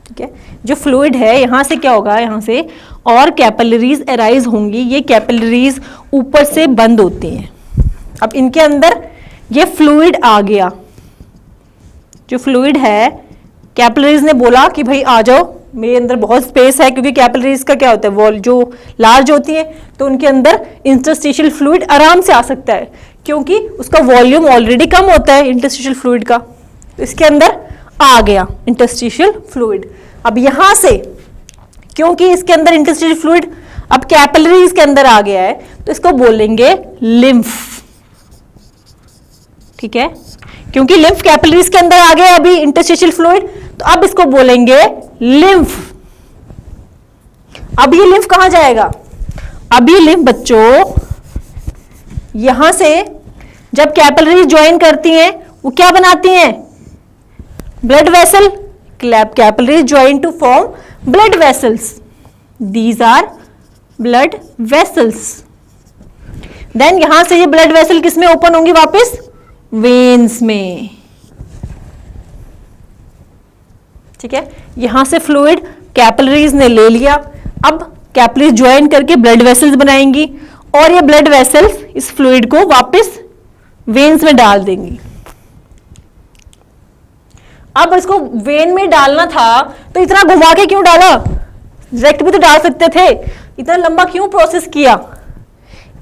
ठीक है, जो फ्लूइड है यहां से क्या होगा, यहां से और कैपिलरीज अराइज होंगी, ये कैपिलरीज ऊपर से बंद होती हैं। अब इनके अंदर ये फ्लूइड आ गया, जो फ्लूइड है कैपिलरीज ने बोला कि भाई आ जाओ, मेरे अंदर बहुत स्पेस है, क्योंकि कैपिलरीज का क्या होता है, वॉल जो लार्ज होती है, तो उनके अंदर इंटरस्टिशियल फ्लूइड आराम से आ सकता है, क्योंकि उसका वॉल्यूम ऑलरेडी कम होता है इंटरस्टिशियल फ्लूइड का, तो इसके अंदर आ गया इंटरस्टिशियल फ्लूइड। अब यहां से क्योंकि इसके अंदर इंटरस्टिशियल फ्लूइड अब कैपिलरीज के अंदर आ गया है, तो इसको बोलेंगे लिम्फ, ठीक है, क्योंकि लिम्फ कैपिलरीज के अंदर आ गया अभी इंटरस्टिशियल फ्लूइड, तो अब इसको बोलेंगे लिम्फ। अब ये लिम्फ कहां जाएगा, अब ये लिम्फ बच्चों यहां से जब कैपिलरीज ज्वाइन करती हैं, वो क्या बनाती हैं, blood vessel, capillaries join to form blood vessels, these are blood vessels. Then यहां से ये ब्लड वेसल किस में ओपन होंगी, वापस वेन्स में, ठीक है, यहां से फ्लूइड कैपिलरीज ने ले लिया, अब कैपिलरीज ज्वाइन करके ब्लड वेसल्स बनाएंगी, और ये ब्लड वेसल्स इस फ्लूइड को वापस वेन्स में डाल देंगी। अब इसको वेन में डालना था, तो इतना घुमा के क्यों डाला, डायरेक्ट भी तो डाल सकते थे, इतना लंबा क्यों प्रोसेस किया,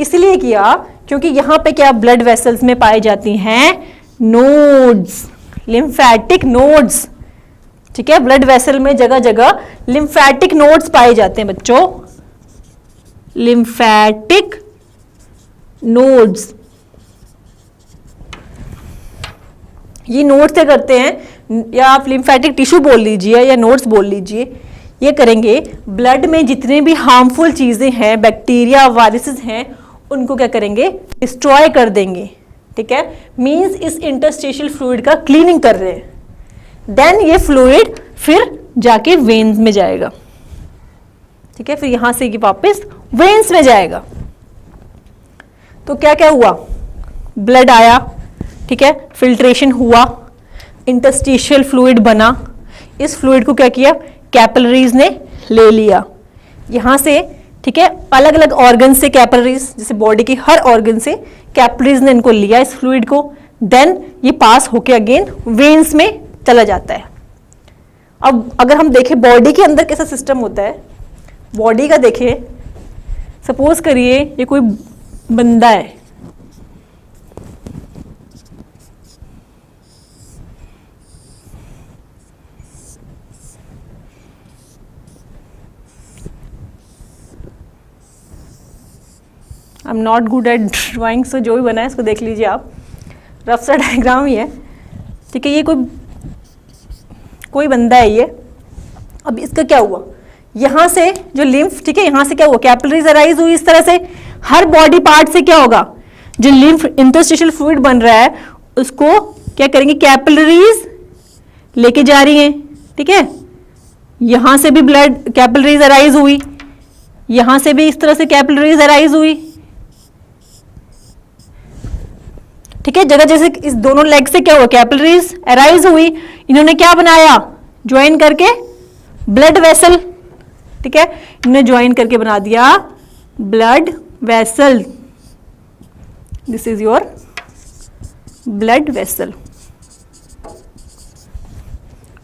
इसलिए किया क्योंकि यहां पे क्या ब्लड वेसल्स में पाई जाती हैं नोड्स, लिम्फेटिक नोड्स, ठीक है, ब्लड वेसल में जगह जगह लिम्फेटिक नोड्स पाए जाते हैं बच्चों, लिम्फेटिक नोड्स। ये नोड्स क्या करते हैं, या आप लिम्फेटिक टिश्यू बोल लीजिए या नोड्स बोल लीजिए, ये करेंगे ब्लड में जितने भी हार्मफुल चीजें हैं, बैक्टीरिया वायरसेस हैं, उनको क्या करेंगे, डिस्ट्रॉय कर देंगे, ठीक है, मींस इस इंटरस्टिशियल फ्लूइड का क्लीनिंग कर रहे हैं। देन ये फ्लूइड फिर जाके वेन्स में जाएगा, ठीक है, फिर यहां से ये वापस वेन्स में जाएगा। तो क्या क्या हुआ, ब्लड आया, ठीक है, फिल्ट्रेशन हुआ, इंटरस्टिशियल फ्लूइड बना, इस फ्लूइड को क्या किया, कैपिलरीज ने ले लिया यहां से, ठीक है, अलग अलग ऑर्गन से कैपिलरीज, जैसे बॉडी की हर ऑर्गन से कैपिलरीज ने इनको लिया इस फ्लूइड को, देन ये पास होके अगेन वेन्स में चला जाता है। अब अगर हम देखें बॉडी के अंदर कैसा सिस्टम होता है, बॉडी का देखें, सपोज करिए ये कोई बंदा है, I am not good at drawing, so जो भी बना है इसको देख लीजिए आप, रफ सा डायग्राम ही है, ठीक है, ये कोई बंदा है ये। अब इसका क्या हुआ, यहां से जो लिम्फ, ठीक है, यहां से क्या हुआ, कैपिलरीज अराइज हुई इस तरह से। हर बॉडी पार्ट से क्या होगा, जो लिम्फ इंटरस्टिशियल फ्लूइड बन रहा है उसको क्या करेंगे, कैपिलरीज लेके जा रही हैं, ठीक है। यहां से भी ब्लड कैपिलरीज अराइज हुई, यहां से भी इस तरह से कैपिलरीज अराइज हुई, ठीक है। जगह जैसे इस दोनों लेग से क्या हुआ, कैपिलरीज अराइज हुई, इन्होंने क्या बनाया, ज्वाइन करके ब्लड वेसल, ठीक है, इन्होंने ज्वाइन करके बना दिया blood vessel. This is your blood vessel,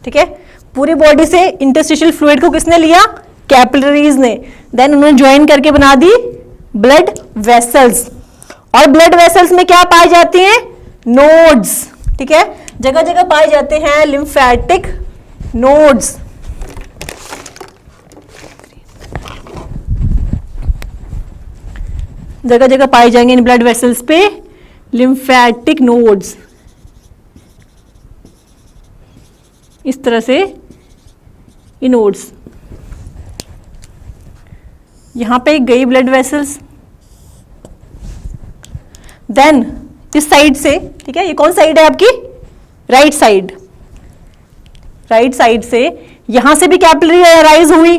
ठीक है। पूरी बॉडी से इंटरस्टिशियल फ्लूइड को किसने लिया, कैपिलरीज ने, देन उन्होंने ज्वाइन करके बना दी ब्लड वेसल्स। और ब्लड वेसल्स में क्या पाई जाती हैं, नोड्स, ठीक है। जगह जगह पाए जाते हैं लिम्फेटिक नोड्स। जगह जगह पाए जाएंगे इन ब्लड वेसल्स पे लिम्फेटिक नोड्स, इस तरह से ये नोड्स। यहां पे गई ब्लड वेसल्स, देन इस साइड से, ठीक है, ये कौन साइड है आपकी, राइट साइड, राइट साइड से यहां से भी कैपिलरी अराइज हुई,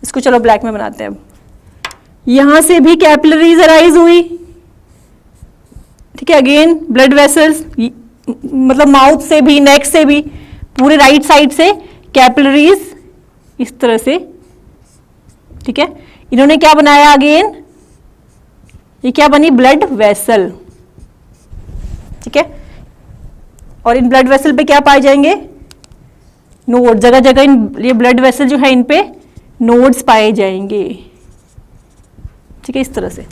इसको चलो ब्लैक में बनाते हैं अब। यहां से भी कैपिलरीज अराइज हुई, ठीक है, अगेन ब्लड वेसल्स, मतलब माउथ से भी, नेक से भी, पूरे राइट साइड से कैपिलरीज इस तरह से, ठीक है। इन्होंने क्या बनाया, अगेन ये क्या बनी, ब्लड वेसल, ठीक है। और इन ब्लड वेसल पे क्या पाए जाएंगे, नोड। जगह जगह इन ये ब्लड वेसल जो है इन पे नोड्स पाए जाएंगे, ठीक है, इस तरह से,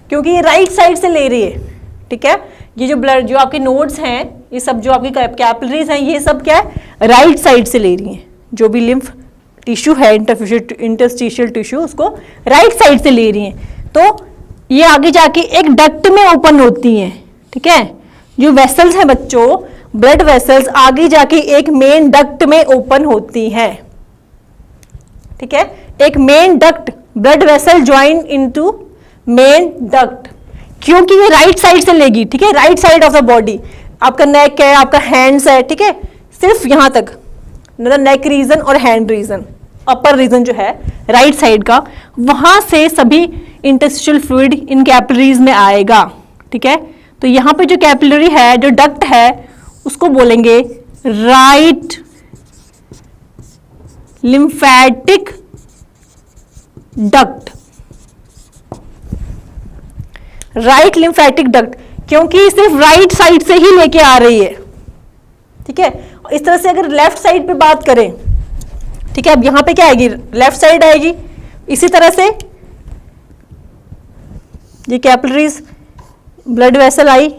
क्योंकि ये राइट साइड से ले रही है, ठीक है। ये जो ब्लड, जो आपके नोड्स हैं, ये सब जो आपकी कैपिलरीज हैं, ये सब क्या है, राइट साइड से ले रही हैं। जो भी लिम्फ टिश्यू है, इंटरस्टिशियल टिश्यू, उसको राइट साइड से ले रही हैं। तो ये आगे जाके एक डक्ट में ओपन होती हैं, ठीक है। जो वेसल्स हैं बच्चों, ब्लड वेसल्स आगे जाके एक मेन डक्ट में ओपन होती हैं, ठीक है। एक main duct, blood vessel join into main duct, क्योंकि ये राइट साइड से लेगी, ठीक है, right side of the body. आपका नेक है, आपका हैंड्स है, ठीक है, सिर्फ यहां तक, मतलब नेक रीजन और हैंड रीजन, अपर रीजन जो है राइट साइड का, वहां से सभी इंटरस्टिशियल फ्लूइड इन कैपिलरीज में आएगा, ठीक है। तो यहां पे जो कैपिलरी है, जो डक्ट है, उसको बोलेंगे right lymphatic duct, right lymphatic duct, क्योंकि सिर्फ राइट साइड से ही लेके आ रही है, ठीक है। इस तरह से अगर लेफ्ट साइड पे बात करें, ठीक है, अब यहां पे क्या आएगी, लेफ्ट साइड आएगी, इसी तरह से ये कैपिलरीज ब्लड वेसल आई,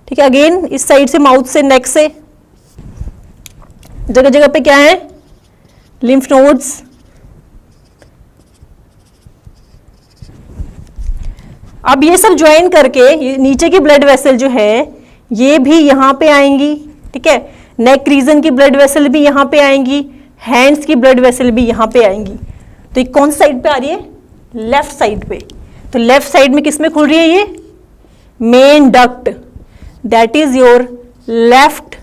ठीक है, अगेन इस साइड से, माउथ से, नेक से, जगह जगह पे क्या है, लिम्फ नोड्स। अब ये सब ज्वाइन करके ये नीचे की ब्लड वेसल जो है ये भी यहां पे आएंगी, ठीक है। नेक रीजन की ब्लड वेसल भी यहां पे आएंगी, हैंड्स की ब्लड वेसल भी यहां पे आएंगी। तो ये कौन साइड पे आ रही है, लेफ्ट साइड पे। तो लेफ्ट साइड में किसमें खुल रही है, ये main duct, that is your left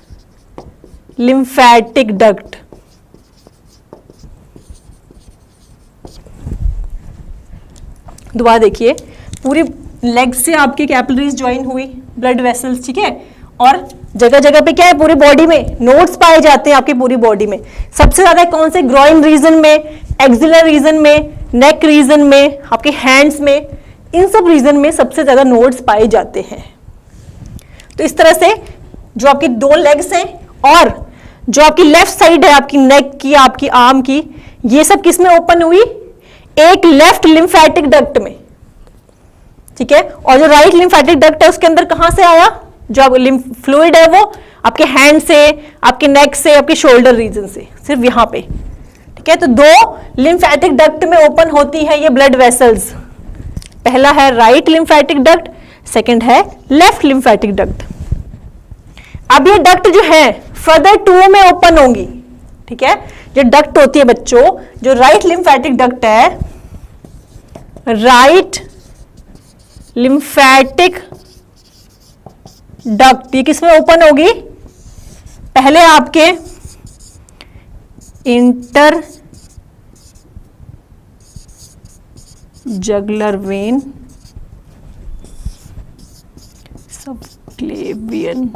lymphatic duct. दोबारा देखिए, पूरी लेग से आपकी कैपिलरीज ज्वाइन हुई, ब्लड वेसल्स, ठीक है, और जगह जगह पे क्या है, पूरी बॉडी में नोड्स पाए जाते हैं आपकी पूरी बॉडी में। सबसे ज्यादा कौन से, ग्रोइन रीजन में, एक्सिलर रीजन में, नेक रीजन में, आपके हैंड्स में, इन सब रीजन में सबसे ज्यादा नोड्स पाए जाते हैं। तो इस तरह से जो आपकी दो लेग्स हैं और जो आपकी लेफ्ट साइड है आपकी नेक की, आपकी आर्म की, ये सब किस में ओपन हुई, एक लेफ्ट लिम्फेटिक डक्ट में, ठीक है। और जो राइट लिम्फेटिक डक्ट है उसके अंदर कहां से आया, जो लिम्फ फ्लूइड है वो आपके हैंड से, आपके नेक से, आपके शोल्डर रीजन से, सिर्फ यहां पे, ठीक है। तो दो लिम्फेटिक डक्ट में ओपन होती है ये ब्लड वेसल्स। पहला है राइट लिम्फेटिक डक्ट, सेकंड है लेफ्ट लिम्फेटिक डक्ट। अब ये डक्ट जो है फर्दर टू में ओपन होंगी, ठीक है। जो डक्ट होती है बच्चों, जो राइट लिम्फेटिक डक्ट है, राइट लिम्फेटिक डक्ट, ये किसमें ओपन होगी? पहले आपके इंटर जगुलर वेन, सबक्लेवियन।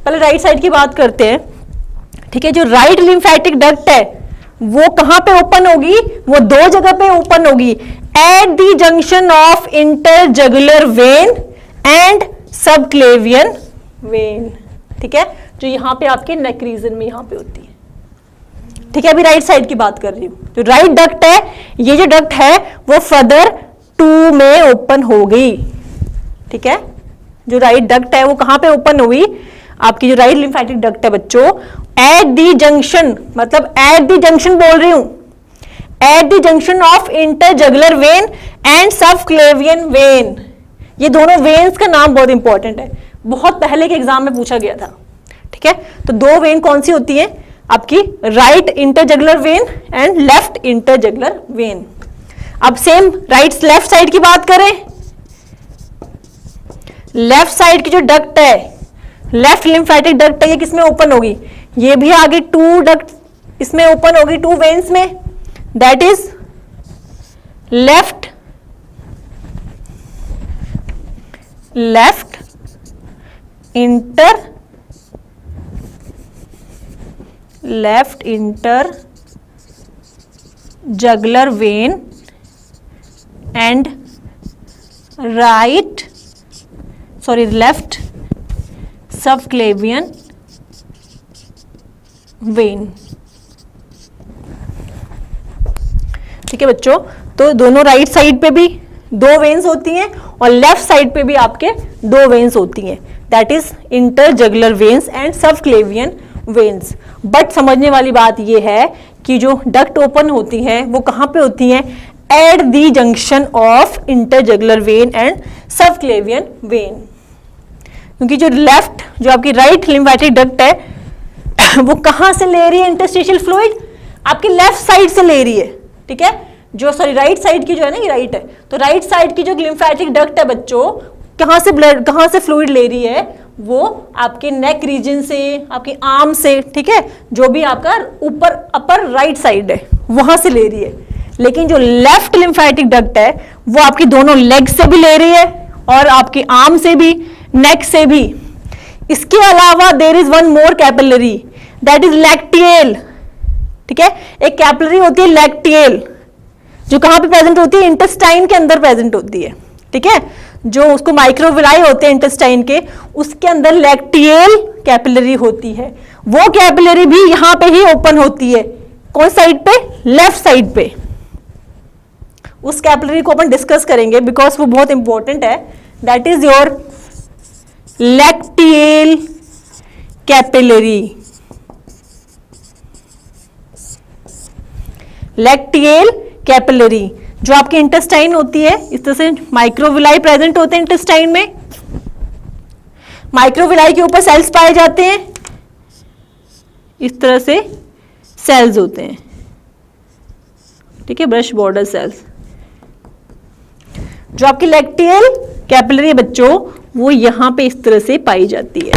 पहले राइट साइड की बात करते हैं, ठीक है। जो राइट लिम्फेटिक डक्ट है वो कहां पे ओपन होगी? वो दो जगह पे ओपन होगी, at the junction of interjugular vein and subclavian vein, ठीक है, जो यहां पे आपके नेक रीजन में यहां पे होती है, ठीक है। अभी राइट साइड की बात कर रही हूं। जो राइट डक्ट है, ये जो डक्ट है वो फर्दर 2 में ओपन हो गई, ठीक है। जो राइट डक्ट है वो कहां पे ओपन हुई? आपकी जो राइट लिम्फेटिक डक्ट है बच्चों, एट द जंक्शन, मतलब एट द जंक्शन बोल रही हूं, at the junction of interjugular vein and subclavian vein. ये दोनों वेन्स का नाम बहुत इंपॉर्टेंट है, बहुत पहले के एग्जाम में पूछा गया था, ठीक है। तो दो वेन कौन सी होती है आपकी? Right interjugular vein and left interjugular vein. अब सेम राइट लेफ्ट साइड की बात करें, लेफ्ट साइड की जो डक्ट है, लेफ्ट लिम्फेटिक डक्ट है, ये किसमें ओपन होगी? ये भी आगे 2 डक्ट इसमें ओपन होगी, 2 वेन्स में, that is left interjugular vein and left subclavian vein, ठीक है बच्चों। तो दोनों राइट साइड पे भी 2 वेन्स होती हैं और लेफ्ट साइड पे भी आपके 2 वेन्स होती हैं, that is interjugular veins and subclavian veins. But समझने वाली बात यह है कि जो डक्ट ओपन होती हैं वो कहां पे होती हैं? At the junction of interjugular vein and subclavian vein, क्योंकि जो आपकी राइट लिम्फेटिक डक्ट है वो कहां से ले रही है इंटरस्टिशियल फ्लूइड? आपकी लेफ्ट साइड से ले रही है, ठीक है। जो राइट साइड की जो है ना, ये राइट है, तो राइट साइड की जो लिम्फेटिक डक्ट है बच्चों, कहां से ब्लड, कहां से फ्लूइड ले रही है? वो आपके नेक रीजन से, आपकी आर्म से, ठीक है, जो भी आपका ऊपर अपर राइट साइड है वहां से ले रही है। लेकिन जो लेफ्ट लिम्फेटिक डक्ट है वो आपकी दोनों लेग से भी ले रही है और आपकी आर्म से भी, नेक से भी। इसके अलावा there is one more capillary, that is lacteal, ठीक है। एक कैपिलरी होती है लैक्टियल, जो कहां पे प्रेजेंट होती है? इंटेस्टाइन के अंदर प्रेजेंट होती है, ठीक है। जो उसको माइक्रोविलाई होते हैं इंटेस्टाइन के, उसके अंदर लैक्टियल कैपिलरी होती है। वो कैपिलरी भी यहां पे ही ओपन होती है, कौन साइड पे? लेफ्ट साइड पे। उस कैपिलरी को अपन डिस्कस करेंगे बिकॉज वो बहुत इंपॉर्टेंट है, that is your lacteal capillary. Lacteal capillary जो आपकी इंटेस्टाइन होती है, इस तरह से माइक्रोविलाई प्रेजेंट होते हैं इंटेस्टाइन में। माइक्रोविलाई के ऊपर सेल्स पाए जाते हैं, इस तरह से सेल्स होते हैं, ठीक है, ब्रश बॉर्डर सेल्स। जो आपकी लैक्टियल कैपिलरी बच्चों वो यहां पे इस तरह से पाई जाती है,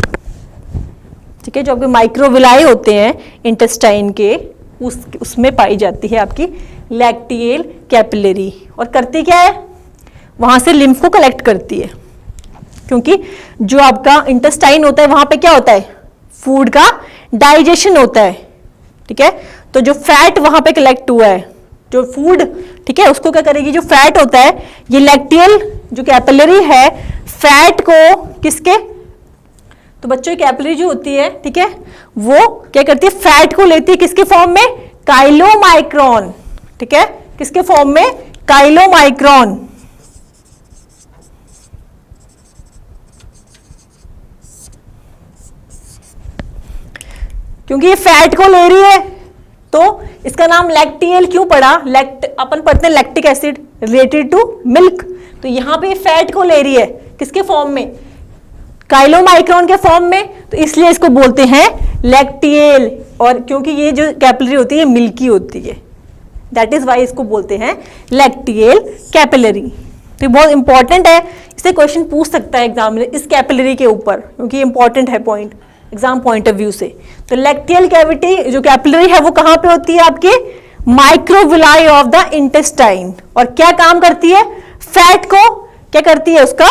ठीक है। जो आपके माइक्रोविलाई होते हैं इंटेस्टाइन के, उसमें पाई जाती है आपकी लैक्टियल कैपिलरी। और करती क्या है? वहां से लिम्फ को कलेक्ट करती है, क्योंकि जो आपका इंटेस्टाइन होता है वहां पे क्या होता है? फूड का डाइजेशन होता है, ठीक है। तो जो फैट वहां पे कलेक्ट हुआ है, जो फूड, ठीक है, उसको क्या करेगी? जो फैट होता है, ये लैक्टियल जो कैपिलरी है, फैट को किसके? तो बच्चों कैपिलरी जो होती है, ठीक है, वो क्या करती है? फैट को लेती है किसके फॉर्म में? काइलोमाइक्रोन, ठीक है, किसके फॉर्म में? काइलोमाइक्रोन। क्योंकि ये फैट को ले रही है तो इसका नाम लैक्टियल क्यों पड़ा? अपन पढ़ते हैं lactic acid related to milk, तो यहां पे फैट को ले रही है किसके फॉर्म में? काइलोमाइक्रोन के फॉर्म में, तो इसलिए इसको बोलते हैं लैक्टियल, और क्योंकि ये जो कैपिलरी होती है मिल्की होती है, दैट इज वाई इसको बोलते हैं लैक्टियल कैपिलरी। तो बहुत इंपॉर्टेंट है, इससे क्वेश्चन पूछ सकता है एग्जाम में इस कैपिलरी के ऊपर, क्योंकि इंपॉर्टेंट है point exam point of view से। तो लैक्टियल कैविटी जो कैपिलरी है वो कहाँ पे होती है? आपके माइक्रोविलाई ऑफ द इंटेस्टाइन। और क्या काम करती है? फैट को क्या करती है? उसका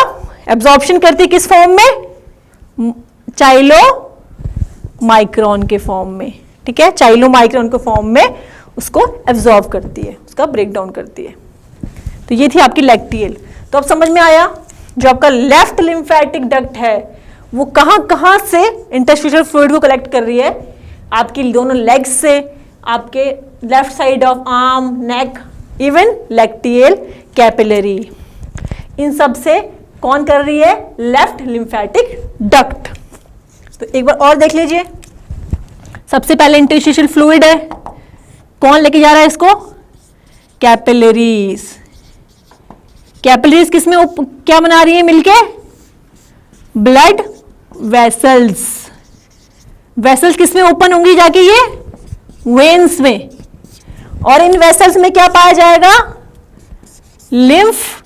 एब्जॉर्प्शन करती है। किस फॉर्म में? चाइलो माइक्रोन के फॉर्म में, ठीक है, चाइलो माइक्रोन के फॉर्म में उसको एब्जॉर्ब करती है, उसका ब्रेक डाउन करती है। तो ये थी आपकी लैक्टियल। तो अब समझ में आया, जो आपका लेफ्ट लिम्फेटिक डक्ट है वो कहाँ से इंटरस्टिशियल फ्लूइड को कलेक्ट कर रही है? आपकी दोनों लेग्स से, आपके left side of arm, neck, even lacteal capillary, इन सब से कौन कर रही है? Left lymphatic duct. तो एक बार और देख लीजिए। सबसे पहले इंटरस्टिशियल फ्लूइड है, कौन लेके जा रहा है इसको? कैपिलरीज। कैपिलरीज किसमें क्या बना रही है मिलके? Blood vessels. वेसल्स किसमें ओपन होंगी जाके? ये वेन्स में। और इन वेसल्स में क्या पाया जाएगा? Lymph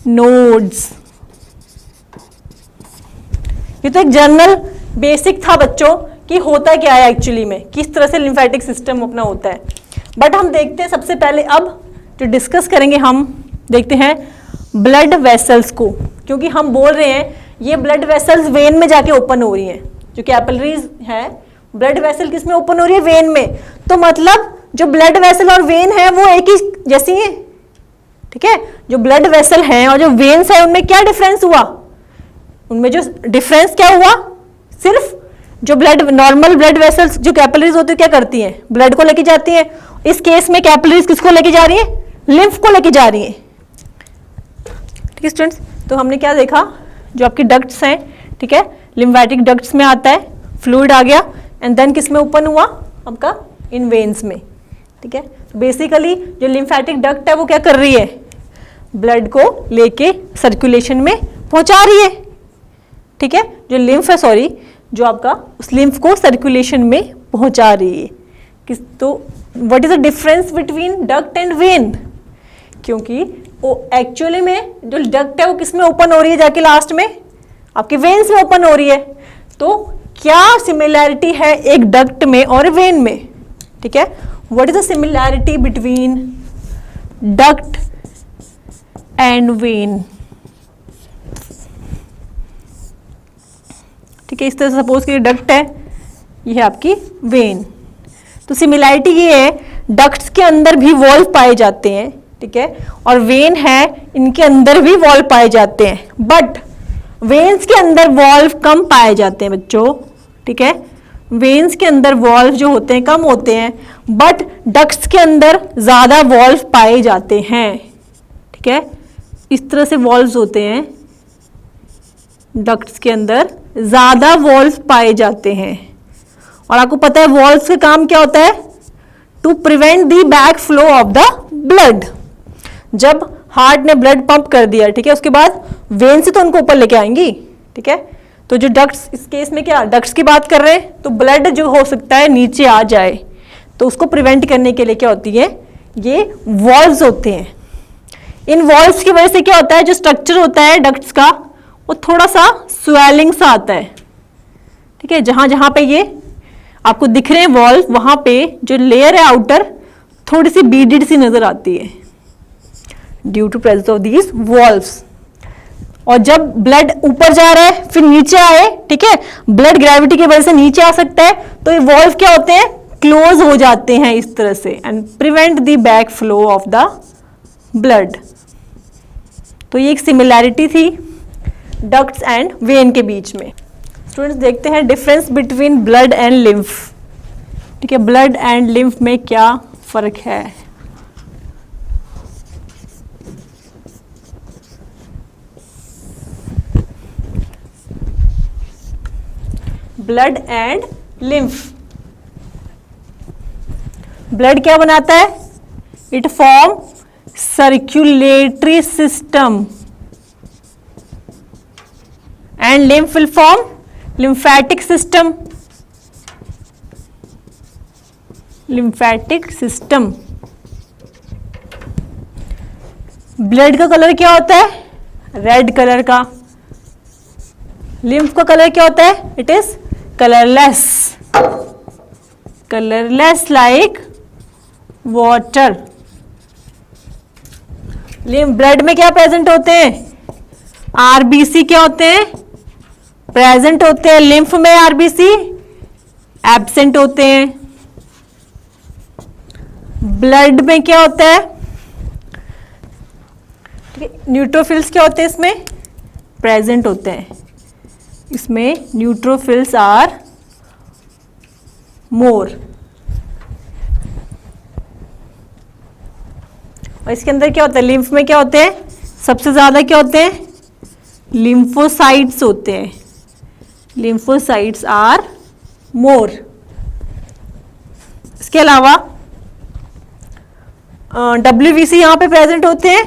nodes. ये तो एक जनरल बेसिक था बच्चों कि होता क्या है एक्चुअली में, किस तरह से लिम्फेटिक सिस्टम अपना होता है। बट हम देखते हैं सबसे पहले, अब जो डिस्कस करेंगे हम देखते हैं ब्लड वेसल्स को, क्योंकि हम बोल रहे हैं ये ब्लड वेसल्स वेन में जाके ओपन हो रही हैं। जो कैपिलरीज है, ब्लड वेसल किस में ओपन हो रही है? वेन में। तो मतलब जो ब्लड वेसल और वेन है वो एक ही जैसी है, ठीक है। जो ब्लड वेसल है और जो वेन्स है उनमें क्या डिफरेंस हुआ? उनमें जो डिफरेंस क्या हुआ? सिर्फ जो ब्लड, नॉर्मल ब्लड वेसल्स जो कैपिलरीज होती है क्या करती हैं? ब्लड को लेके जाती हैं। इस केस में कैपिलरीज किसको लेके जा रही है? लिम्फ को लेके जा रही है, ठीक है स्टूडेंट्स। तो हमने क्या देखा, जो आपकी डक्ट्स हैं, ठीक है, लिम्फेटिक डक्ट्स में आता है, फ्लूइड आ गया, एंड देन किस में ओपन हुआ? आपका इन वेन्स में, ठीक है। बेसिकली जो लिम्फेटिक डक्ट है वो क्या कर रही है? ब्लड को लेके सर्कुलेशन में पहुंचा रही है, ठीक है। जो लिम्फ है, सॉरी, जो आपका उस लिम्फ को सर्कुलेशन में पहुंचा रही है। किस, तो what is the difference between duct and when? क्योंकि वो एक्चुअली में जो डक्ट है वो किस में ओपन हो रही है जाके? लास्ट में आपके वेन्स में ओपन हो रही है। तो क्या सिमिलैरिटी है एक डक्ट में और वेन में? ठीक है, what is the similarity between duct and when? ठीक है, इस तरह से सपोज कि डक्ट है, ये है आपकी वेन। तो सिमिलैरिटी ये है, डक्ट्स के अंदर भी वॉल्व पाए जाते हैं, ठीक है, और वेन है, इनके अंदर भी वॉल्व पाए जाते हैं, बट वेन्स के अंदर वॉल्व कम पाए जाते हैं बच्चों, ठीक है। वेन्स के अंदर वॉल्व जो होते हैं कम होते हैं, बट डक्ट्स के अंदर ज्यादा वॉल्व पाए जाते हैं, ठीक है। इस तरह से वॉल्व्स होते हैं, डक्ट्स के अंदर ज्यादा वॉल्व पाए जाते हैं। और आपको पता है वॉल्व्स का काम क्या होता है? To prevent the back flow of the blood. जब हार्ट ने ब्लड पंप कर दिया, ठीक है, उसके बाद वेन से तो उनको ऊपर लेके आएंगी, ठीक है। तो जो डक्ट्स, इस केस में क्या डक्ट्स की बात कर रहे हैं, तो ब्लड जो हो सकता है नीचे आ जाए, तो उसको प्रिवेंट करने के लिए क्या होती है? ये वॉल्व्स होते हैं। इन वॉल्व्स की वजह से क्या होता है, जो स्ट्रक्चर होता है डक्ट्स का वो थोड़ा सा स्वेलिंग सा आता है, ठीक है। जहां जहां पे ये आपको दिख रहे हैं वॉल्व, वहां पे जो लेयर है आउटर थोड़ी सी बीडेड सी नजर आती है due to presence of these valves. और जब ब्लड ऊपर जा रहा है फिर नीचे आए, ठीक है, ब्लड ग्रेविटी की वजह से नीचे आ सकता है, तो ये वॉल्व क्या होते हैं? क्लोज हो जाते हैं इस तरह से, and prevent the back flow of the blood. तो ये एक सिमिलैरिटी थी डक्ट्स एंड वेन के बीच में। स्टूडेंट्स देखते हैं difference between blood and lymph, ठीक है। ब्लड एंड लिम्फ में क्या फर्क है? Blood and lymph. ब्लड क्या बनाता है? It form circulatory system, and lymph will form lymphatic system, lymphatic system. Blood का कलर क्या होता है? रेड कलर का। लिम्फ का कलर क्या होता है? It is colourless, colourless like water. Lymph blood में क्या प्रेजेंट होते हैं? आरबीसी क्या होते हैं? प्रेजेंट होते हैं। लिम्फ में आरबीसी एब्सेंट होते हैं। ब्लड में क्या होता है? न्यूट्रोफिल्स क्या होते हैं? इसमें प्रेजेंट होते हैं। इसमें न्यूट्रोफिल्स आर मोर। और इसके अंदर क्या होता है? लिम्फ में क्या होते हैं? सबसे ज्यादा क्या होते हैं? लिम्फोसाइट्स होते हैं। Lymphocytes are more. इसके अलावा WBC यहां पे प्रेजेंट होते हैं?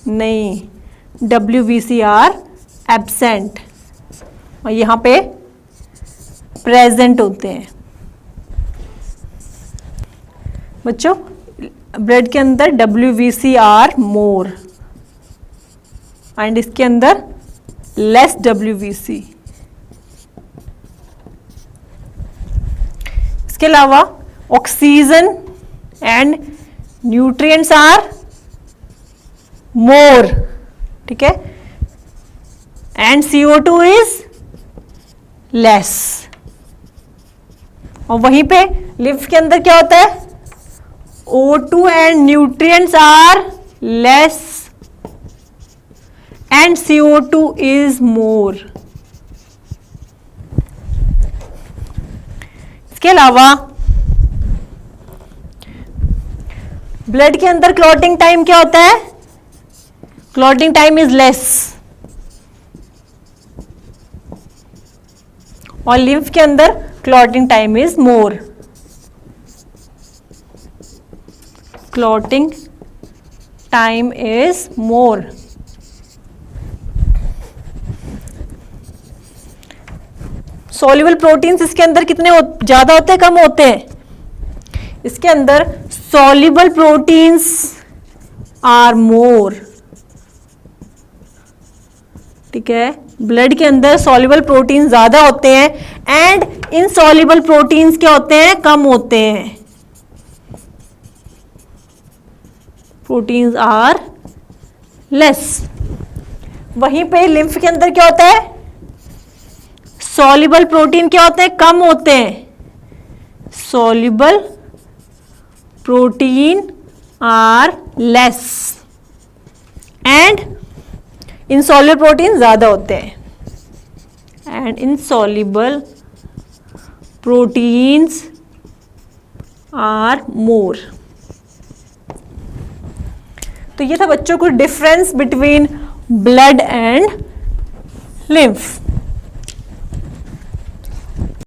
नहीं, WBC आर एब्सेंट और यहां पे प्रेजेंट होते हैं। बच्चों, ब्लड के अंदर WBC आर मोर एंड इसके अंदर लेस WBC। इसके अलावा oxygen and nutrients are more, ठीक है, एंड CO2 इज लेस। और वहीं पे लिम्फ के अंदर क्या होता है? O2 and nutrients are less and CO2 is more. इसके अलावा ब्लड के अंदर क्लॉटिंग टाइम क्या होता है? क्लॉटिंग टाइम इज लेस और लिम्फ के अंदर clotting time is more. Clotting time is more. Soluble proteins इसके अंदर कितने ज्यादा होते हैं, कम होते हैं? इसके अंदर सॉल्युबल प्रोटीन्स आर मोर, ठीक है। ब्लड के अंदर सॉल्युबल प्रोटीन ज्यादा होते हैं एंड इनसॉल्युबल प्रोटीन्स क्या होते हैं? कम होते हैं। Proteins are less. वहीं पे लिम्फ के अंदर क्या होता है? सॉल्युबल प्रोटीन क्या होते हैं? कम होते हैं। Soluble protein are less and insoluble protein ज्यादा होते हैं। And insoluble proteins are more. तो ये था बच्चों को difference between blood and lymph.